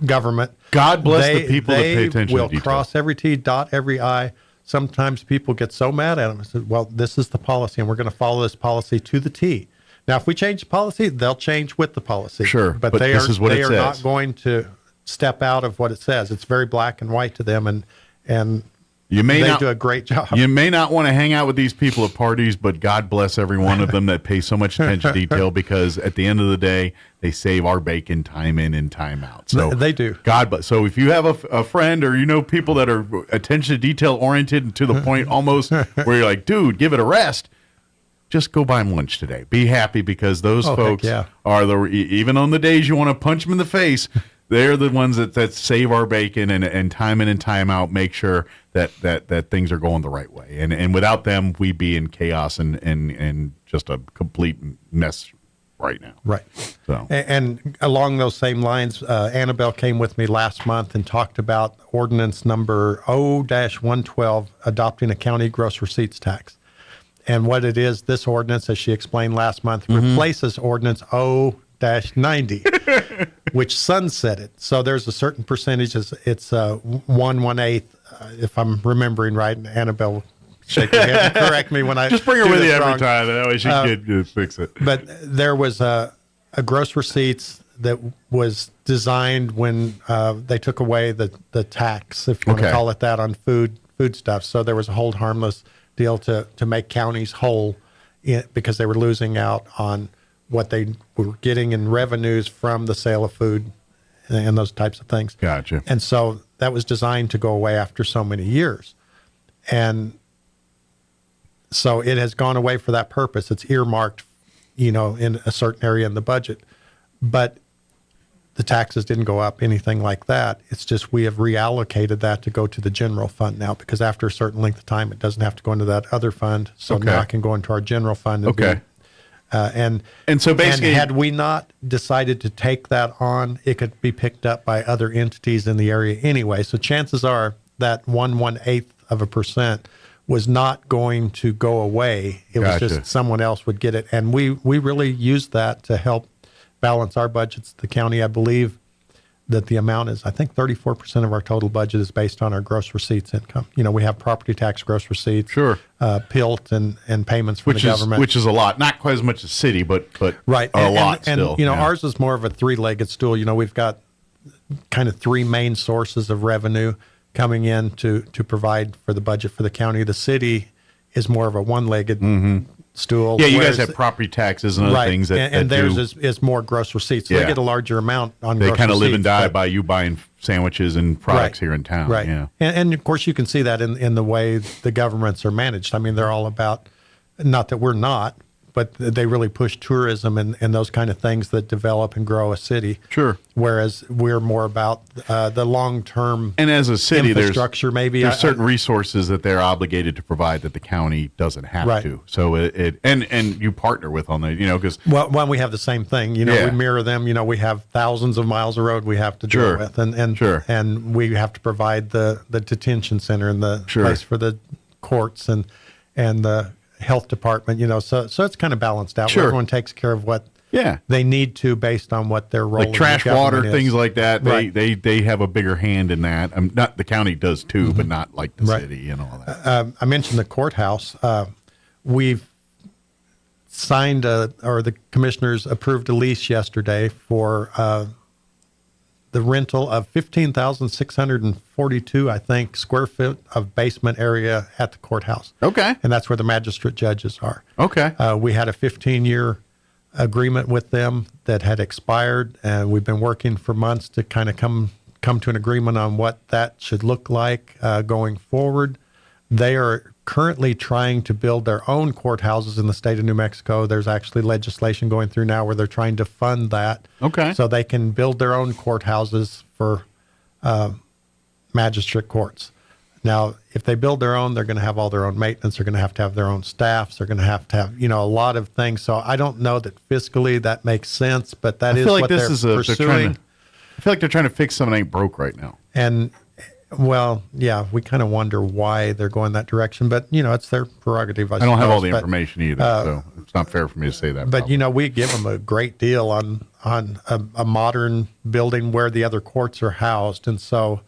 government. God bless the people that pay attention to They will detail. cross every T, dot every I. Sometimes people get so mad at them and say, well, this is the policy and we're going to follow this policy to the T. Now, if we change the policy, they'll change with the policy. Sure, But but they this is what they it are says. not going to step out of what it says. It's very black and white to them, and they do a great job. You may not want to hang out with these people at parties, but God bless every one of them that pay so much attention to detail because at the end of the day, they save our bacon time in and time out. So They do. God bless. So if you have a friend or people that are attention to detail oriented and to the point almost where you're like, dude, give it a rest, just go buy them lunch today. Be happy because those folks are even on the days you want to punch them in the face, they're the ones that save our bacon and time in and time out make sure that things are going the right way. And without them, we'd be in chaos and just a complete mess right now. Right. So And along those same lines, Annabelle came with me last month and talked about ordinance number O-112, adopting a county gross receipts tax. And what it is, this ordinance, as she explained last month, replaces ordinance O-90, which sunsetted. So there's a certain percentage, it's 1/1/8, if I'm remembering right, and Annabelle will shake her head and correct me when I just bring her do with this you every wrong. time. That way she can fix it. But there was a gross receipts that was designed when they took away the tax, if you want to call it that, on food stuff. So there was a hold harmless deal to make counties whole because they were losing out on what they were getting in revenues from the sale of food and those types of things. Gotcha. And so that was designed to go away after so many years. And so it has gone away for that purpose. It's earmarked, in a certain area in the budget. But the taxes didn't go up, anything like that. It's just we have reallocated that to go to the general fund now because after a certain length of time, it doesn't have to go into that other fund. So now it can go into our general fund. And and so basically, had we not decided to take that on, it could be picked up by other entities in the area anyway. So chances are that 1/1/8% was not going to go away. It was just someone else would get it. And we really used that to help balance our budgets. The county, I believe that the amount is, I think 34% of our total budget is based on our gross receipts income. We have property tax gross receipts, PILT and payments from the government. Which is a lot. Not quite as much as city, but right. a lot still. And ours is more of a three-legged stool. We've got kind of three main sources of revenue coming in to provide for the budget for the county. The city is more of a one-legged stool. Yeah, you guys have property taxes and other things and theirs is more gross receipts. So they get a larger amount on gross receipts. They kind of live and die by you buying sandwiches and products here in town. Right. Yeah. And of course, you can see that in the way the governments are managed. I mean, they're all about, not that we're not, but they really push tourism and those kind of things that develop and grow a city. Sure. Whereas we're more about the long-term and as a city, infrastructure. There's certain resources that they're obligated to provide that the county doesn't have to. So and you partner with on that, because well, we have the same thing. We mirror them. We have thousands of miles of road we have to deal with, and we have to provide the detention center and the place for the courts and the health department. So it's kind of balanced out. Where everyone takes care of what they need to based on what their role, like trash, water, is. things like that. They have a bigger hand in that. Not the county does too, but not like the city and all that. I mentioned the courthouse. We've signed or the commissioners approved a lease yesterday for the rental of 15,642, I think, square foot of basement area at the courthouse. Okay. And that's where the magistrate judges are. Okay. We had a 15-year agreement with them that had expired, and we've been working for months to kind of come to an agreement on what that should look like going forward. They are currently trying to build their own courthouses in the state of New Mexico. There's actually legislation going through now where they're trying to fund that. Okay. So they can build their own courthouses for magistrate courts. Now, if they build their own, they're going to have all their own maintenance. They're going to have their own staffs. They're going to have a lot of things. So I don't know that fiscally that makes sense, but that is what they're pursuing. I feel like they're trying to fix something that ain't broke right now. And well, yeah, we kind of wonder why they're going that direction, but it's their prerogative. I don't have all the information either, so it's not fair for me to say that. But we give them a great deal on a modern building where the other courts are housed, and so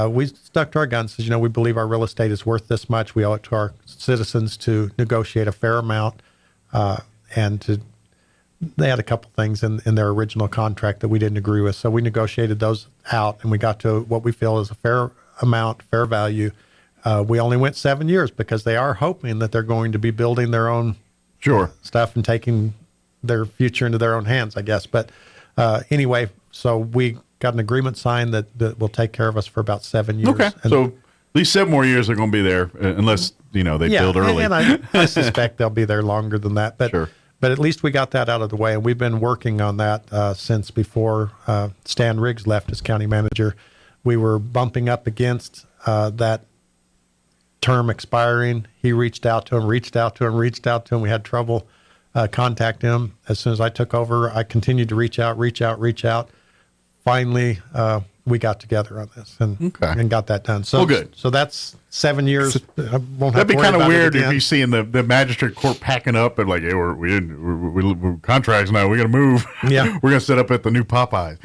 we stuck to our guns. Says, we believe our real estate is worth this much. We owe it to our citizens to negotiate a fair amount, and they had a couple things in their original contract that we didn't agree with. So we negotiated those out, and we got to what we feel is a fair amount, fair value. We only went 7 years because they are hoping that they're going to be building their own stuff and taking their future into their own hands, I guess. But anyway, so we got an agreement signed that will take care of us for about 7 years. Okay, so at least 7 more years they're going to be there, unless they build early. And I suspect they'll be there longer than that. But But at least we got that out of the way, and we've been working on that since before Stan Riggs left as county manager. We were bumping up against that term expiring. He reached out to him. We had trouble contacting him. As soon as I took over, I continued to reach out. Finally, we got together on this and got that done. So good. So that's 7 years. That'd be kind of weird if you see in the magistrate court packing up and like, hey, we're contracts now. We got to move. Yeah, we're gonna set up at the new Popeyes.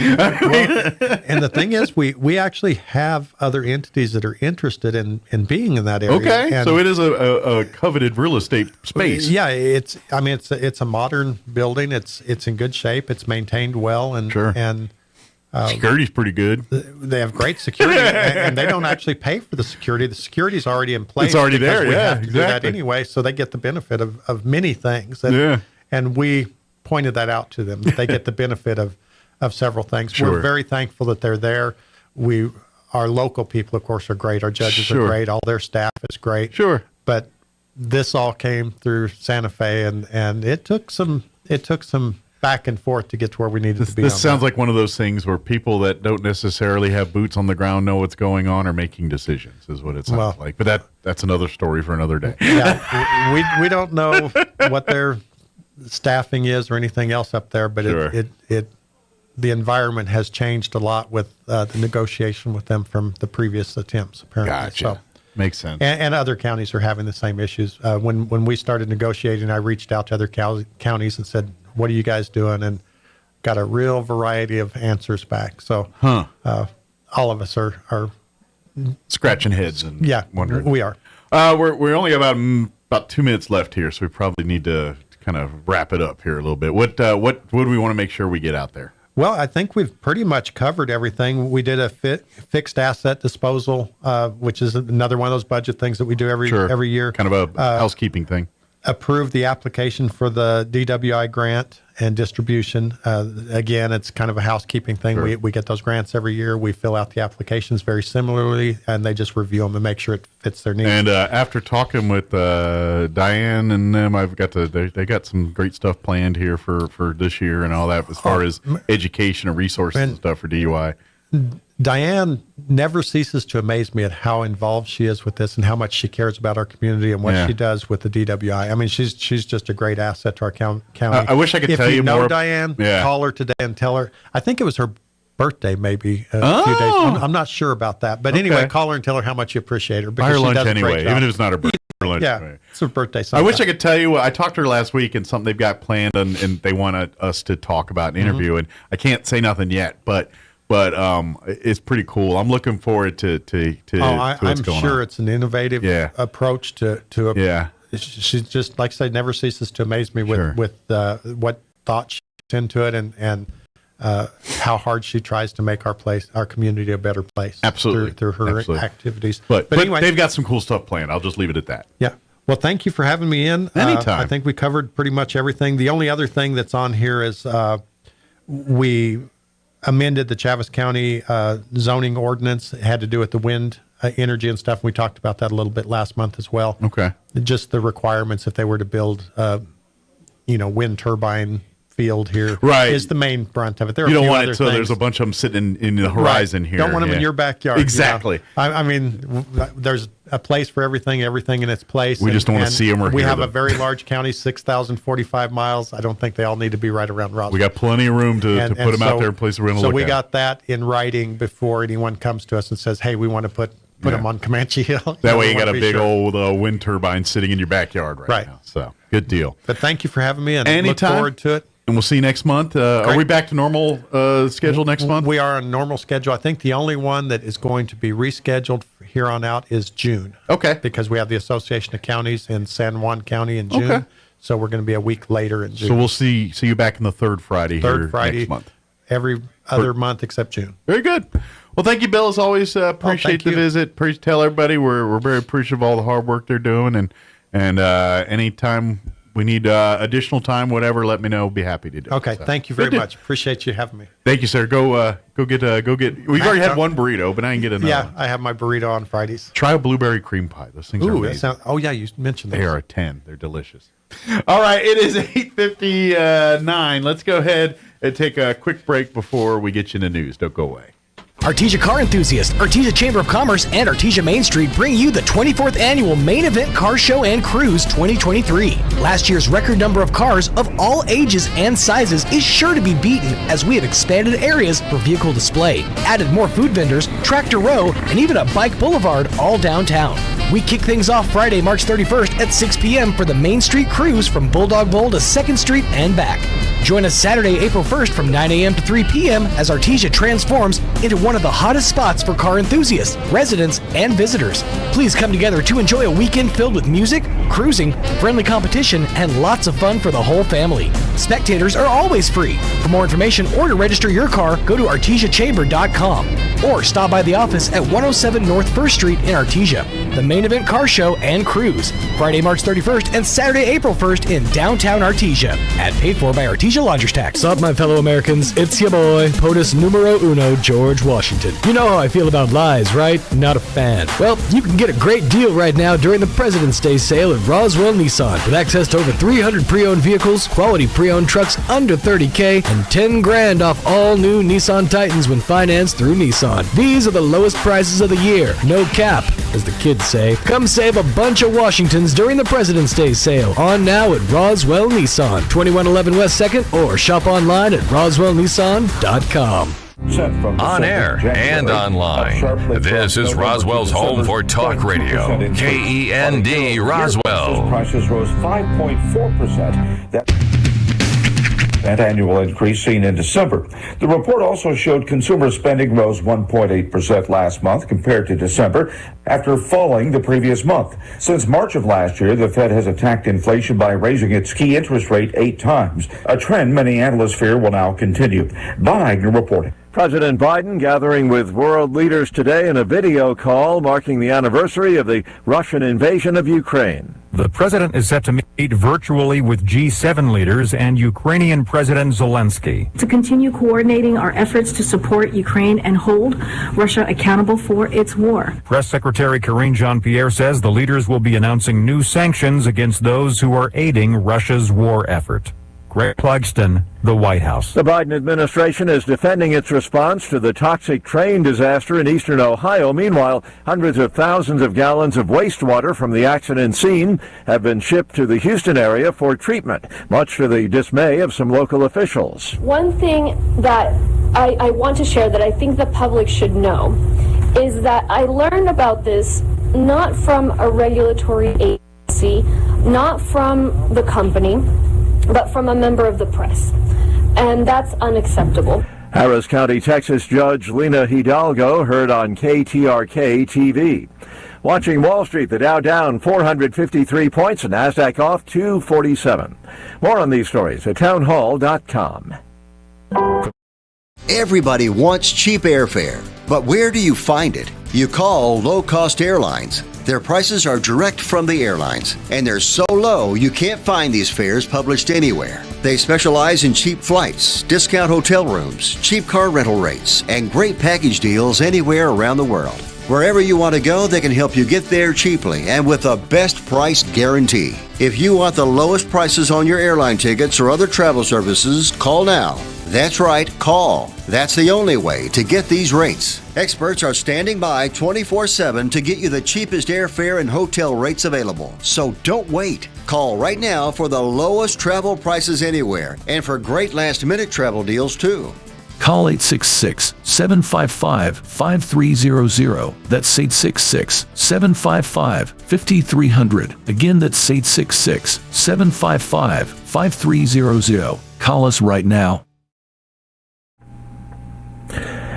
And the thing is, we actually have other entities that are interested in being in that area. Okay, and so it is a coveted real estate space. Yeah, it's a modern building. It's in good shape. It's maintained well, and security's pretty good. They have great security, and they don't actually pay for the security. The security's already in place. It's already there. We have to do that anyway, so they get the benefit of many things. And we pointed that out to them. That they get the benefit of several things. We're very thankful that they're there. Our local people, of course, are great. Our judges are great. All their staff is great. But this all came through Santa Fe, and it took some back and forth to get to where we needed to be. This sounds like one of those things where people that don't necessarily have boots on the ground know what's going on or making decisions is what it sounds like. But that's another story for another day. Yeah, we don't know what their staffing is or anything else up there, but the environment has changed a lot with the negotiation with them from the previous attempts, apparently. Gotcha. So, makes sense. And other counties are having the same issues. When we started negotiating, I reached out to other counties and said, what are you guys doing? And got a real variety of answers back. So all of us are scratching heads and wondering. We are. We only got about 2 minutes left here, so we probably need to kind of wrap it up here a little bit. What do we want to make sure we get out there? Well, I think we've pretty much covered everything. We did a fixed asset disposal, which is another one of those budget things that we do every year. Kind of a housekeeping thing. approved the application for the DWI grant and distribution. Again, it's kind of a housekeeping thing. Sure. We get those grants every year. We fill out the applications very similarly, and they just review them and make sure it fits their needs. And after talking with Diane and them, they got some great stuff planned here for this year and all that as far as education and resources and stuff for DUI. Diane never ceases to amaze me at how involved she is with this and how much she cares about our community and what she does with the DWI. I mean, she's just a great asset to our county. I wish I could tell you more. If you know Diane, call her today and tell her. I think it was her birthday maybe a few days. I'm not sure about that. But anyway, call her and tell her how much you appreciate her. Buy her she lunch does a anyway, great job. even if it's not her birthday. Yeah, it's her birthday. I wish I could tell you. I talked to her last week and something they've got planned and they want us to talk about and interview. And I can't say nothing yet, but it's pretty cool. I'm looking forward to what's going on. I'm sure it's an innovative approach to She's just, like I said, never ceases to amaze me with what thought she puts into it and how hard she tries to make our community a better place. Absolutely. Through her activities. But anyway, they've got some cool stuff planned. I'll just leave it at that. Yeah. Well, thank you for having me in. Anytime. I think we covered pretty much everything. The only other thing that's on here is we amended the Chaves County zoning ordinance. It had to do with the wind energy and stuff. We talked about that a little bit last month as well. Okay. Just the requirements if they were to build, wind turbine field here is the main brunt of it. There are you don't a few want other it so things. there's a bunch of them sitting in the horizon here. Don't want them in your backyard. Exactly. I mean, there's a place for everything in its place. We just don't want to see them or we hear have them. a very large county, 6,045 miles. I don't think they all need to be right around Roswell. We got plenty of room to put them out there in place we're going to So look we at. got that in writing before anyone comes to us and says, hey, we want to put them on Comanche Hill. That way you got a big old wind turbine sitting in your backyard right now. So good deal. But thank you for having me and Anytime. look forward to it. And we'll see you next month. Are we back to normal schedule next month? We are on normal schedule. I think the only one that is going to be rescheduled here on out is June. Okay. Because we have the Association of Counties in San Juan County in June. Okay. So we're going to be a week later in June. So we'll see you back in the third Friday next month. Every other month except June. Very good. Well, thank you, Bill. As always, appreciate the visit. Tell everybody we're very appreciative of all the hard work they're doing, and anytime we need additional time, whatever, let me know. Be happy to do. Okay, So, thank you very much. Appreciate you having me. Thank you, sir. Go get. We've already had one burrito, but I can get another. Yeah, one. I have my burrito on Fridays. Try a blueberry cream pie. Those things are amazing. Yeah, you mentioned those. They are a 10. They're delicious. All right, it is 8:59. Let's go ahead and take a quick break before we get you in the news. Don't go away. Artesia Car Enthusiast, Artesia Chamber of Commerce, and Artesia Main Street bring you the 24th Annual Main Event Car Show and Cruise 2023. Last year's record number of cars of all ages and sizes is sure to be beaten as we have expanded areas for vehicle display, added more food vendors, tractor row, and even a bike boulevard all downtown. We kick things off Friday, March 31st at 6 p.m. for the Main Street Cruise from Bulldog Bowl to 2nd Street and back. Join us Saturday, April 1st from 9 a.m. to 3 p.m. as Artesia transforms into one of the hottest spots for car enthusiasts, residents, and visitors. Please come together to enjoy a weekend filled with music, cruising, friendly competition, and lots of fun for the whole family. Spectators are always free. For more information or to register your car, go to artesiachamber.com or stop by the office at 107 North 1st Street in Artesia. The Main Event Car Show and Cruise, Friday, March 31st and Saturday, April 1st in downtown Artesia. Ad paid for by Artesia Lodgers Tax. What's up, my fellow Americans? It's your boy, POTUS numero uno, George Washington. You know how I feel about lies, right? Not a fan. Well, you can get a great deal right now during the President's Day sale at Roswell Nissan with access to over 300 pre-owned vehicles, quality pre-owned trucks under $30K, and 10 grand off all new Nissan Titans when financed through Nissan. These are the lowest prices of the year. No cap, as the kids say. Come save a bunch of Washingtons during the President's Day sale. On now at Roswell Nissan, 2111 West 2nd, or shop online at roswellnissan.com. On air and online. This is Roswell's home for talk radio. KEND Roswell. Prices rose 5.4%. That annual increase seen in December. The report also showed consumer spending rose 1.8% last month compared to December, after falling the previous month. Since March of last year, the Fed has attacked inflation by raising its key interest rate 8 times, a trend many analysts fear will now continue. Buying reporting. President Biden gathering with world leaders today in a video call marking the anniversary of the Russian invasion of Ukraine. The president is set to meet virtually with G7 leaders and Ukrainian President Zelensky. To continue coordinating our efforts to support Ukraine and hold Russia accountable for its war. Press Secretary Karine Jean-Pierre says the leaders will be announcing new sanctions against those who are aiding Russia's war effort. Greg Clugston, the White House. The Biden administration is defending its response to the toxic train disaster in eastern Ohio. Meanwhile, hundreds of thousands of gallons of wastewater from the accident scene have been shipped to the Houston area for treatment, much to the dismay of some local officials. One thing that I want to share that I think the public should know is that I learned about this not from a regulatory agency, not from the company, but from a member of the press. And that's unacceptable. Harris County, Texas Judge Lena Hidalgo heard on KTRK TV. Watching Wall Street, the Dow down 453 points, the NASDAQ off 247. More on these stories at townhall.com. Everybody wants cheap airfare, but where do you find it? You call low-cost airlines. Their prices are direct from the airlines, and they're so low you can't find these fares published anywhere. They specialize in cheap flights, discount hotel rooms, cheap car rental rates, and great package deals anywhere around the world. Wherever you want to go, they can help you get there cheaply and with a best price guarantee. If you want the lowest prices on your airline tickets or other travel services, call now. That's right, call. That's the only way to get these rates. Experts are standing by 24/7 to get you the cheapest airfare and hotel rates available. So don't wait. Call right now for the lowest travel prices anywhere and for great last-minute travel deals too. Call 866-755-5300. That's 866-755-5300. Again, that's 866-755-5300. Call us right now.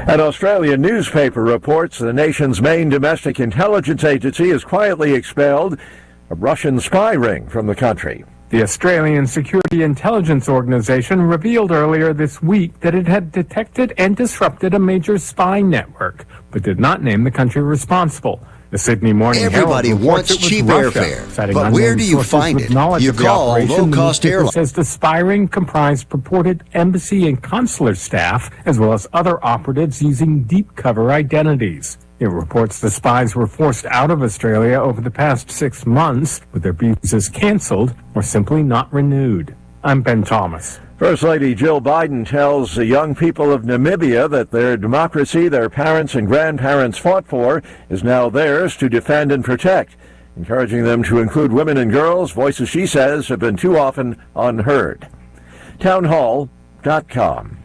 An Australian newspaper reports the nation's main domestic intelligence agency has quietly expelled a Russian spy ring from the country. The Australian Security Intelligence Organization revealed earlier this week that it had detected and disrupted a major spy network, but did not name the country responsible. The Sydney Morning Everybody Herald wants reports it was cheap Russia, airfare, citing but where unnamed do you sources find with it? knowledge You of the call operation. low-cost The newspaper airlines. says the spy ring comprised purported embassy and consular staff, as well as other operatives using deep cover identities. It reports the spies were forced out of Australia over the past 6 months, with their visas canceled or simply not renewed. I'm Ben Thomas. First Lady Jill Biden tells the young people of Namibia that their democracy their parents and grandparents fought for is now theirs to defend and protect, encouraging them to include women and girls, voices she says have been too often unheard. Townhall.com.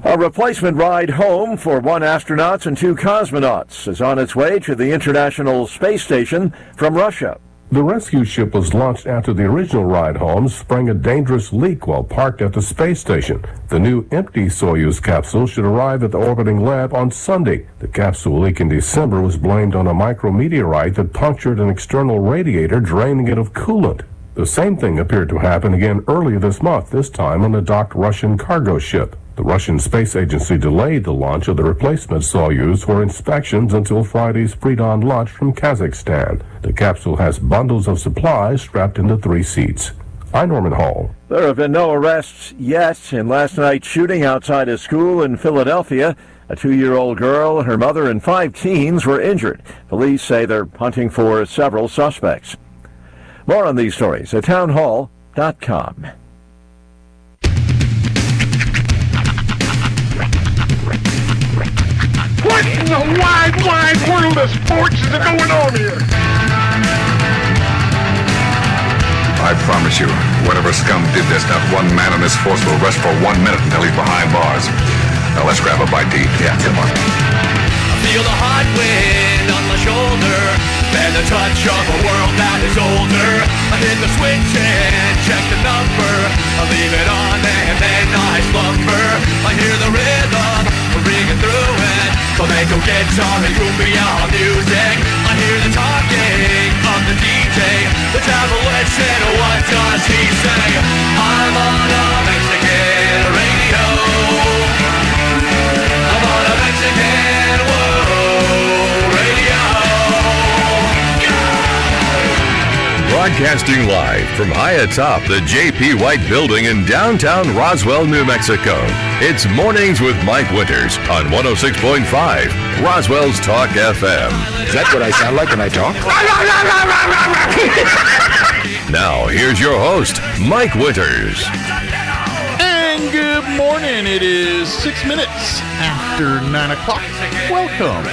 A replacement ride home for 1 astronaut and 2 cosmonauts is on its way to the International Space Station from Russia. The rescue ship was launched after the original ride home sprang a dangerous leak while parked at the space station. The new empty Soyuz capsule should arrive at the orbiting lab on Sunday. The capsule leak in December was blamed on a micrometeorite that punctured an external radiator, draining it of coolant. The same thing appeared to happen again earlier this month, this time on a docked Russian cargo ship. The Russian Space Agency delayed the launch of the replacement Soyuz for inspections until Friday's pre-dawn launch from Kazakhstan. The capsule has bundles of supplies strapped into 3 seats. I'm Norman Hall. There have been no arrests yet in last night's shooting outside a school in Philadelphia. A 2-year-old girl, her mother, and 5 teens were injured. Police say they're hunting for several suspects. More on these stories at townhall.com. What in the wide world of sports is going on here? I promise you, whatever scum did this, not one man in this force will rest for 1 minute until he's behind bars. Now let's grab a bite to eat. Yeah, come on. I feel the hot wind on my shoulder and the touch of a world that is older. I hit the switch and check the number. I leave it on and then I slumber. I hear the rhythm ringing through it. Flamenco guitar and cumbia music. I hear the talking of the DJ. The travel listen, what does he say? I'm on a Mexican radio. Broadcasting live from high atop the J.P. White Building in downtown Roswell, New Mexico. It's Mornings with Mike Winters on 106.5 Roswell's Talk FM. Is that what I sound like when I talk? Now, here's your host, Mike Winters. And good morning. It is 6 minutes after 9 o'clock. Welcome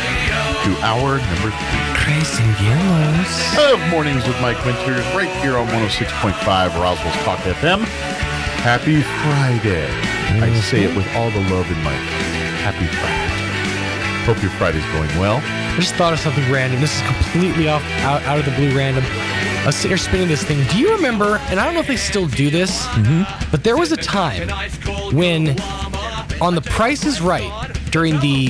to hour number 3 of Mornings with Mike Winters, right here on 106.5 Roswell's Talk FM. Happy Friday. I say it with all the love in my heart. Happy Friday. Hope your Friday's going well. I just thought of something random. This is completely out of the blue random. I was sitting here spinning this thing. Do you remember, and I don't know if they still do this, but there was a time when on The Price is Right, during the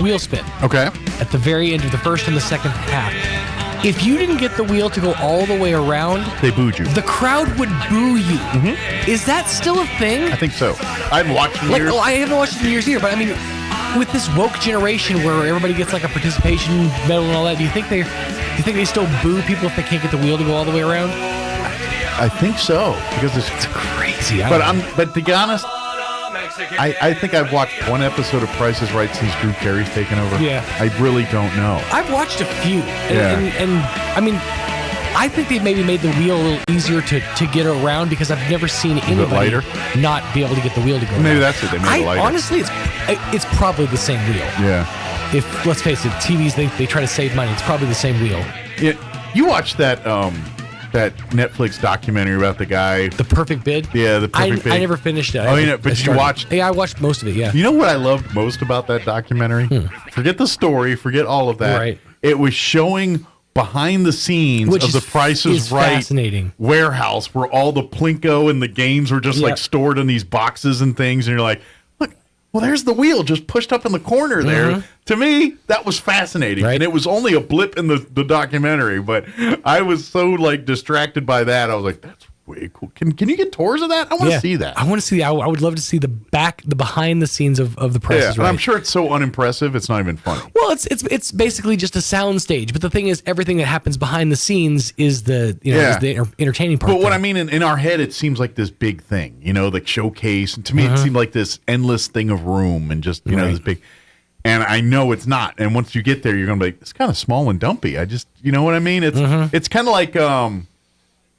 wheel spin. Okay. At the very end of the first and the second half. If you didn't get the wheel to go all the way around, they booed you. The crowd would boo you. Is that still a thing? I think so. I haven't watched it in years. I haven't watched it in years either, but I mean, with this woke generation where everybody gets like a participation medal and all that, do you think they still boo people if they can't get the wheel to go all the way around? I think so, because it's crazy. But to be honest, I think I've watched one episode of Price is Right since Drew Carey's taken over. Yeah. I really don't know. I've watched a few. And I mean, I think they've maybe made the wheel a little easier to get around because I've never seen anybody not be able to get the wheel to go Maybe around. that's it. They made it lighter. Honestly, it's probably the same wheel. Yeah. If, let's face it, TVs, they try to save money. It's probably the same wheel. Yeah. You watched that Netflix documentary about the guy, The Perfect Bid? Yeah, The Perfect Bid. I never finished it. But you watched? Yeah, I watched most of it, yeah. You know what I loved most about that documentary? Forget the story, forget all of that. Right. It was showing behind the scenes of the Price is Right fascinating warehouse where all the Plinko and the games were just like stored in these boxes and things, and you're like, look, well, there's the wheel just pushed up in the corner there. To me, that was fascinating. And it was only a blip in the documentary, but I was so like distracted by that. I was like, that's way cool. Can you get tours of that? I want to see that. I want to see. I would love to see the behind the scenes of the Price is Right. I'm sure it's so unimpressive. It's not even funny. Well, it's basically just a sound stage. But the thing is, everything that happens behind the scenes is the entertaining part. But what I mean, in our head, it seems like this big thing, like showcase. And to me, it seemed like this endless thing of room and just this big. And I know it's not. And once you get there, you're going to be like, it's kind of small and dumpy. I just, you know what I mean? It's kind of like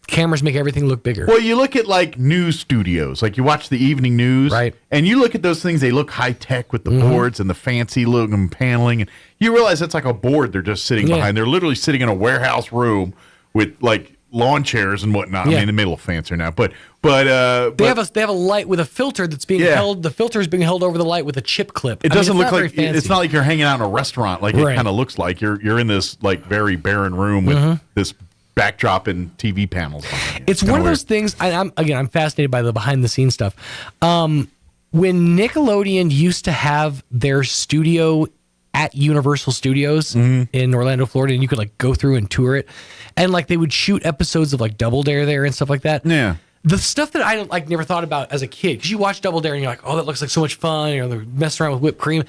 cameras make everything look bigger. Well, you look at like news studios, like you watch the evening news, right? And you look at those things; they look high tech with the boards and the fancy looking paneling, and you realize that's like a board they're just sitting behind. They're literally sitting in a warehouse room with like lawn chairs and whatnot. I mean, they made it a little fancier now, but they have a light with a filter that's being held. The filter is being held over the light with a chip clip. It doesn't look like it's not like you're hanging out in a restaurant. Like it kind of looks like you're in this like very barren room with this backdrop and TV panels. It's one of those things. I'm fascinated by the behind the scenes stuff. When Nickelodeon used to have their studio at Universal Studios in Orlando, Florida, and you could like go through and tour it, and like they would shoot episodes of like Double Dare there and stuff like that. Yeah. The stuff that I like never thought about as a kid, because you watch Double Dare and you're like, oh, that looks like so much fun. They're messing around with whipped cream.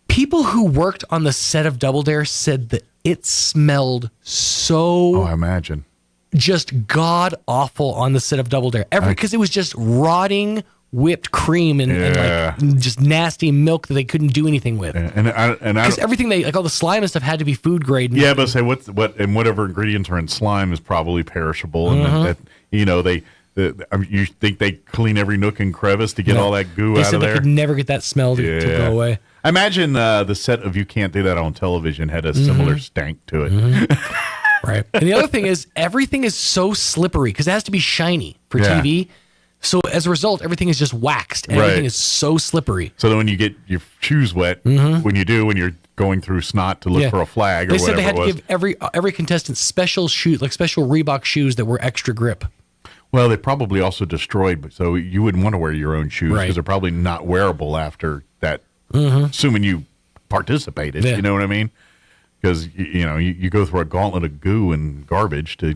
People who worked on the set of Double Dare said that it smelled so. Oh, I imagine. Just god awful on the set of Double Dare. Because it was just rotting whipped cream and like just nasty milk that they couldn't do anything with. Because everything like all the slime and stuff had to be food grade. Yeah, but say what and whatever ingredients are in slime is probably perishable, and that you think they clean every nook and crevice to get all that goo out of there. They could never get that smell to go away. I imagine the set of You Can't Do That on Television had a similar stank to it. Right. And the other thing is everything is so slippery because it has to be shiny for TV. So as a result, everything is just waxed. And everything is so slippery. So then when you get your shoes wet, when you're going through snot to look for a flag or whatever it was. They said they had to give every contestant special shoes, like special Reebok shoes that were extra grip. Well, they probably also destroyed, so you wouldn't want to wear your own shoes because they're probably not wearable after that, assuming you participated. You know what I mean? Because you go through a gauntlet of goo and garbage to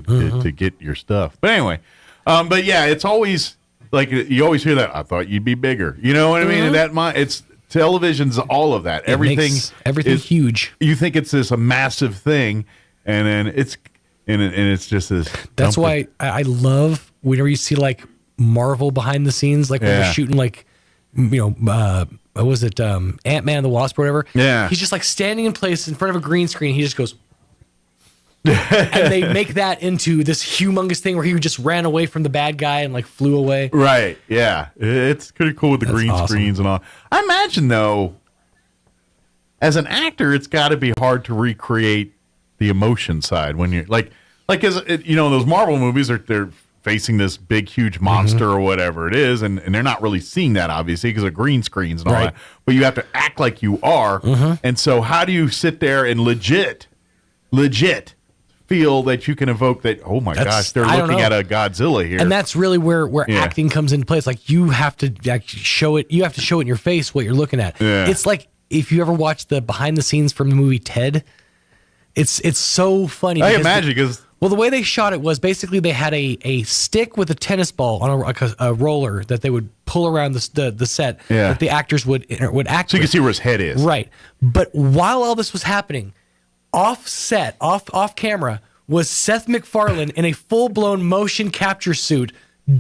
get your stuff. But anyway, but yeah, it's always like you always hear that. I thought you'd be bigger. You know what I mean? And it's television's all of that. Everything is huge. You think it's a massive thing, and then and it's just this. That's why I love whenever you see like Marvel behind the scenes, like when they're shooting like, what was it, Ant-Man and the Wasp or whatever? Yeah. He's just like standing in place in front of a green screen. He just goes, and they make that into this humongous thing where he just ran away from the bad guy and like flew away. Right. Yeah. It's pretty cool with the green screens and all. I imagine though, as an actor, it's got to be hard to recreate the emotion side when you're like as those Marvel movies they're facing this big, huge monster or whatever it is, and they're not really seeing that, obviously, because of green screens and all that. But you have to act like you are. And so how do you sit there and legit feel that you can evoke that, oh my gosh, they're looking at a Godzilla here. And that's really where acting comes into place. Like you have to show it. You have to show it in your face what you're looking at. Yeah. It's like if you ever watched the behind the scenes from the movie Ted, it's so funny. I imagine because the way they shot it was basically they had a stick with a tennis ball on a roller that they would pull around the set that the actors would act. So you can see where his head is. Right. But while all this was happening, off camera, was Seth MacFarlane in a full-blown motion capture suit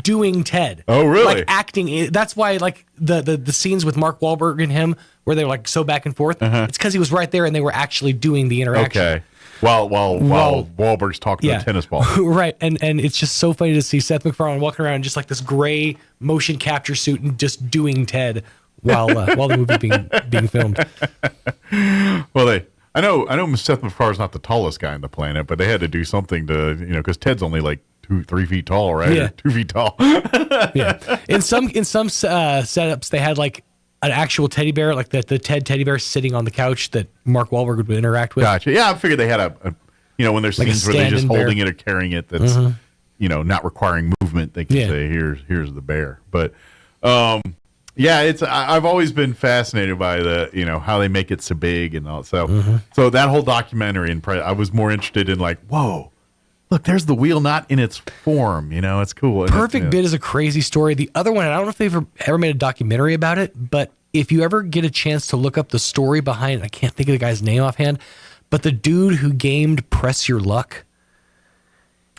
doing Ted. Oh, really? Like acting. That's why like the scenes with Mark Wahlberg and him where they were like so back and forth. It's because he was right there and they were actually doing the interaction. Okay. While Wahlberg's talking to a tennis ball. Right. And it's just so funny to see Seth MacFarlane walking around in just like this gray motion capture suit and just doing Ted while the movie being filmed. Well, I know Seth MacFarlane's not the tallest guy on the planet, but they had to do something to, because Ted's only like 2-3 feet tall, right? Yeah. Or 2 feet tall. Yeah. In some setups, they had like an actual teddy bear, like the Ted teddy bear sitting on the couch that Mark Wahlberg would interact with. Gotcha. Yeah, I figured they had when there's like scenes where they're just holding bear. it or carrying it that's, not requiring movement, they can say, here's the bear. But, I've always been fascinated by the, how they make it so big and all. So, so that whole documentary, and I was more interested in like, whoa, look, there's the wheel not in its form. It's cool. Perfect Bit is a crazy story. The other one, I don't know if they've ever made a documentary about it, but if you ever get a chance to look up the story behind, I can't think of the guy's name offhand, but the dude who gamed Press Your Luck.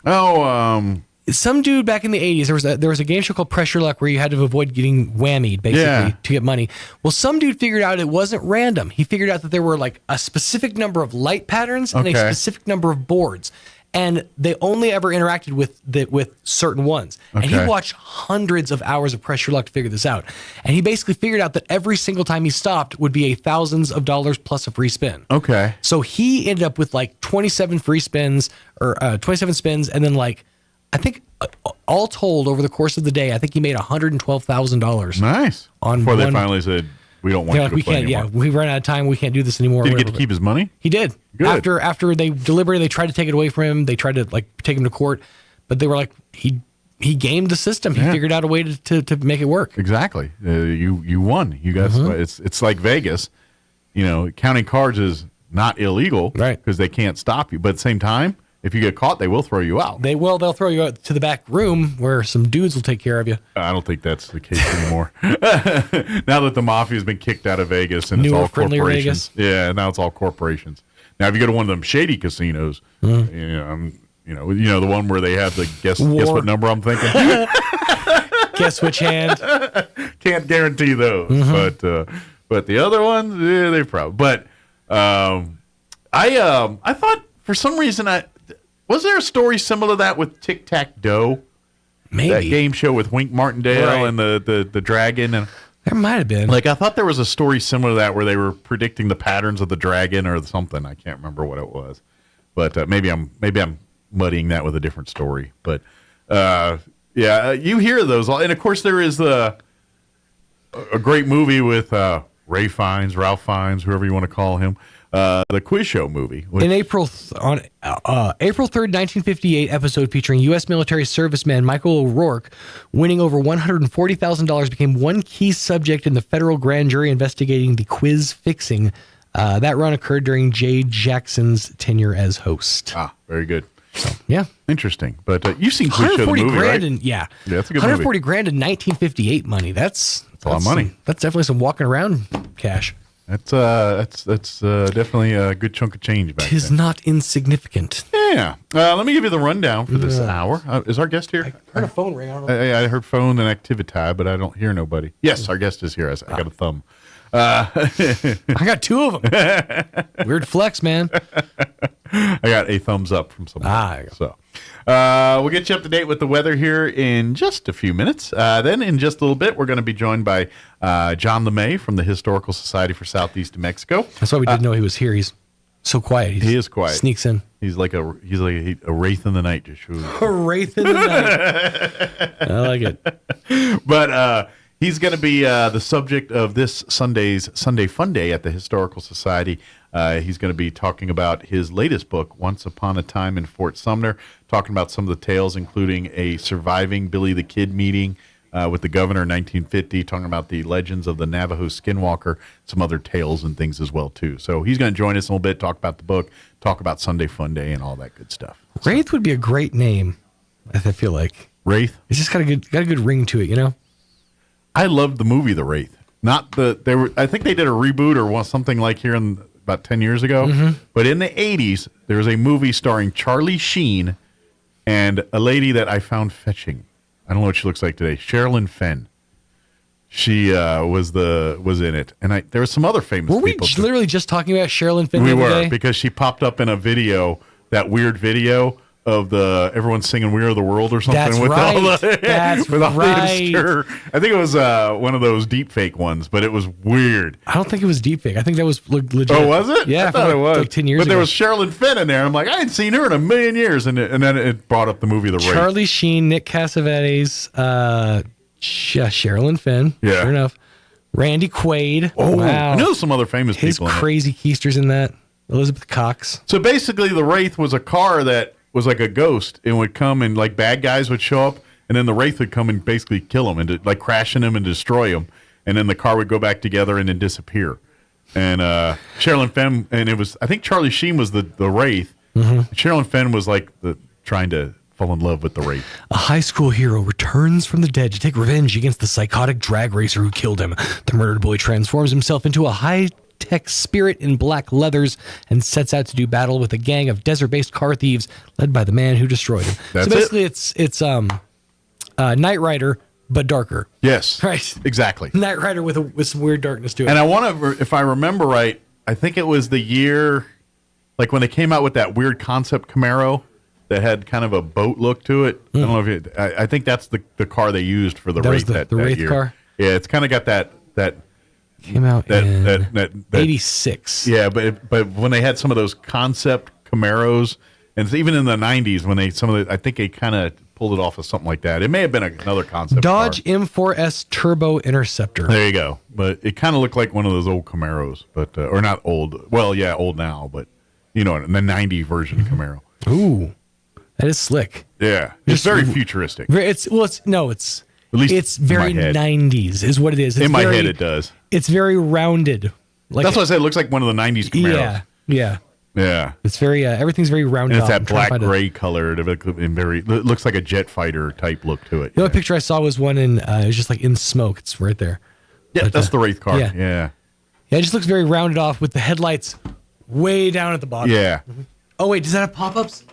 Some dude back in the 80s, there was a game show called Press Your Luck where you had to avoid getting whammied, basically, to get money. Well, some dude figured out it wasn't random. He figured out that there were like a specific number of light patterns and a specific number of boards. And they only ever interacted with certain ones. And he watched hundreds of hours of Press Your Luck to figure this out. And he basically figured out that every single time he stopped would be thousands of dollars plus a free spin. Okay. So he ended up with like 27 free spins or 27 spins. And then like, I think all told over the course of the day, I think he made $112,000. Nice. Before they finally said, we don't want you to play anymore. Yeah, we ran out of time. We can't do this anymore. Did he get to keep his money? He did. Good. After they deliberated, they tried to take it away from him. They tried to like take him to court, but they were like, he gamed the system. He figured out a way to make it work. Exactly. You won. You guys. It's like Vegas. Counting cards is not illegal, right? Because they can't stop you. But at the same time, if you get caught, they will throw you out. They will. They'll throw you out to the back room where some dudes will take care of you. I don't think that's the case anymore. Now that the mafia has been kicked out of Vegas and it's all corporations. Yeah, now it's all corporations. Now, if you go to one of them shady casinos, the one where they have the guess what number I'm thinking. Guess which hand. Can't guarantee those, but the other ones, they probably. But I thought for some reason was there a story similar to that with Tic Tac Doe? Maybe that game show with Wink Martindale and the dragon and. There might have been. Like, I thought there was a story similar to that where they were predicting the patterns of the dragon or something. I can't remember what it was. But maybe I'm muddying that with a different story. But, you hear those. And, of course, there is a great movie with Ralph Fiennes, whoever you want to call him. The quiz show movie. In April 3rd, 1958 episode featuring U.S. military serviceman Michael O'Rourke winning over $140,000 became one key subject in the federal grand jury investigating the quiz fixing. That run occurred during Jay Jackson's tenure as host. Very good. So, yeah. Interesting. But you've seen Quiz Show the movie, right? Yeah, that's a good 140 grand in 1958 money. That's a lot of money. That's definitely some walking around cash. That's definitely a good chunk of change back Tis then. not insignificant. Yeah. Let me give you the rundown for this hour. Is our guest here? I heard a phone ring. I heard phone and activity, but I don't hear nobody. Yes, our guest is here. I got a thumb. I got two of them. Weird flex, man. I got a thumbs up from someone. So we'll get you up to date with the weather here in just a few minutes. Then in just a little bit, we're going to be joined by John LeMay from the Historical Society for Southeast New Mexico. That's why we didn't know he was here. He's so quiet. He is quiet. Sneaks in. He's like a wraith in the night. Just a wraith in the night. I like it. But he's going to be the subject of this Sunday's Sunday Fun Day at the Historical Society. He's going to be talking about his latest book, Once Upon a Time in Fort Sumner, talking about some of the tales, including a surviving Billy the Kid meeting with the governor in 1950, talking about the legends of the Navajo Skinwalker, some other tales and things as well, too. So he's going to join us in a little bit, talk about the book, talk about Sunday Fun Day and all that good stuff. Wraith would be a great name, I feel like. Wraith? It's just got a good ring to it, you know? I loved the movie The Wraith. I think they did a reboot or something like here in about 10 years ago. Mm-hmm. But in the 80s, there was a movie starring Charlie Sheen and a lady that I found fetching. I don't know what she looks like today. Sherilyn Fenn. She was in it. And there were some other famous people. Were we literally just talking about Sherilyn Fenn We the other were, day? because she popped up in a video, that weird video of everyone singing "We Are the World" or something. That's with right. All the, That's with all the right. obscure. I think it was one of those deep fake ones, but it was weird. I don't think it was deepfake. I think that was legit. Oh, was it? Yeah, I thought it was. like 10 years but ago. there was Sherilyn Fenn in there. I'm like, I hadn't seen her in a million years, and then it brought up the movie The Wraith. Charlie Sheen, Nick Cassavetes, Sherilyn Fenn. Yeah. Sure enough. Randy Quaid. Oh, wow. I know some other famous His people. crazy keisters in that. Elizabeth Cox. So basically, the Wraith was a car that was like a ghost and would come and like bad guys would show up, and then the Wraith would come and basically kill them and like crash in them and destroy them, and then the car would go back together and then disappear. And Sherilyn Fenn, and I think Charlie Sheen was the Wraith. Mm-hmm. Sherilyn Fenn was like trying to fall in love with the Wraith. A high school hero returns from the dead to take revenge against the psychotic drag racer who killed him. The murdered boy transforms himself into a high-tech spirit in black leathers and sets out to do battle with a gang of desert-based car thieves led by the man who destroyed him. That's so basically, it's Knight Rider, but darker. Yes. Right. Exactly. Knight Rider with some weird darkness to it. And I want to, if I remember right, I think it was the year, like when they came out with that weird concept Camaro that had kind of a boat look to it. I don't know if I think that's the car they used for the That was Wraith the that Wraith year. car? Yeah, it's kind of got that came out in that 86. Yeah, but when they had some of those concept Camaros, and it's even in the 90s when I think they kind of pulled it off of something like that. It may have been another concept Dodge car. M4S Turbo Interceptor. There you go. But it kind of looked like one of those old Camaros, but or not old. Well, yeah, old now, but you know, the 90 version Camaro. Ooh, that is slick. Yeah, it's very futuristic. It's At least it's in my very head. 90s is what it is. It's In my very, head, it does. It's very rounded. That's what I said. It looks like one of the 90s Camaros. Yeah. Yeah. It's very everything's very rounded. And it's off. that black gray color. And it looks like a jet fighter type look to it. The only picture I saw was one in it was just like in smoke. It's right there. Yeah, But, that's the Wraith car. yeah. Yeah. Yeah, it just looks very rounded off with the headlights way down at the bottom. Yeah. Oh wait, does that have pop-ups?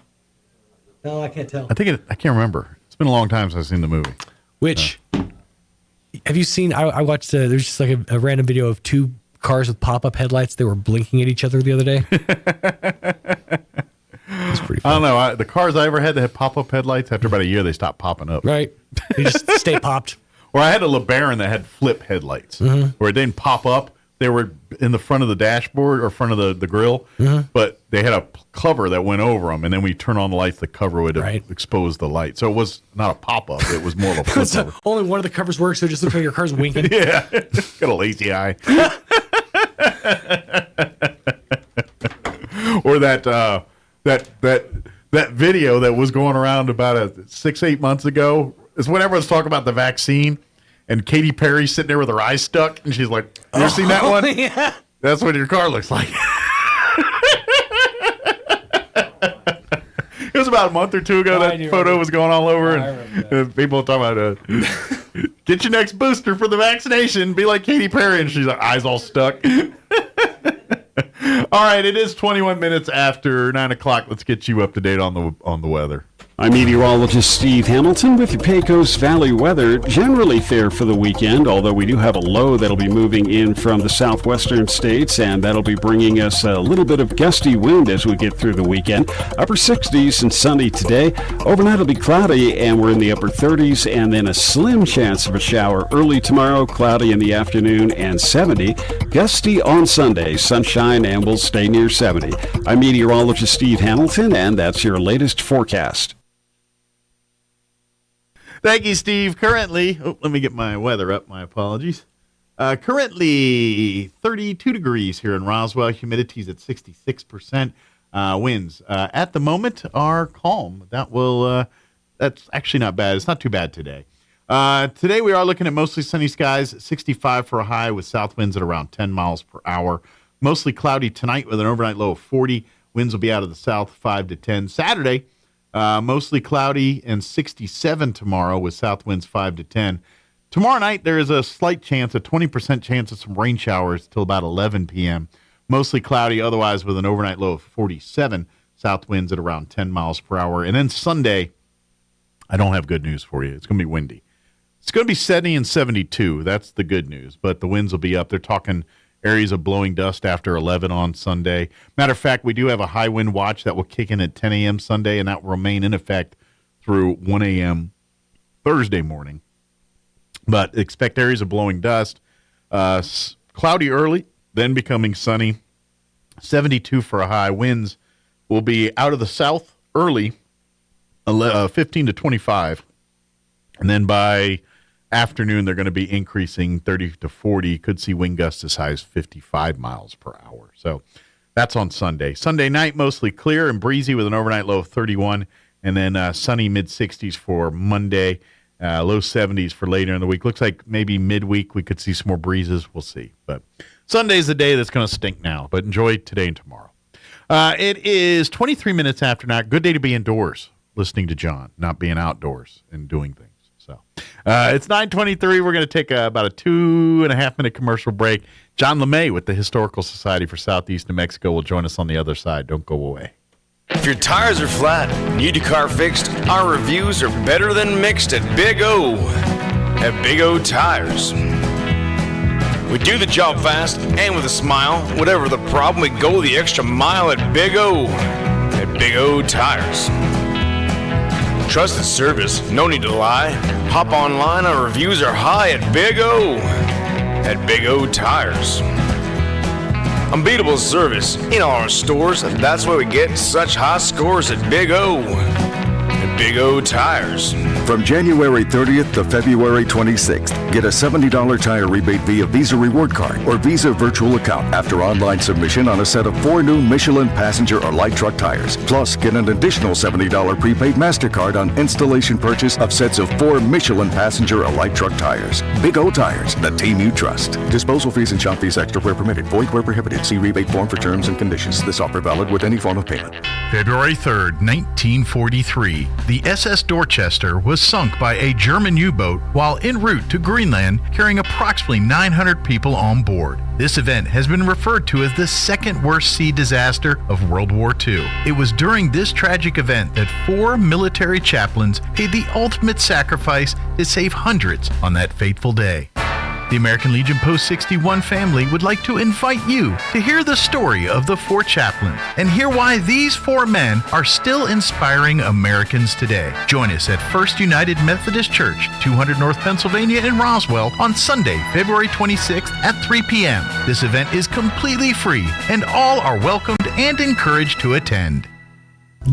No, I can't tell. I can't remember. It's been a long time since I've seen the movie. Which have you seen? I watched. There's just like a random video of two cars with pop-up headlights. They were blinking at each other the other day. It's pretty I don't know. The cars I ever had that had pop-up headlights, after about a year, they stopped popping up. Right. They just stay popped. Or I had a LeBaron that had flip headlights, where it didn't pop up. They were in the front of the dashboard or front of the grill, but they had a cover that went over them, and then when you turn on the lights, the cover would expose the light. So it was not a pop-up. It was more of a flip So over. only one of the covers works, so it just looks like your car's winking. Yeah. Got a lazy eye. Or that video that was going around about 6-8 months ago is when everyone's talking about the vaccine, and Katy Perry's sitting there with her eyes stuck, and she's like, "You ever seen that one?" Yeah. That's what your car looks like. It was about a month or two ago that photo was going all over, and people talking about get your next booster for the vaccination. Be like Katy Perry, and she's like, eyes all stuck. All right, it is 21 minutes after 9 o'clock. Let's get you up to date on the weather. I'm meteorologist Steve Hamilton with your Pecos Valley weather. Generally fair for the weekend, although we do have a low that'll be moving in from the southwestern states, and that'll be bringing us a little bit of gusty wind as we get through the weekend. Upper 60s and sunny today. Overnight it'll be cloudy, and we're in the upper 30s, and then a slim chance of a shower early tomorrow, cloudy in the afternoon, and 70. Gusty on Sunday, sunshine, and we'll stay near 70. I'm meteorologist Steve Hamilton, and that's your latest forecast. Thank you, Steve. Currently, let me get my weather up. My apologies. Currently, 32 degrees here in Roswell. Humidity's at 66%. Winds at the moment are calm. That's actually not bad. It's not too bad today. Today we are looking at mostly sunny skies, 65 for a high with south winds at around 10 miles per hour. Mostly cloudy tonight with an overnight low of 40. Winds will be out of the south 5 to 10. Saturday, mostly cloudy and 67 tomorrow with south winds 5 to 10. Tomorrow night, there is a slight chance, a 20% chance of some rain showers till about 11 p.m. Mostly cloudy otherwise with an overnight low of 47. South winds at around 10 miles per hour. And then Sunday, I don't have good news for you. It's going to be windy. It's going to be 70 and 72. That's the good news. But the winds will be up. They're talking areas of blowing dust after 11 on Sunday. Matter of fact, we do have a high wind watch that will kick in at 10 a.m. Sunday, and that will remain in effect through 1 a.m. Thursday morning. But expect areas of blowing dust. Cloudy early, then becoming sunny. 72 for a high. Winds will be out of the south early, 15 to 25. And then by afternoon, they're going to be increasing 30 to 40. Could see wind gusts as high as 55 miles per hour. So that's on Sunday. Sunday night, mostly clear and breezy with an overnight low of 31. And then sunny mid-60s for Monday. Low 70s for later in the week. Looks like maybe midweek we could see some more breezes. We'll see. But Sunday's the day that's going to stink now. But enjoy today and tomorrow. It is 23 minutes after 9. Good day to be indoors, listening to John, not being outdoors and doing things. So it's 9:23. We're going to take about a 2.5-minute commercial break. John LeMay with the Historical Society for Southeast New Mexico will join us on the other side. Don't go away. If your tires are flat, need your car fixed, our reviews are better than mixed at Big O. At Big O Tires. We do the job fast and with a smile. Whatever the problem, we go the extra mile at Big O. At Big O Tires. Trusted service, no need to lie. Hop online, our reviews are high at Big O. At Big O Tires. Unbeatable service in all our stores, and that's why we get such high scores at Big O. At Big O Tires. From January 30th to February 26th, get a $70 tire rebate via Visa Reward Card or Visa Virtual Account after online submission on a set of 4 new Michelin passenger or light truck tires. Plus, get an additional $70 prepaid MasterCard on installation purchase of sets of 4 Michelin passenger or light truck tires. Big O Tires, the team you trust. Disposal fees and shop fees extra where permitted. Void where prohibited. See rebate form for terms and conditions. This offer valid with any form of payment. February 3rd, 1943, the SS Dorchester was sunk by a German U-boat while en route to Greenland, carrying approximately 900 people on board. This event has been referred to as the second worst sea disaster of World War II. It was during this tragic event that 4 military chaplains paid the ultimate sacrifice to save hundreds on that fateful day. The American Legion Post 61 family would like to invite you to hear the story of the 4 chaplains and hear why these 4 men are still inspiring Americans today. Join us at First United Methodist Church, 200 North Pennsylvania in Roswell on Sunday, February 26th at 3 p.m. This event is completely free and all are welcomed and encouraged to attend.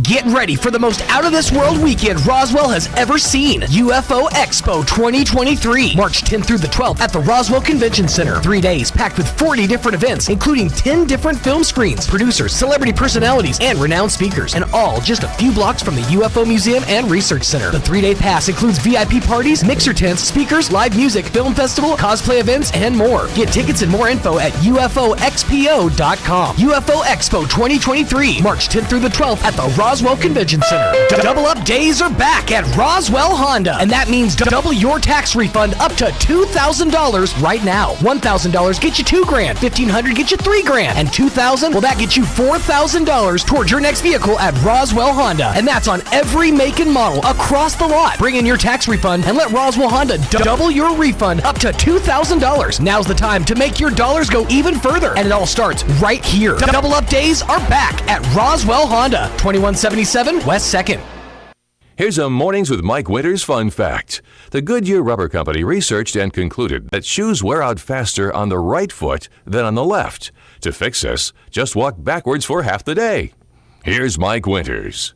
Get ready for the most out-of-this-world weekend Roswell has ever seen. UFO Expo 2023, March 10th through the 12th at the Roswell Convention Center. 3 days packed with 40 different events, including 10 different film screens, producers, celebrity personalities, and renowned speakers, and all just a few blocks from the UFO Museum and Research Center. The 3-day pass includes VIP parties, mixer tents, speakers, live music, film festival, cosplay events, and more. Get tickets and more info at ufoxpo.com. UFO Expo 2023, March 10th through the 12th at the Roswell Convention Center. Double Up Days are back at Roswell Honda, and that means double your tax refund up to $2,000 right now. $1,000 gets you $2,000, $1,500 gets you $3,000, and $2,000, well, that gets you $4,000 towards your next vehicle at Roswell Honda, and that's on every make and model across the lot. Bring in your tax refund and let Roswell Honda double your refund up to $2,000. Now's the time to make your dollars go even further, and it all starts right here. Double Up Days are back at Roswell Honda, 2177 West 2nd. Here's a Mornings with Mike Winters fun fact. The Goodyear Rubber Company researched and concluded that shoes wear out faster on the right foot than on the left. To fix this, just walk backwards for half the day. Here's Mike Winters.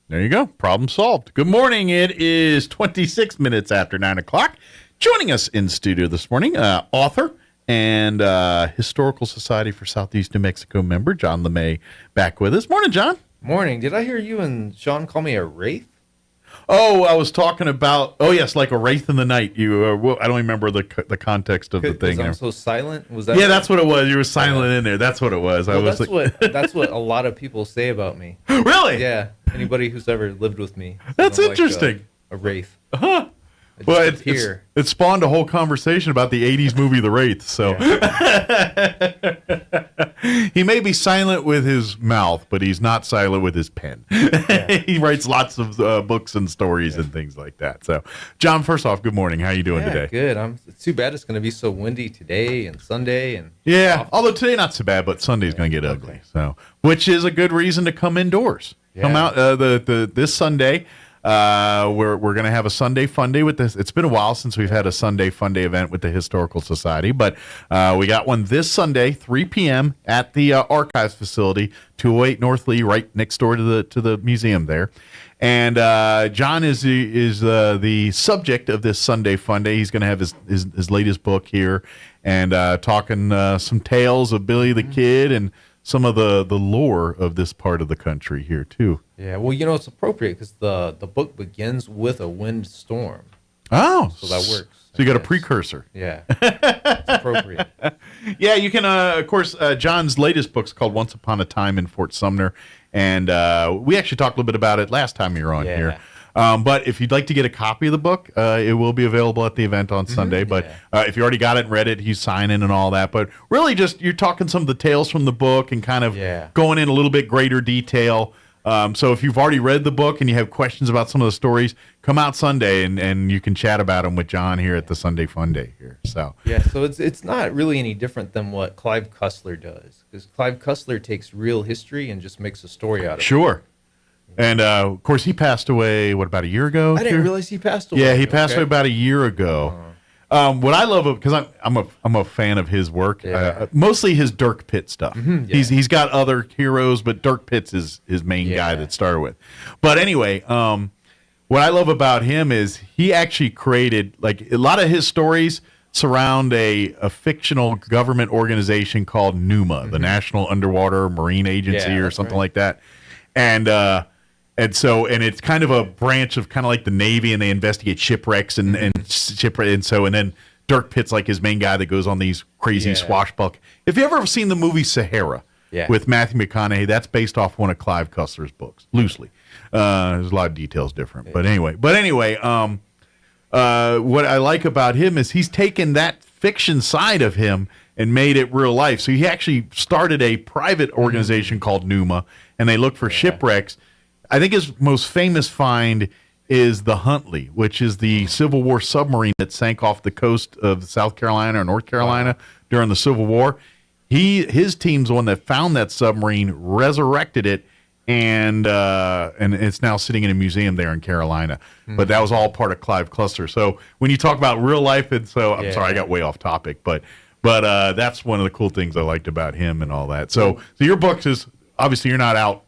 There you go. Problem solved. Good morning. It is 26 minutes after 9 o'clock. Joining us in studio this morning, author and Historical Society for Southeast New Mexico member, John LeMay, back with us. Morning, John. Morning. Did I hear you and Sean call me a wraith? Oh, I was talking about, yes, like a wraith in the night. You, I don't remember the context of the thing. I'm so silent? Was that? Yeah, that's what it was. You were silent in there. That's what it was. Well, that's what a lot of people say about me. Really? Yeah. Anybody who's ever lived with me. That's interesting. Like a wraith. Huh. Well, it spawned a whole conversation about the 80s movie The Wraith. So he may be silent with his mouth, but he's not silent with his pen. Yeah. He writes lots of books and stories and things like that. So, John, first off, good morning. How are you doing today? Good. It's too bad it's going to be so windy today and Sunday. And although today not so bad, but Sunday's going to get ugly. So, which is a good reason to come indoors. Yeah. Come out this Sunday. We're going to have a Sunday Fun Day with this. It's been a while since we've had a Sunday Fun Day event with the Historical Society, but we got one this Sunday, 3 p.m. at the Archives Facility, 208 North Lee, right next door to the museum there. And John is the subject of this Sunday Fun Day. He's going to have his latest book here and talking some tales of Billy the Kid and some of the lore of this part of the country here too. Yeah, well, it's appropriate because the book begins with a windstorm. Oh, so that works. So you got a precursor. Yeah, it's appropriate. Yeah, you can. Of course, John's latest book's called "Once Upon a Time in Fort Sumner," and we actually talked a little bit about it last time you were on here. But if you'd like to get a copy of the book, it will be available at the event on Sunday. But if you already got it and read it, he's signing and all that. But really, just you're talking some of the tales from the book and kind of going in a little bit greater detail. So if you've already read the book and you have questions about some of the stories, come out Sunday and you can chat about them with John here at the Sunday Fun Day here. So so it's not really any different than what Clive Cussler does, because Clive Cussler takes real history and just makes a story out of it. Sure. And of course, he passed away. What, about a year ago? I didn't realize he passed away. Yeah, he passed away about a year ago. What I love, because I'm a fan of his work, mostly his Dirk Pitt stuff. He's got other heroes, but Dirk Pitt's his main guy that started with. But anyway, what I love about him is he actually created, like, a lot of his stories surround a fictional government organization called NUMA, the National Underwater Marine Agency, or something like that. And so it's kind of a branch of kind of like the Navy, and they investigate shipwrecks and then Dirk Pitt's like his main guy that goes on these crazy swashbuck. If you ever seen the movie Sahara with Matthew McConaughey, that's based off one of Clive Cussler's books, loosely. There's a lot of details different, but anyway, what I like about him is he's taken that fiction side of him and made it real life. So he actually started a private organization called NUMA, and they look for shipwrecks. I think his most famous find is the Huntley, which is the Civil War submarine that sank off the coast of South Carolina or North Carolina during the Civil War. His team's the one that found that submarine, resurrected it, and it's now sitting in a museum there in Carolina. But that was all part of Clive Cussler. So when you talk about real life, I'm sorry, I got way off topic, but that's one of the cool things I liked about him and all that. So your book is, obviously you're not out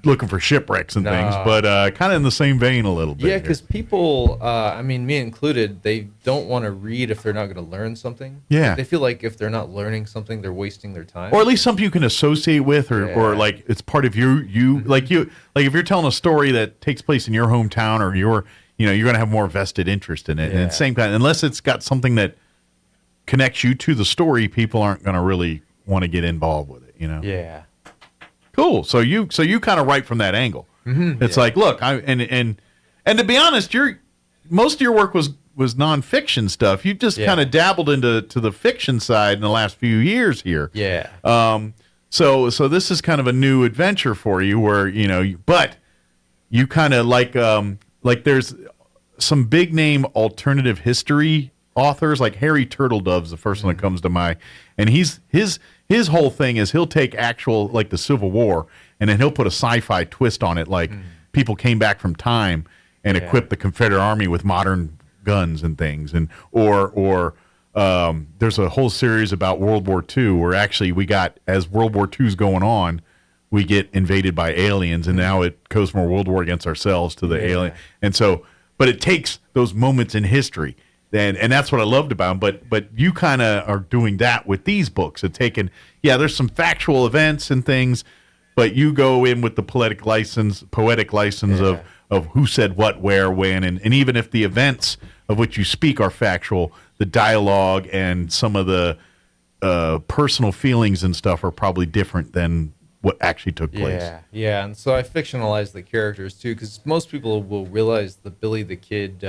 looking for shipwrecks and things, but kind of in the same vein a little bit. Yeah, because people, me included, they don't want to read if they're not going to learn something. Yeah. They feel like if they're not learning something, they're wasting their time. Or at least something you can associate with, or like it's part of you. Like if you're telling a story that takes place in your hometown, or you're going to have more vested interest in it. And at the same time, unless it's got something that connects you to the story, people aren't going to really want to get involved with it, Yeah. Cool. So you kind of write from that angle. It's like, look, and to be honest, most of your work was nonfiction stuff. You just kind of dabbled into the fiction side in the last few years here. Yeah. So this is kind of a new adventure for you, where but you kind of like there's some big name alternative history authors like Harry Turtledove's the first one that comes to mind, and his whole thing is he'll take actual like the Civil War and then he'll put a sci-fi twist on it, like people came back from time and equipped the Confederate Army with modern guns and things, and or there's a whole series about World War II where actually we got, as World War II is going on, we get invaded by aliens, and now it goes from a world war against ourselves to the alien, and so. But it takes those moments in history, and that's what I loved about them. But you kind of are doing that with these books. It's taken, there's some factual events and things, but you go in with the poetic license of who said what, where, when, and even if the events of which you speak are factual, the dialogue and some of the personal feelings and stuff are probably different than what actually took place. Yeah, and so I fictionalized the characters too, because most people will realize the Billy the Kid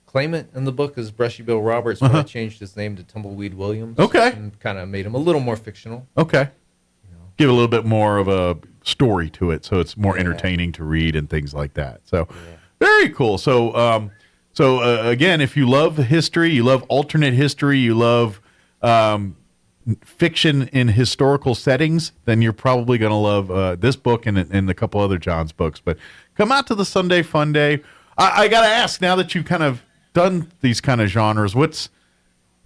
claimant in the book is Brushy Bill Roberts, but I changed his name to Tumbleweed Williams. Okay. And kind of made him a little more fictional. Okay. Give a little bit more of a story to it, so it's more entertaining to read and things like that. So, very cool. So, again, if you love history, you love alternate history, you love fiction in historical settings, then you're probably going to love this book and a couple other John's books. But come out to the Sunday Fun Day. I got to ask, now that you've kind of done these kind of genres, what's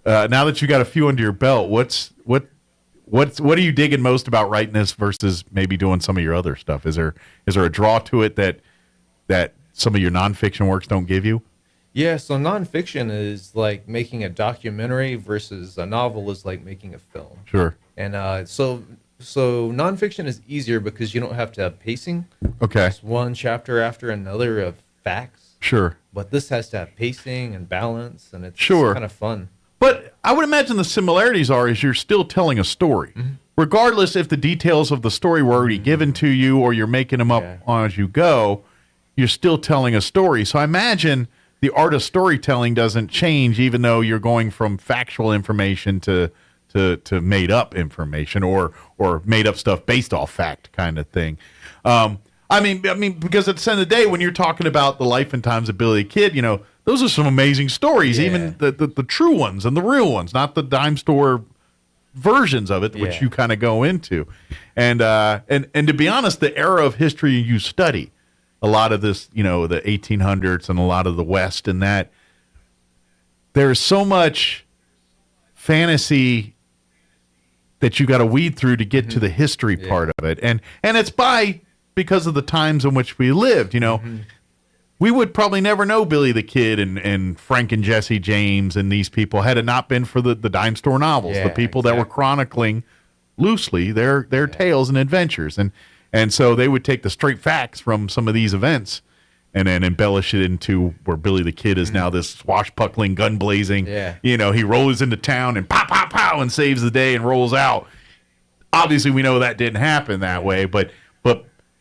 now that you got a few under your belt, what are you digging most about writing this versus maybe doing some of your other stuff? Is there a draw to it that some of your nonfiction works don't give you? Yeah, so nonfiction is like making a documentary versus a novel is like making a film. Sure. And so nonfiction is easier because you don't have to have pacing. Okay. It's one chapter after another of facts. Sure. But this has to have pacing and balance, and it's kind of fun. But I would imagine the similarities is you're still telling a story. Regardless if the details of the story were already given to you or you're making them up as you go, you're still telling a story. So I imagine the art of storytelling doesn't change, even though you're going from factual information to made up information or made up stuff based off fact kind of thing. I mean, because at the end of the day, when you're talking about the life and times of Billy the Kid, those are some amazing stories, even the true ones and the real ones, not the dime store versions of it, which you kind of go into. And to be honest, the era of history you study, a lot of this, the 1800s and a lot of the West, and that there's so much fantasy that you got to weed through to get to the history part of it. And it's because of the times in which we lived, we would probably never know Billy the Kid and Frank and Jesse James and these people had it not been for the dime store novels, the people that were chronicling loosely their tales and adventures. And so they would take the straight facts from some of these events and then embellish it into where Billy the Kid is now this swashbuckling, gun blazing. He rolls into town and pow, pow, pow, and saves the day and rolls out. Obviously, we know that didn't happen that way, but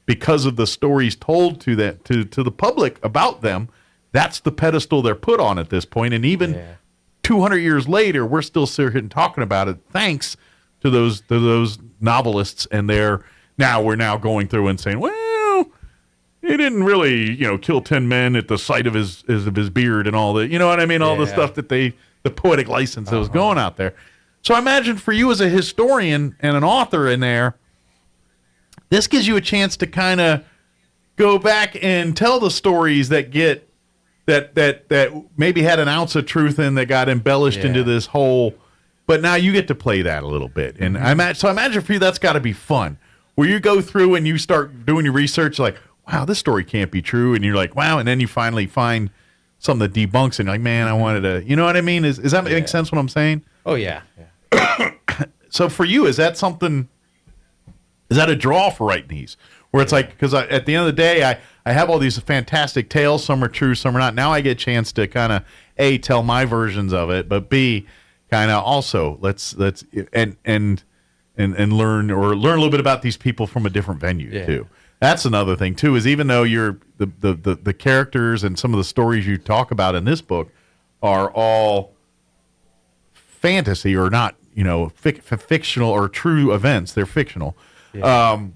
because of the stories told to the public about them, that's the pedestal they're put on at this point. And even 200 years later, we're still sitting here talking about it thanks to those novelists and their. Now we're going through and saying, well, he didn't really, kill 10 men at the sight of his beard and all that. You know what I mean? All the stuff that the poetic license that was going out there. So I imagine for you as a historian and an author in there, this gives you a chance to kind of go back and tell the stories that get that maybe had an ounce of truth in that got embellished into this whole. But now you get to play that a little bit, and I imagine for you that's got to be fun. Where you go through and you start doing your research, like, wow, this story can't be true. And you're like, wow. And then you finally find something that debunks it. And you're like, man, I wanted to, you know what I mean? Does that make sense what I'm saying? Oh, yeah. So for you, is that a draw for writing these? Where it's like, because at the end of the day, I have all these fantastic tales. Some are true, some are not. Now I get a chance to kind of, A, tell my versions of it, but B, kind of also, let's and learn a little bit about these people from a different venue too. That's another thing too, is even though you're the characters and some of the stories you talk about in this book are all fantasy or not, fictional or true events. They're fictional. Yeah.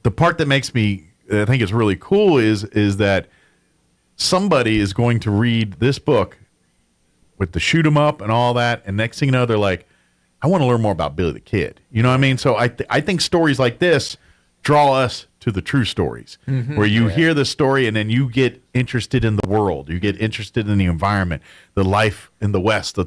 The part that makes me I think is really cool is that somebody is going to read this book with the shoot 'em up and all that, and next thing you know, they're like, I want to learn more about Billy the Kid. You know what I mean? So I think stories like this draw us to the true stories, where you hear the story and then you get interested in the world. You get interested in the environment, the life in the West.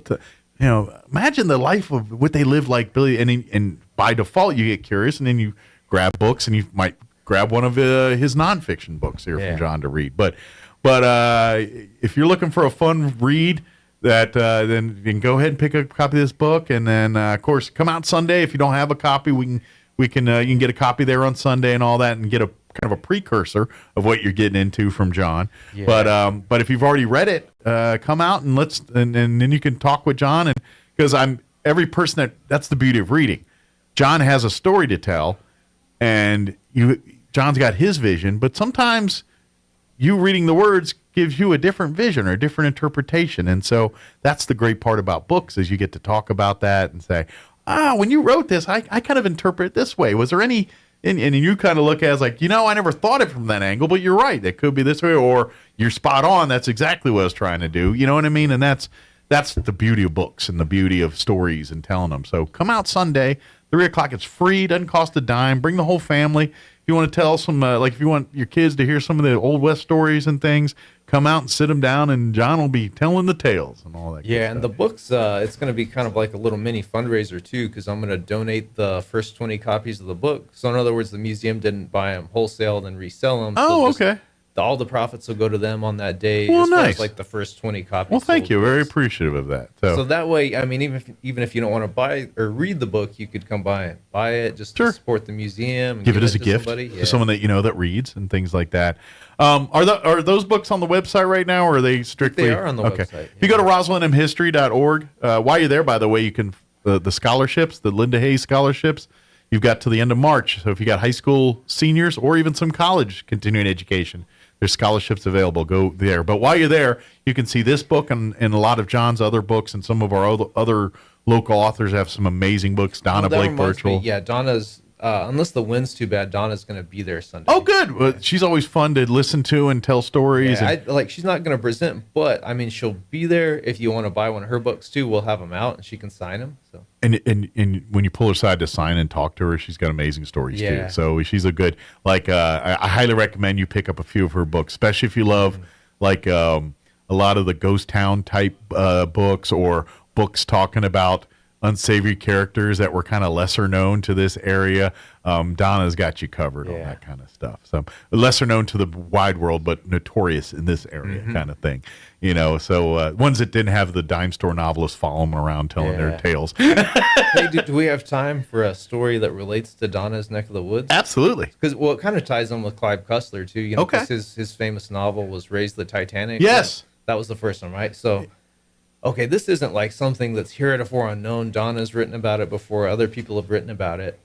Imagine the life of what they live like, Billy. And by default, you get curious, and then you grab books, and you might grab one of his nonfiction books here from John to read. But if you're looking for a fun read, then you can go ahead and pick a copy of this book, and then of course come out Sunday. If you don't have a copy, you can get a copy there on Sunday and all that, and get a kind of a precursor of what you're getting into from John. Yeah. But if you've already read it, come out and and then you can talk with John, and because every person that's the beauty of reading. John has a story to tell, and John's got his vision, but sometimes you reading the words gives you a different vision or a different interpretation. And so that's the great part about books, is you get to talk about that and say, when you wrote this, I kind of interpret it this way. Was there any, and you kind of look at it as like, I never thought it from that angle, but you're right. It could be this way, or you're spot on. That's exactly what I was trying to do. You know what I mean? And that's the beauty of books and the beauty of stories and telling them. So come out Sunday, 3:00. It's free. Doesn't cost a dime. Bring the whole family. If you want to tell some, if you want your kids to hear some of the Old West stories and things, come out and sit them down, and John will be telling the tales and all that. Yeah, and the books, it's going to be kind of like a little mini fundraiser too, because I'm going to donate the first 20 copies of the book. So in other words, the museum didn't buy them wholesale and resell them. Oh, okay. All the profits will go to them on that day. Well, as far nice. as like the first 20 copies. Well, thank you. Very appreciative of that. So that way, I mean, even if you don't want to buy or read the book, you could come buy it just to support the museum. And give it as a gift to someone that that reads and things like that. Are those books on the website right now, or are they strictly? They are on the website. If you go to RosalindMHistory.org, while you're there, by the way, you can the scholarships, the Linda Hayes scholarships. You've got to the end of March. So if you got high school seniors or even some college continuing education, there's scholarships available. Go there. But while you're there, you can see this book and a lot of John's other books, and some of our other local authors have some amazing books. Donna Blake Birchall. Donna's, unless the wind's too bad, Donna's going to be there Sunday. Oh, good. Well, she's always fun to listen to and tell stories. Yeah, she's not going to present, but I mean, she'll be there. If you want to buy one of her books too, we'll have them out, and she can sign them. So. And when you pull her aside to sign and talk to her, she's got amazing stories too. So she's a good, I highly recommend you pick up a few of her books, especially if you love a lot of the ghost town type books, or books talking about unsavory characters that were kind of lesser known to this area. Donna's got you covered on that kind of stuff. So lesser known to the wide world, but notorious in this area kind of thing. So ones that didn't have the dime store novelists follow them around telling their tales. Hey, do we have time for a story that relates to Donna's neck of the woods? Absolutely. Because it kind of ties in with Clive Cussler too. Because his famous novel was Raise the Titanic. Yes. That was the first one, right? So, okay, this isn't like something that's heretofore unknown. Donna's written about it before. Other people have written about it.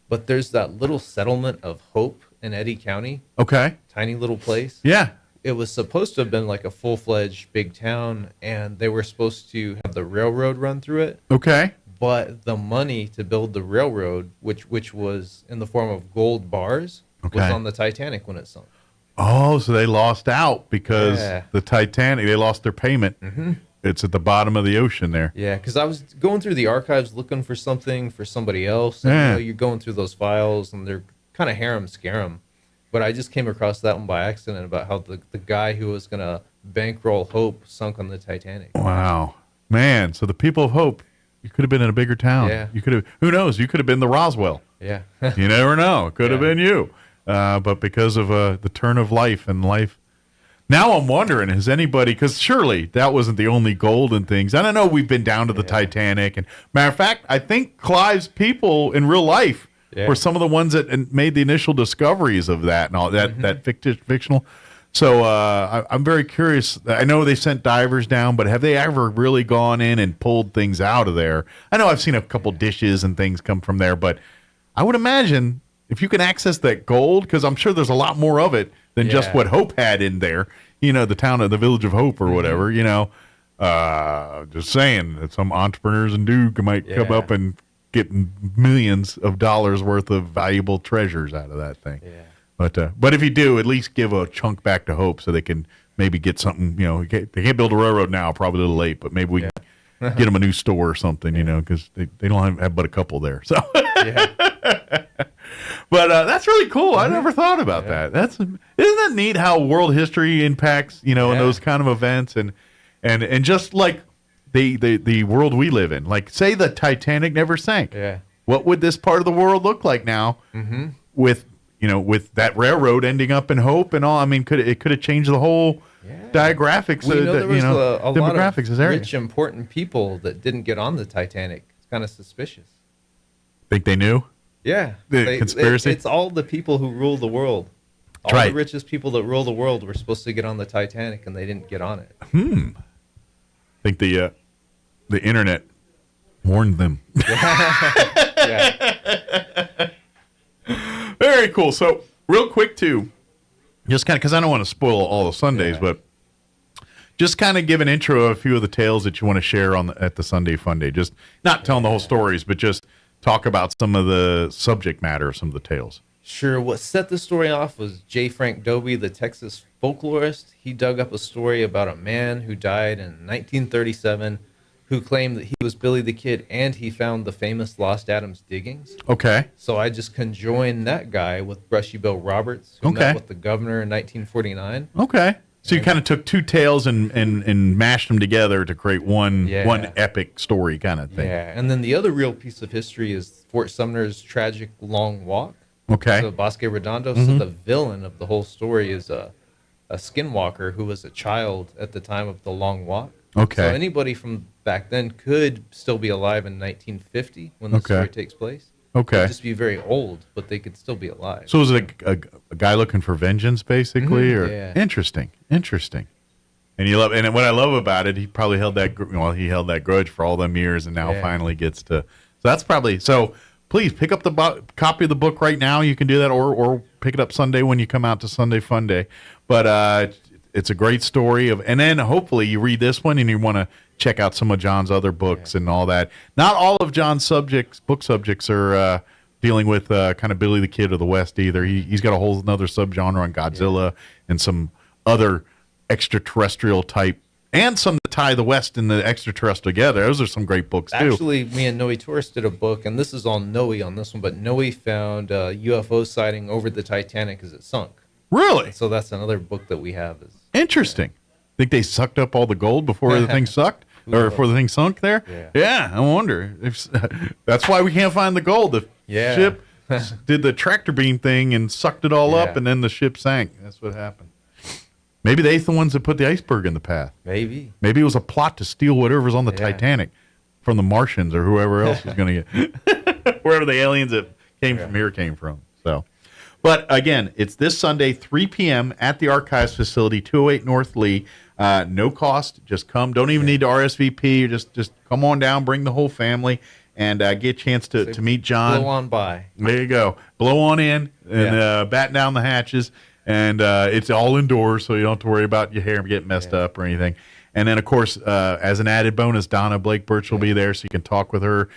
But there's that little settlement of Hope in Eddy County. Okay. Tiny little place. Yeah. It was supposed to have been like a full-fledged big town, and they were supposed to have the railroad run through it. Okay. But the money to build the railroad, which was in the form of gold bars, was on the Titanic when it sunk. Oh, so they lost out because the Titanic, they lost their payment. Mm-hmm. It's at the bottom of the ocean there. Yeah, because I was going through the archives looking for something for somebody else. And, you're going through those files, and they're kind of harem-scarum. But I just came across that one by accident about how the guy who was going to bankroll Hope sunk on the Titanic. Wow. Man, so the people of Hope, you could have been in a bigger town. Yeah. You could have, who knows, you could have been the Roswell. Yeah. You never know. It could have been you. But because of the turn of life and life. Now I'm wondering, has anybody, because surely that wasn't the only gold and things. I don't know, we've been down to the Titanic. And matter of fact, I think Clive's people in real life were some of the ones that made the initial discoveries of that and all that, that fictional. So I'm very curious. I know they sent divers down, but have they ever really gone in and pulled things out of there? I know I've seen a couple dishes and things come from there, but I would imagine if you can access that gold, because I'm sure there's a lot more of it than just what Hope had in there, the Village of Hope or whatever, just saying that some entrepreneurs in Duke might come up and get millions of dollars worth of valuable treasures out of that thing. Yeah. But if you do, at least give a chunk back to Hope so they can maybe get something, they can't build a railroad now, probably a little late, but maybe we can get them a new store or something, because they don't have but a couple there. So, but that's really cool. I never thought about that. Isn't that neat how world history impacts, in those kind of events and just like the world we live in. Like, say the Titanic never sank. Yeah. What would this part of the world look like now with that railroad ending up in Hope and all? I mean, could have changed the whole demographics demographics of this area. Rich, important people that didn't get on the Titanic. It's kind of suspicious. Think they knew? Yeah. Conspiracy? It's all the people who rule the world. All the richest people that rule the world were supposed to get on the Titanic, and they didn't get on it. I think the internet warned them. Very cool. So, real quick, too, just kind of, because I don't want to spoil all the Sundays, but just kind of give an intro of a few of the tales that you want to share at the Sunday Fun Day. Just not telling the whole stories, but just talk about some of the subject matter of some of the tales. Sure. What set the story off was J. Frank Dobie, the Texas folklorist. He dug up a story about a man who died in 1937 who claimed that he was Billy the Kid, and he found the famous Lost Adams diggings. Okay. So I just conjoined that guy with Brushy Bill Roberts, who met with the governor in 1949. Okay. So you kind of took two tales and mashed them together to create one epic story kind of thing. Yeah, and then the other real piece of history is Fort Sumner's tragic long walk. Okay. So Bosque Redondo. So the villain of the whole story is a skinwalker who was a child at the time of the long walk. Okay. So anybody from back then could still be alive in 1950 when the story takes place. Okay. They'd just be very old, but they could still be alive. So was it a guy looking for vengeance, basically? Or Interesting. And and what I love about it, he probably held that grudge for all them years, and now finally gets to. So that's probably so. Please pick up the copy of the book right now. You can do that, or pick it up Sunday when you come out to Sunday Fun Day. But it's a great story and then hopefully you read this one and you want to check out some of John's other books and all that. Not all of John's book subjects are dealing with kind of Billy the Kid of the West either. He's got a whole another subgenre on Godzilla and some other extraterrestrial type, and some that tie the West and the extraterrestrial together. Those are some great books too. Actually, me and Noe Torres did a book, and this is all Noe on this one, but Noe found a UFO sighting over the Titanic as it sunk. Really? So that's another book that we have. Interesting. Think they sucked up all the gold before the thing sucked? Or before the thing sunk there? Yeah, I wonder. That's why we can't find the gold. The ship did the tractor beam thing and sucked it all up, and then the ship sank. That's what happened. Maybe they're the ones that put the iceberg in the path. Maybe it was a plot to steal whatever's on the Titanic from the Martians or whoever else was going to get wherever the aliens that came from here came from. So, but again, it's this Sunday, 3 p.m. at the Archives Facility, 208 North Lee. No cost. Just come. Don't even need to RSVP. Just come on down. Bring the whole family and get a chance to meet John. Blow on by. There you go. Blow on in and batten down the hatches. And it's all indoors, so you don't have to worry about your hair getting messed up or anything. And then, of course, as an added bonus, Donna Blake Birch will be there, so you can talk with her,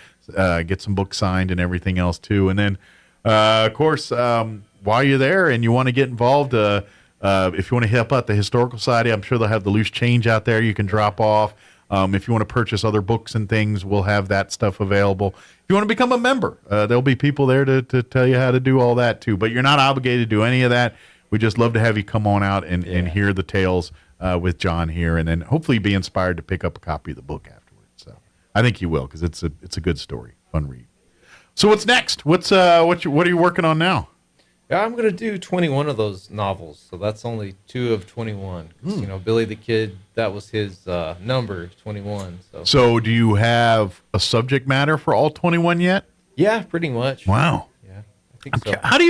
get some books signed and everything else, too. And then, of course, while you're there and you want to get involved, if you want to help out the Historical Society, I'm sure they'll have the loose change out there you can drop off. If you want to purchase other books and things, we'll have that stuff available. If you want to become a member, there'll be people there to tell you how to do all that, too. But you're not obligated to do any of that. We just love to have you come on out and hear the tales with John here, and then hopefully be inspired to pick up a copy of the book afterwards. So I think you will, because it's a good story, fun read. So what's next? What are you working on now? Yeah, I'm going to do 21 of those novels, so that's only 2 of 21. You know, Billy the Kid, that was his number, 21. So do you have a subject matter for all 21 yet? Yeah, pretty much. Wow. Yeah, I think so. How do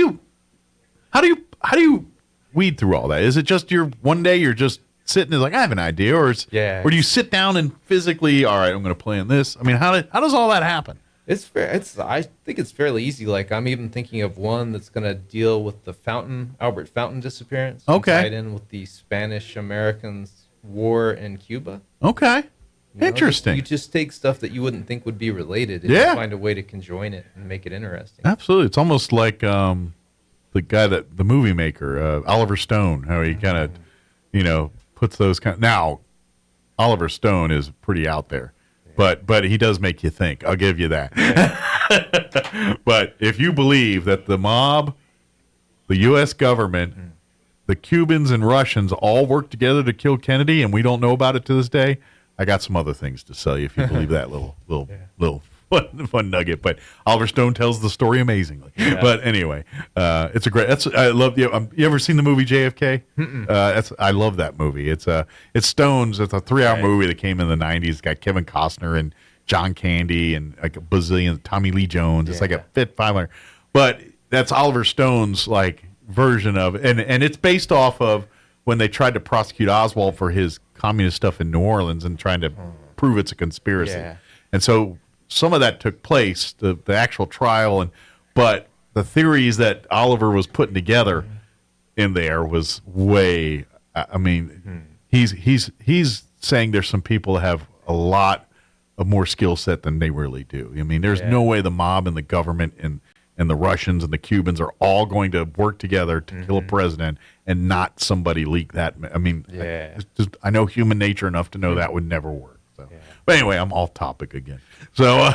you weed through all that? Is it just one day you're just sitting and like, I have an idea, or or do you sit down and physically, all right, I'm going to plan this? I mean, how does all that happen? It's fair. I think it's fairly easy. Like, I'm even thinking of one that's going to deal with the Albert Fountain disappearance. Okay. Tied in with the Spanish-Americans war in Cuba. Okay. Interesting. You just take stuff that you wouldn't think would be related and you find a way to conjoin it and make it interesting. Absolutely. It's almost like the movie maker, Oliver Stone, how he kind of, puts those now, Oliver Stone is pretty out there. But he does make you think. I'll give you that. But if you believe that the mob, the U.S. government, the Cubans and Russians all worked together to kill Kennedy, and we don't know about it to this day, I got some other things to sell you if you believe that little fun nugget. But Oliver Stone tells the story amazingly. Yeah. But anyway, it's a great. I love you. You ever seen the movie JFK? I love that movie. It's Stone's. It's a 3-hour movie that came in the '90s. It's got Kevin Costner and John Candy and like a bazillion Tommy Lee Jones. It's like a fit 500. But that's Oliver Stone's like version of, and it's based off of when they tried to prosecute Oswald for his communist stuff in New Orleans and trying to prove it's a conspiracy. Yeah. And so some of that took place, the actual trial, but the theories that Oliver was putting together in there was way. I mean, he's saying there's some people that have a lot of more skill set than they really do. I mean, there's no way the mob and the government and the Russians and the Cubans are all going to work together to kill a president and not somebody leak that. I mean, I know human nature enough to know that would never work. So. But anyway, I'm off topic again. So,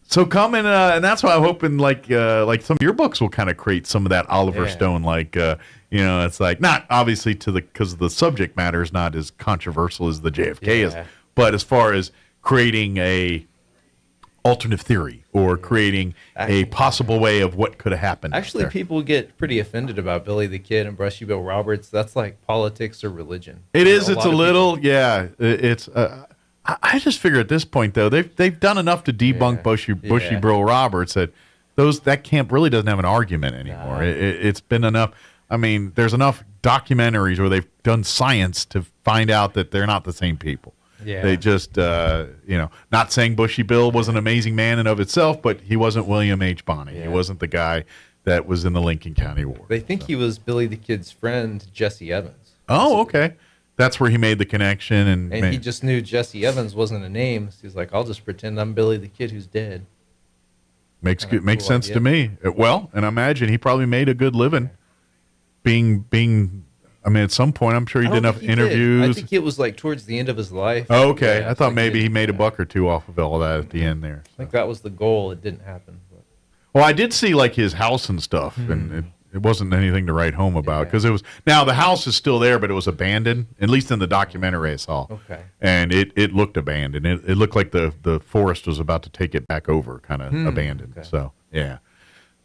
so come in, and that's why I'm hoping like some of your books will kind of create some of that Oliver Stone, it's like not obviously because the subject matter is not as controversial as the JFK is, but as far as creating a alternative theory or creating a possible way of what could have happened. Actually, people get pretty offended about Billy the Kid and Brushy Bill Roberts. That's like politics or religion. It is. It's a little, it's. I just figure at this point though they've done enough to debunk Bushy Bill Roberts that camp really doesn't have an argument anymore. It's been enough. I mean, there's enough documentaries where they've done science to find out that they're not the same people. Yeah. They just, not saying Bushy Bill was an amazing man in of itself, but he wasn't William H. Bonney. Yeah. He wasn't the guy that was in the Lincoln County War. They think he was Billy the Kid's friend, Jesse Evans. Oh, okay. That's where he made the connection. And he just knew Jesse Evans wasn't a name. So he's like, I'll just pretend I'm Billy the Kid who's dead. Makes sense to me. Well, and I imagine he probably made a good living being I mean, at some point, I'm sure he did enough interviews. I think it was like towards the end of his life. Oh, okay. I thought maybe he made a buck or two off of all that at the end there. I think that was the goal. It didn't happen. But. Well, I did see like his house and stuff, and it wasn't anything to write home about because it was. Now the house is still there, but it was abandoned. At least in the documentary I saw. Okay. And it looked abandoned. It looked like the forest was about to take it back over, kind of abandoned. Okay. So yeah.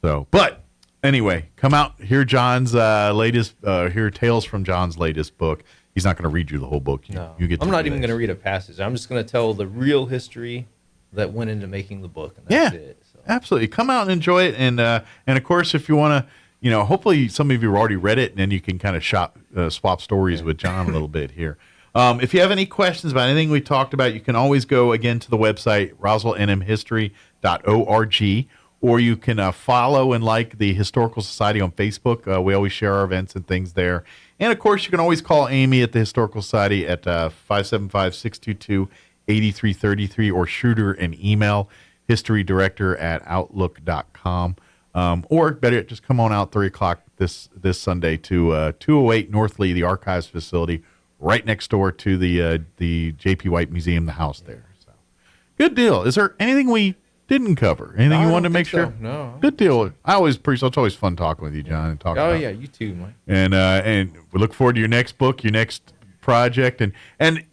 But. Anyway, come out, hear John's latest, hear tales from John's latest book. He's not going to read you the whole book. I'm not even going to read a passage. I'm just going to tell the real history that went into making the book. And that's it. So. Absolutely. Come out and enjoy it. And of course, if you want to, hopefully some of you have already read it, and then you can kind of swap stories with John a little bit here. If you have any questions about anything we talked about, you can always go again to the website, roswellnmhistory.org. Or you can follow and like the Historical Society on Facebook. We always share our events and things there. And, of course, you can always call Amy at the Historical Society at 575-622-8333 or shoot her an email, historydirector@outlook.com. Or, better yet, just come on out 3 o'clock this Sunday to 208 North Lee, the Archives facility, right next door to the J.P. White Museum, the house there. So, good deal. Is there anything we didn't cover? Anything you wanted to make sure? No. Good deal. It's always fun talking with you, John, and talking. Oh yeah, you too, Mike. And we look forward to your next book, your next project, and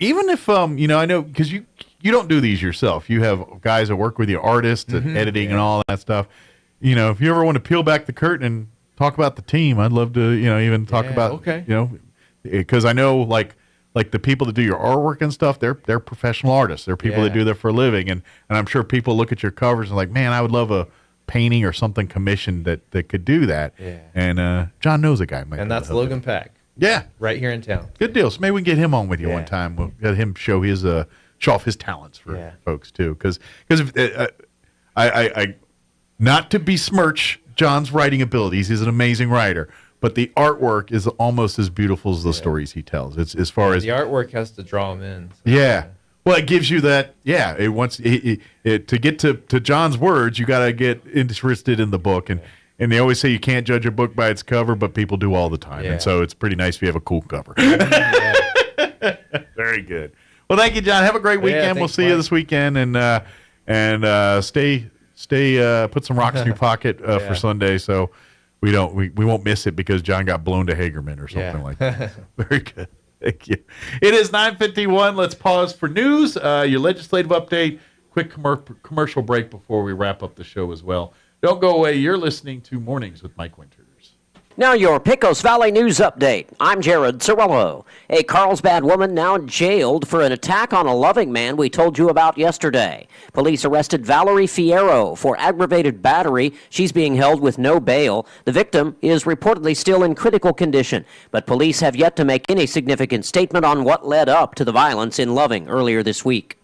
even if I know because you don't do these yourself. You have guys that work with you, artists, and editing, and all that stuff. If you ever want to peel back the curtain and talk about the team, I'd love to. Even talk about because I know like the people that do your artwork and stuff, they're professional artists. They're people that do that for a living. And I'm sure people look at your covers and like, man, I would love a painting or something commissioned that could do that. Yeah. And John knows a guy. And that's Logan Pack. Yeah. Right here in town. Good deal. So maybe we can get him on with you one time. We'll get him show off his talents for folks too. Because I not to besmirch John's writing abilities, he's an amazing writer, but the artwork is almost as beautiful as the stories he tells. It's as far as the artwork has to draw him in. So. Yeah. Well, it gives you that. Yeah. It wants to get to John's words. You got to get interested in the book, and they always say you can't judge a book by its cover, but people do all the time, and so it's pretty nice if you have a cool cover. Very good. Well, thank you, John. Have a great weekend. We'll see you this weekend, and stay. Put some rocks in your pocket for Sunday, so we won't miss it because John got blown to Hagerman or something like that. Very good. Thank you. It is 9:51. Let's pause for news. Your legislative update. Quick commercial break before we wrap up the show as well. Don't go away. You're listening to Mornings with Mike Winters. Now your Pecos Valley News Update. I'm Jared Cirillo. A Carlsbad woman now jailed for an attack on a Loving man we told you about yesterday. Police arrested Valerie Fierro for aggravated battery. She's being held with no bail. The victim is reportedly still in critical condition, but police have yet to make any significant statement on what led up to the violence in Loving earlier this week.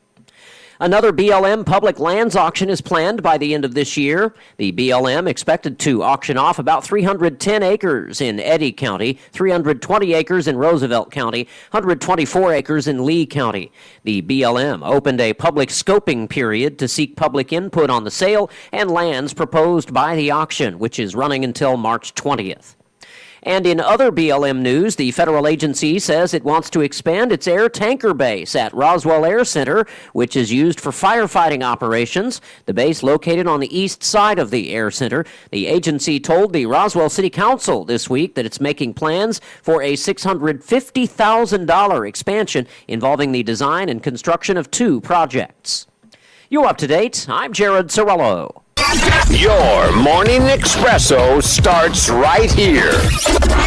Another BLM public lands auction is planned by the end of this year. The BLM expected to auction off about 310 acres in Eddy County, 320 acres in Roosevelt County, 124 acres in Lee County. The BLM opened a public scoping period to seek public input on the sale and lands proposed by the auction, which is running until March 20th. And in other BLM news, the federal agency says it wants to expand its air tanker base at Roswell Air Center, which is used for firefighting operations. The base located on the east side of the air center. The agency told the Roswell City Council this week that it's making plans for a $650,000 expansion involving the design and construction of 2 projects. You're up to date. I'm Jared Cirillo. Your morning espresso starts right here.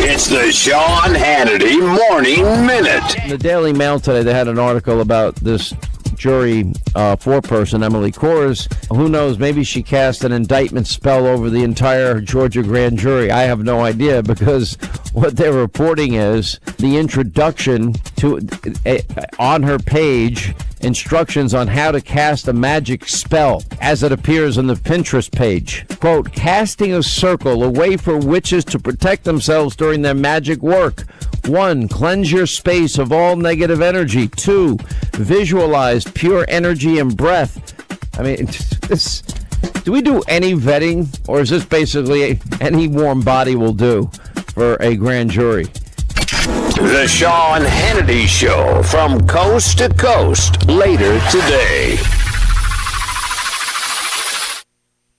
It's the Sean Hannity Morning Minute. In the Daily Mail today, they had an article about this jury foreperson, Emily Kors. Who knows, maybe she cast an indictment spell over the entire Georgia grand jury. I have no idea, because what they're reporting is the introduction to, on her page, instructions on how to cast a magic spell as it appears on the Pinterest page. Quote, casting a circle, a way for witches to protect themselves during their magic work. 1, cleanse your space of all negative energy. 2, visualize pure energy and breath. I mean, do we do any vetting, or is this basically any warm body will do for a grand jury? The Sean Hannity Show from coast to coast later today.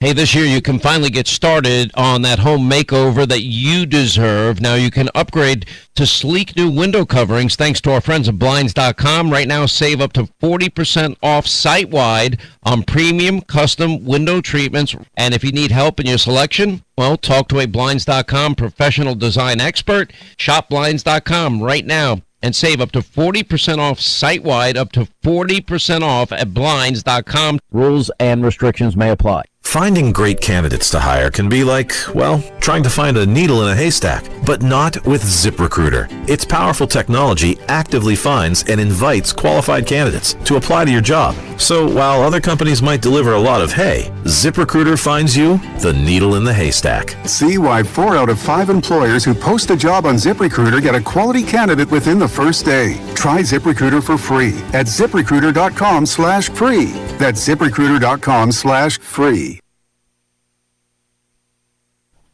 Hey, this year you can finally get started on that home makeover that you deserve. Now you can upgrade to sleek new window coverings thanks to our friends at Blinds.com. Right now, save up to 40% off site-wide on premium custom window treatments. And if you need help in your selection, well, talk to a Blinds.com professional design expert. Shop Blinds.com right now and save up to 40% off site-wide, up to 40% off at Blinds.com. Rules and restrictions may apply. Finding great candidates to hire can be like, well, trying to find a needle in a haystack, but not with ZipRecruiter. Its powerful technology actively finds and invites qualified candidates to apply to your job. So while other companies might deliver a lot of hay, ZipRecruiter finds you the needle in the haystack. See why 4 out of 5 employers who post a job on ZipRecruiter get a quality candidate within the first day. Try ZipRecruiter for free at ZipRecruiter.com/free. That's ZipRecruiter.com/free.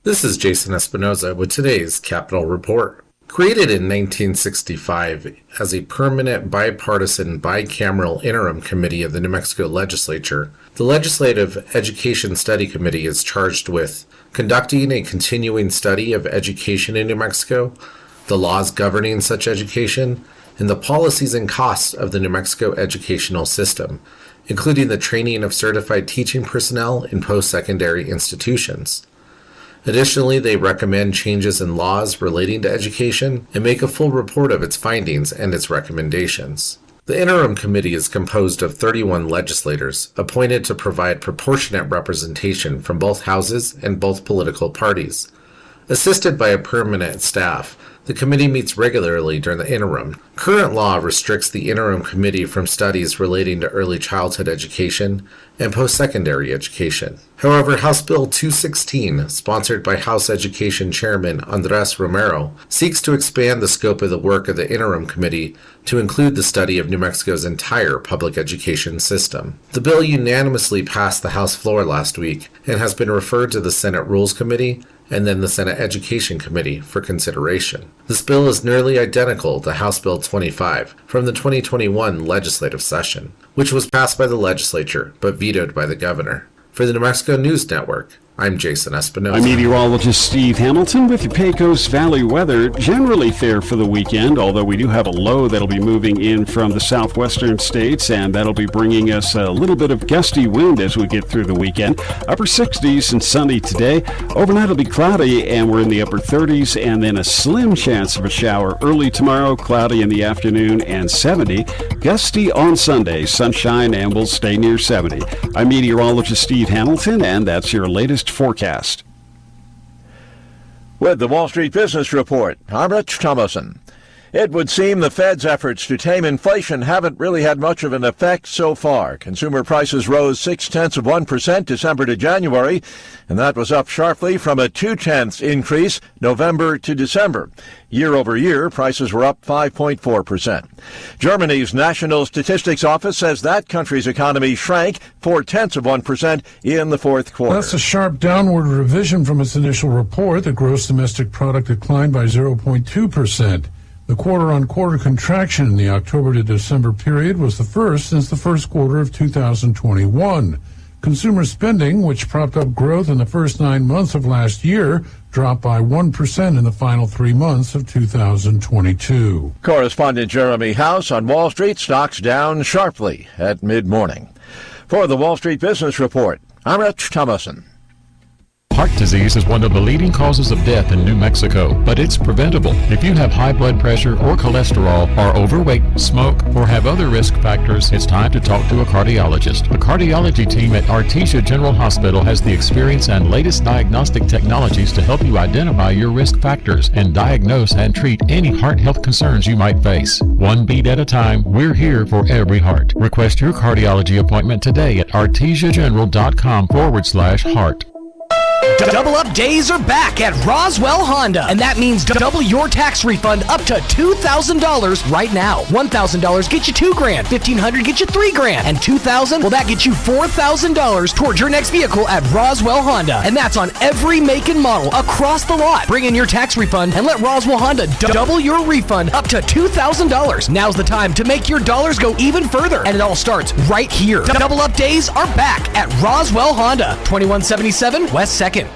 This is Jason Espinoza with today's Capitol Report. Created in 1965 as a permanent bipartisan bicameral interim committee of the New Mexico Legislature, the Legislative Education Study Committee is charged with conducting a continuing study of education in New Mexico, the laws governing such education, and the policies and costs of the New Mexico educational system, including the training of certified teaching personnel in post-secondary institutions. Additionally, they recommend changes in laws relating to education and make a full report of its findings and its recommendations. The interim committee is composed of 31 legislators, appointed to provide proportionate representation from both houses and both political parties. Assisted by a permanent staff, the committee meets regularly during the interim. Current law restricts the interim committee from studies relating to early childhood education and post-secondary education. However, House Bill 216, sponsored by House Education Chairman Andres Romero, seeks to expand the scope of the work of the interim committee to include the study of New Mexico's entire public education system. The bill unanimously passed the House floor last week and has been referred to the Senate Rules Committee and then the Senate Education Committee for consideration. This bill is nearly identical to House Bill 25 from the 2021 legislative session, which was passed by the legislature but vetoed by the governor. For the New Mexico News Network, I'm Jason Espinosa. I'm meteorologist Steve Hamilton with your Pecos Valley weather. Generally fair for the weekend, although we do have a low that'll be moving in from the southwestern states, and that'll be bringing us a little bit of gusty wind as we get through the weekend. Upper 60s and sunny today. Overnight it'll be cloudy, and we're in the upper 30s, and then a slim chance of a shower early tomorrow, cloudy in the afternoon, and 70. Gusty on Sunday, sunshine, and we'll stay near 70. I'm meteorologist Steve Hamilton, and that's your latest forecast. With the Wall Street Business Report, I'm Rich Thomason. It would seem the Fed's efforts to tame inflation haven't really had much of an effect so far. Consumer prices rose 0.6% December to January, and that was up sharply from a 0.2 increase November to December. Year over year, prices were up 5.4%. Germany's National Statistics Office says that country's economy shrank 0.4% in the fourth quarter. That's a sharp downward revision from its initial report. The gross domestic product declined by 0.2%. The quarter-on-quarter contraction in the October to December period was the first since the first quarter of 2021. Consumer spending, which propped up growth in the first 9 months of last year, dropped by 1% in the final 3 months of 2022. Correspondent Jeremy House on Wall Street, stocks down sharply at mid-morning. For the Wall Street Business Report, I'm Rich Thomason. Heart disease is one of the leading causes of death in New Mexico, but it's preventable. If you have high blood pressure or cholesterol, are overweight, smoke, or have other risk factors, it's time to talk to a cardiologist. The cardiology team at Artesia General Hospital has the experience and latest diagnostic technologies to help you identify your risk factors and diagnose and treat any heart health concerns you might face. One beat at a time, we're here for every heart. Request your cardiology appointment today at artesiageneral.com/heart. Double Up Days are back at Roswell Honda, and that means double your tax refund up to $2,000 right now. $1,000 gets you $2,000, $1,500 gets you $3,000, and $2,000, well, that gets you $4,000 towards your next vehicle at Roswell Honda, and that's on every make and model across the lot. Bring in your tax refund and let Roswell Honda double your refund up to $2,000. Now's the time to make your dollars go even further, and it all starts right here. Double Up Days are back at Roswell Honda, 2177 West 2nd.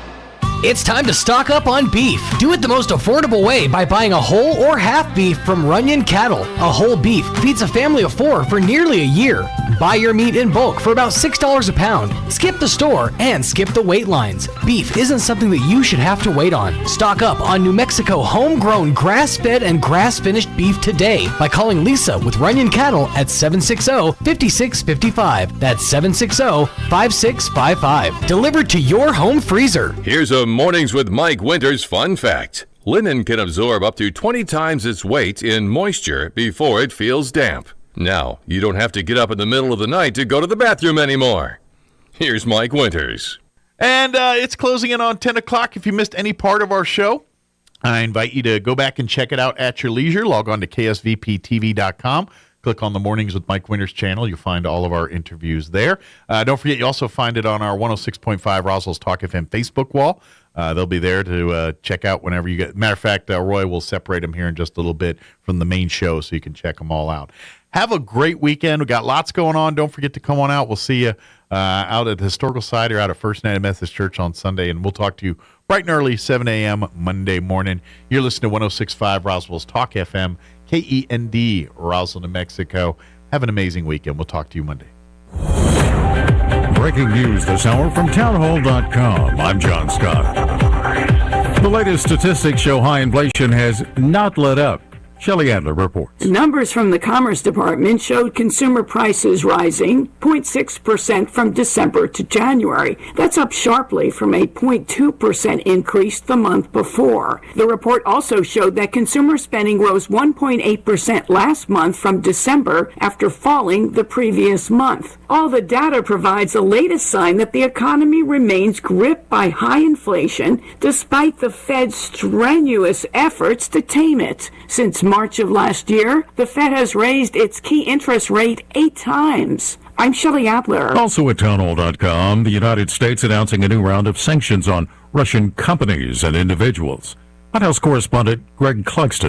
It's time to stock up on beef. Do it the most affordable way by buying a whole or half beef from Runyon Cattle. A whole beef feeds a family of 4 for nearly a year. Buy your meat in bulk for about $6 a pound. Skip the store and skip the wait lines. Beef isn't something that you should have to wait on. Stock up on New Mexico homegrown grass-fed and grass-finished beef today by calling Lisa with Runyon Cattle at 760-5655. That's 760-5655. Delivered to your home freezer. Here's a Mornings with Mike Winters fun fact. Linen can absorb up to 20 times its weight in moisture before it feels damp. Now, you don't have to get up in the middle of the night to go to the bathroom anymore. Here's Mike Winters. And it's closing in on 10 o'clock. If you missed any part of our show, I invite you to go back and check it out at your leisure. Log on to ksvptv.com. Click on the Mornings with Mike Winters channel. You'll find all of our interviews there. Don't forget, you also find it on our 106.5 Roswell's Talk FM Facebook wall. They'll be there to check out whenever you get. Matter of fact, Roy will separate them here in just a little bit from the main show so you can check them all out. Have a great weekend. We got lots going on. Don't forget to come on out. We'll see you out at the Historical Society or out at First United Methodist Church on Sunday, and we'll talk to you bright and early, 7 a.m. Monday morning. You're listening to 106.5 Roswell's Talk FM, KEND, Roswell, New Mexico. Have an amazing weekend. We'll talk to you Monday. Breaking news this hour from townhall.com. I'm John Scott. The latest statistics show high inflation has not let up. Shelley Adler reports. Numbers from the Commerce Department showed consumer prices rising 0.6% from December to January. That's up sharply from a 0.2% increase the month before. The report also showed that consumer spending rose 1.8% last month from December after falling the previous month. All the data provides the latest sign that the economy remains gripped by high inflation despite the Fed's strenuous efforts to tame it. Since March of last year, the Fed has raised its key interest rate 8 times. I'm Shelley Adler. Also at townhall.com, the United States announcing a new round of sanctions on Russian companies and individuals. White House correspondent Greg Clugston.